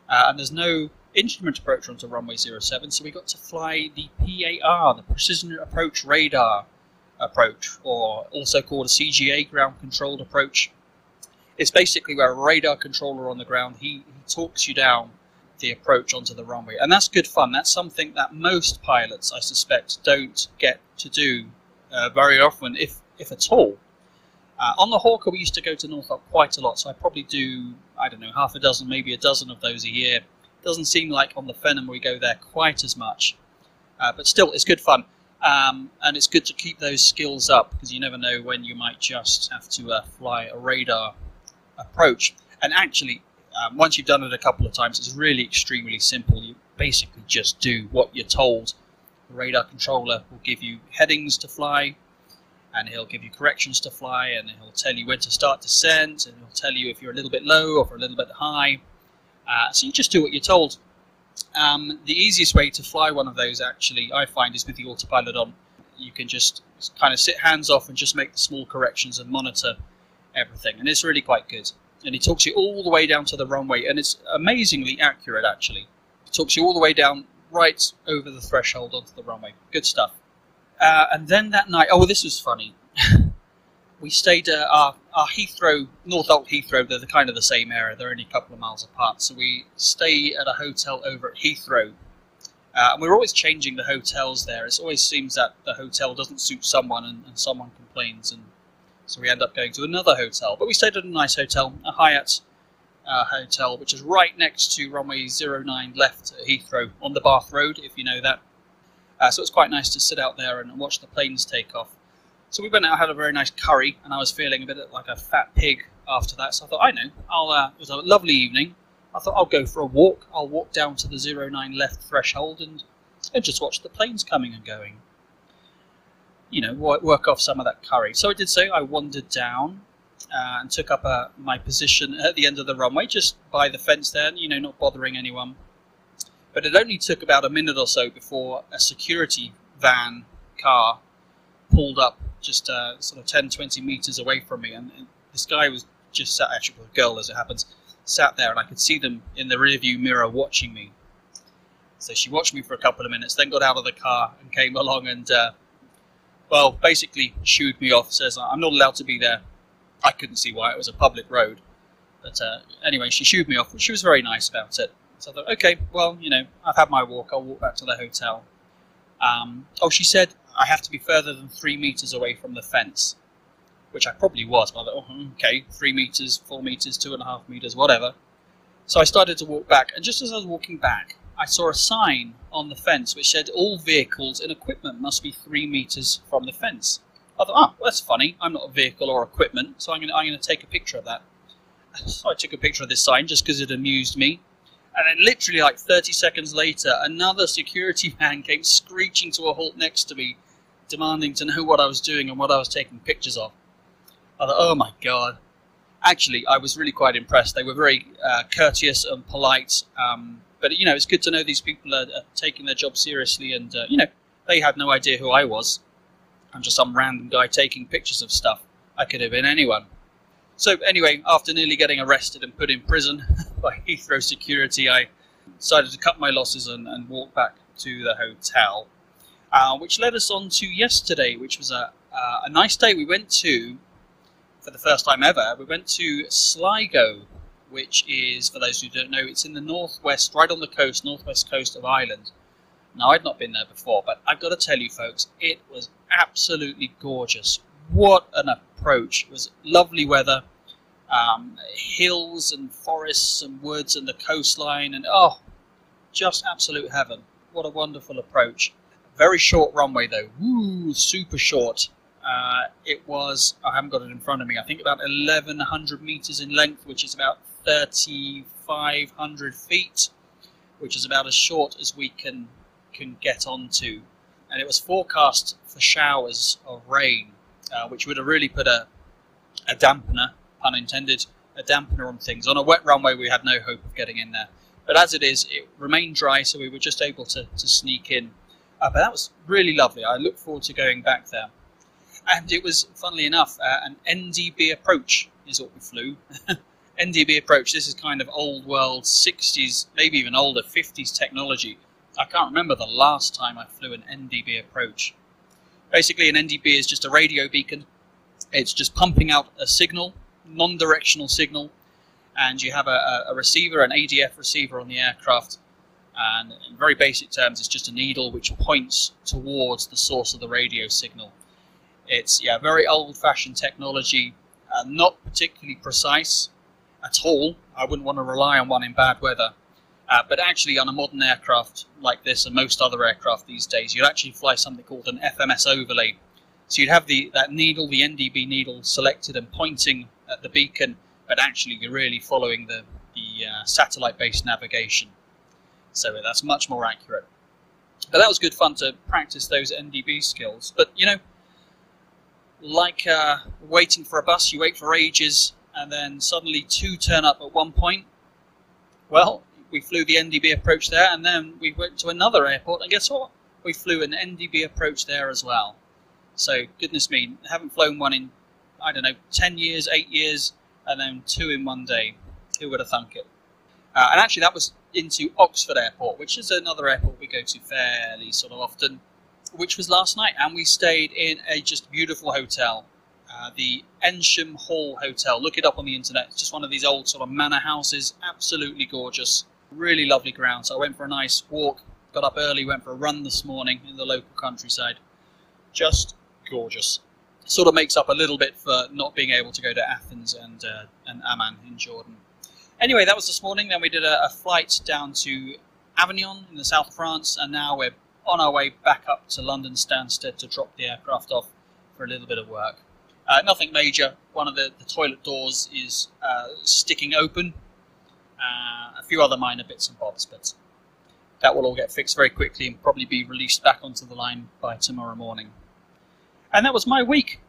and there's no instrument approach onto runway 07, so we got to fly the PAR, the Precision Approach Radar approach, or also called a CGA, Ground Controlled Approach. It's basically where a radar controller on the ground, he talks you down the approach onto the runway, and that's good fun. That's something that most pilots, I suspect, don't get to do very often, if at all. On the Hawker, we used to go to Northolt quite a lot, so I probably do, I don't know, half a dozen, maybe a dozen of those a year. Doesn't seem like on the Phenom we go there quite as much, but still, it's good fun. And it's good to keep those skills up, because you never know when you might just have to fly a radar approach. And actually, once you've done it a couple of times, it's really extremely simple. You basically just do what you're told. The radar controller will give you headings to fly, and he'll give you corrections to fly, and he'll tell you when to start descent, and he'll tell you if you're a little bit low or if you're a little bit high. So you just do what you're told. The easiest way to fly one of those, actually, I find, is with the autopilot on. You can just kind of sit hands off and just make the small corrections and monitor everything, and it's really quite good. And he talks you all the way down to the runway, and it's amazingly accurate, actually. He talks you all the way down, right over the threshold onto the runway. Good stuff. And then that night, oh, this was funny. We stayed at our Heathrow, Northolt Heathrow, they're kind of the same area, they're only a couple of miles apart. So we stay at a hotel over at Heathrow. And we're always changing the hotels there. It always seems that the hotel doesn't suit someone, and someone complains, and so we end up going to another hotel. But we stayed at a nice hotel, a Hyatt hotel, which is right next to runway 09 left at Heathrow, on the Bath Road, if you know that. So it's quite nice to sit out there and watch the planes take off. So we went out, had a very nice curry, and I was feeling a bit like a fat pig after that. So I thought, I know, it was a lovely evening. I thought I'll go for a walk. I'll walk down to the 09 left threshold and just watch the planes coming and going. You know, work off some of that curry. So I did so. I wandered down and took up my position at the end of the runway, just by the fence there, you know, not bothering anyone. But it only took about a minute or so before a security van car pulled up just sort of 10-20 meters away from me, and this guy was just sat, actually a girl as it happens, sat there, and I could see them in the rear view mirror watching me. So she watched me for a couple of minutes, then got out of the car and came along and well, basically shooed me off, says I'm not allowed to be there. I couldn't see why, it was a public road. But anyway, she shooed me off, but she was very nice about it. So I thought, okay, well, you know, I've had my walk, I'll walk back to the hotel. Oh, she said I have to be further than 3 meters away from the fence, which I probably was, but I thought, oh, okay, 3 meters, 4 meters, 2.5 meters, whatever. So I started to walk back, and just as I was walking back, I saw a sign on the fence which said all vehicles and equipment must be 3 meters from the fence. I thought, oh, well, that's funny, I'm not a vehicle or equipment, so I'm going to take a picture of that. So I took a picture of this sign just because it amused me. And then literally like 30 seconds later, another security van came screeching to a halt next to me, demanding to know what I was doing and what I was taking pictures of. I thought, oh my God. Actually, I was really quite impressed. They were very courteous and polite. But, you know, it's good to know these people are taking their job seriously. And, you know, they had no idea who I was. I'm just some random guy taking pictures of stuff. I could have been anyone. So anyway, after nearly getting arrested and put in prison by Heathrow security, I decided to cut my losses and walk back to the hotel, which led us on to yesterday, which was a nice day. We went to, for the first time ever, we went to Sligo, which is, for those who don't know, it's in the northwest, right on the coast, northwest coast of Ireland. Now, I'd not been there before, but I've got to tell you, folks, it was absolutely gorgeous. What an approach. It was lovely weather, hills and forests and woods and the coastline, and just absolute heaven. What a wonderful approach. Very short runway though. Woo, super short. It was, I haven't got it in front of me, I think about 1,100 meters in length, which is about 3,500 feet, which is about as short as we can get onto. And it was forecast for showers of rain, which would have really put a dampener, pun intended, a dampener on things. On a wet runway, we had no hope of getting in there. But as it is, it remained dry, so we were just able to sneak in. But that was really lovely. I look forward to going back there. And it was, funnily enough, an NDB approach is what we flew. NDB approach, this is kind of old world 60s, maybe even older 50s technology. I can't remember the last time I flew an NDB approach. Basically, an NDB is just a radio beacon. It's just pumping out a signal, non-directional signal, and you have a receiver, an ADF receiver on the aircraft. And in very basic terms, it's just a needle which points towards the source of the radio signal. It's very old-fashioned technology, not particularly precise at all. I wouldn't want to rely on one in bad weather. But actually, on a modern aircraft like this and most other aircraft these days, you'd actually fly something called an FMS overlay. So you'd have that needle, the NDB needle, selected and pointing at the beacon, but actually you're really following the satellite-based navigation. So that's much more accurate. But that was good fun to practice those NDB skills. But, like waiting for a bus, you wait for ages, and then suddenly two turn up at one point. Well, we flew the NDB approach there, and then we went to another airport, and guess what? We flew an NDB approach there as well. So, goodness me, haven't flown one in, 10 years, 8 years, and then two in one day. Who would have thunk it? And actually, that was into Oxford Airport, which is another airport we go to fairly sort of often, which was last night, and we stayed in a just beautiful hotel, the Ensham Hall Hotel. Look it up on the internet. It's just one of these old sort of manor houses, absolutely gorgeous, really lovely ground. So I went for a nice walk, got up early, went for a run this morning in the local countryside. Just gorgeous. Sort of makes up a little bit for not being able to go to Athens and Amman in Jordan. Anyway, that was this morning. Then we did a flight down to Avignon in the south of France, and now we're on our way back up to London Stansted to drop the aircraft off for a little bit of work. Nothing major. One of the toilet doors is sticking open. A few other minor bits and bobs, but that will all get fixed very quickly and probably be released back onto the line by tomorrow morning. And that was my week.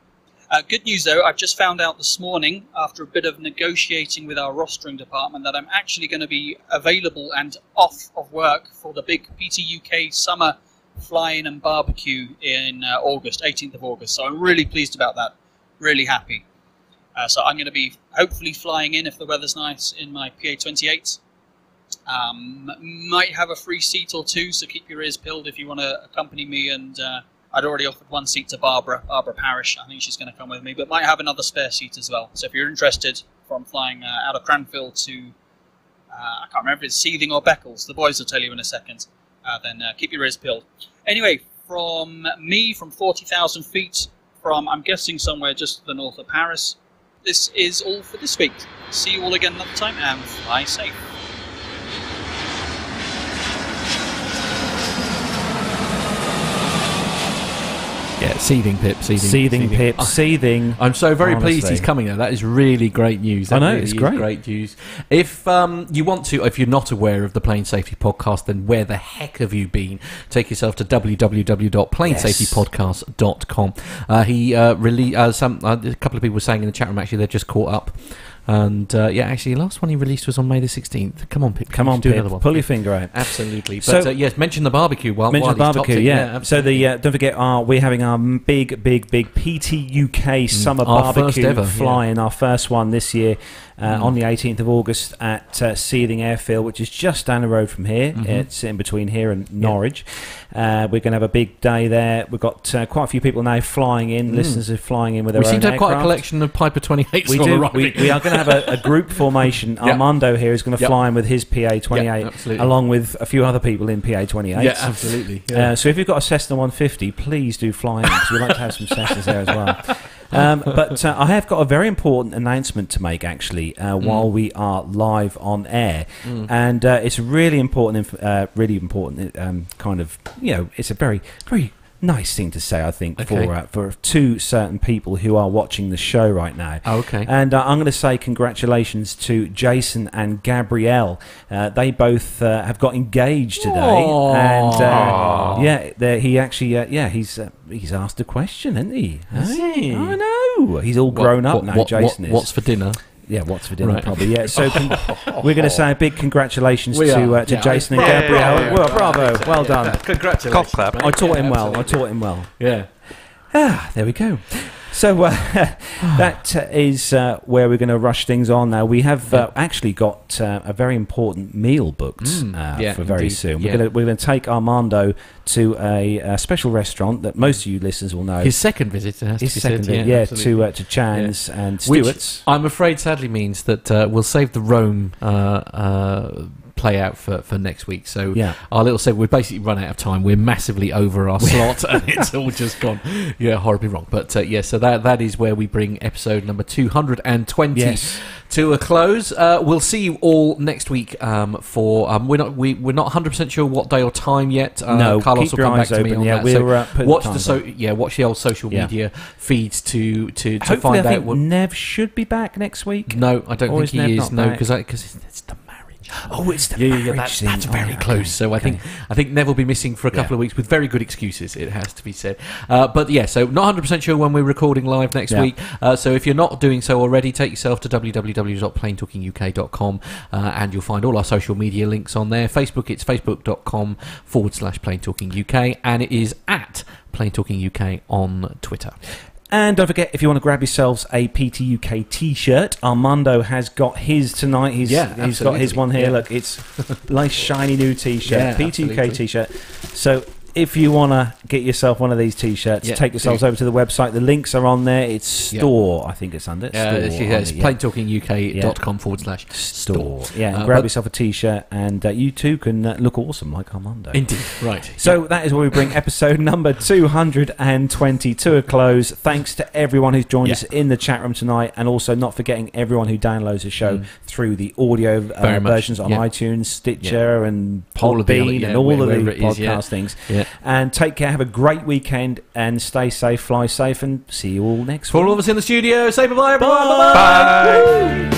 Good news though, I've just found out this morning, after a bit of negotiating with our rostering department, that I'm actually going to be available and off of work for the big PT UK summer fly-in and barbecue in August, 18th of August. So I'm really pleased about that, really happy. So I'm going to be hopefully flying in, if the weather's nice, in my PA-28. Might have a free seat or two, so keep your ears peeled if you want to accompany me. And I'd already offered one seat to Barbara Parish. I think she's going to come with me, but might have another spare seat as well. So if you're interested, from flying out of Cranfield to, I can't remember if it's Seething or Beccles, the boys will tell you in a second, then keep your ears peeled. Anyway, from me, from 40,000 feet, from, I'm guessing, somewhere just to the north of Paris, this is all for this week. See you all again another time, and fly safe. Yeah, seething, Pip, seething. Pip, seething. I'm so very pleased he's coming there. That is really great news. That I know, really it's is great. Great news. If you want to, if you're not aware of the Plane Safety Podcast, then where the heck have you been? Take yourself to www.planesafetypodcast.com. He released a couple of people were saying in the chat room, actually, they've just caught up. And actually, the last one he released was on May the 16th. Come on, Pip. Come on, do Pip. another one. Pull your finger out. Absolutely. So, but yes, mention the barbecue while mention the barbecue, yeah. So don't forget, we're having our big PT UK summer our first barbecue ever, flying, our first one this year. on the 18th of August at Seething Airfield, which is just down the road from here. It's in between here and Norwich. We're going to have a big day there. We've got quite a few people now flying in. Listeners are flying in with their own We seem to have aircraft. quite a collection of Piper 28s. We do. We are going to have a group formation. Armando here is going to fly in with his PA-28, along with a few other people in PA-28. Yeah, absolutely. Yeah. So if you've got a Cessna 150, please do fly in, because we'd like to have some Cessnas there as well. But I have got a very important announcement to make, actually, while we are live on air, and it's really important. Kind of, it's a very, very nice thing to say, I think, for two certain people who are watching the show right now. And I'm going to say congratulations to Jason and Gabrielle. They both have got engaged today. And he actually, he's asked a question, hasn't he? Has he? I know. He's all grown up now, Jason is. What's for dinner? Yeah, what's for dinner, probably. Yeah, so we're going to say a big congratulations to Jason and Gabrielle. Well, bravo, well done. Congratulations. Golf clap. I taught him well. Yeah. There we go. So that is where we're going to rush things on now. We have actually got a very important meal booked for very soon. We're going to take Armando to a special restaurant that most of you listeners will know. His second visit, it has to be said. To Chan's and Stewart's. Which I'm afraid sadly means that we'll save the Rome play out for next week. So our little segment, we've basically run out of time. We're massively over our slot and it's all just gone horribly wrong. But so that is where we bring episode number 220 to a close. We'll see you all next week for we're not 100% sure what day or time yet. No, Carlos will come back to me on that. Watch watch the old social media feeds to hopefully find out what Nev should be back next week. No, I don't think he is. No, because it's the Oh, it's the marriage thing. That's very close. So I think Nev will be missing for a couple of weeks with very good excuses, it has to be said. But so not 100% sure when we're recording live next week. So if you're not doing so already, take yourself to www.planetalkinguk.com and you'll find all our social media links on there. Facebook, it's facebook.com/planetalkinguk, and it is at planetalkinguk on Twitter. And don't forget, if you want to grab yourselves a PTUK t-shirt, Armando has got his tonight. He's got his one here. Look, it's a nice shiny new t-shirt, PTUK t-shirt. So if you want to get yourself one of these t-shirts, take yourselves over to the website. The links are on there. It's store, I think it's under. It's planetalkinguk.com/store. Yeah, and grab yourself a t-shirt, and you too can look awesome like Armando. Indeed, right. So that is where we bring episode number 220 to a close. Thanks to everyone who's joined us in the chat room tonight, and also not forgetting everyone who downloads the show through the audio versions on iTunes, Stitcher, and Podbean, and all of the podcast things. And take care, have a great weekend, and stay safe, fly safe, and see you all next week. For all of us in the studio, say bye-bye. Bye.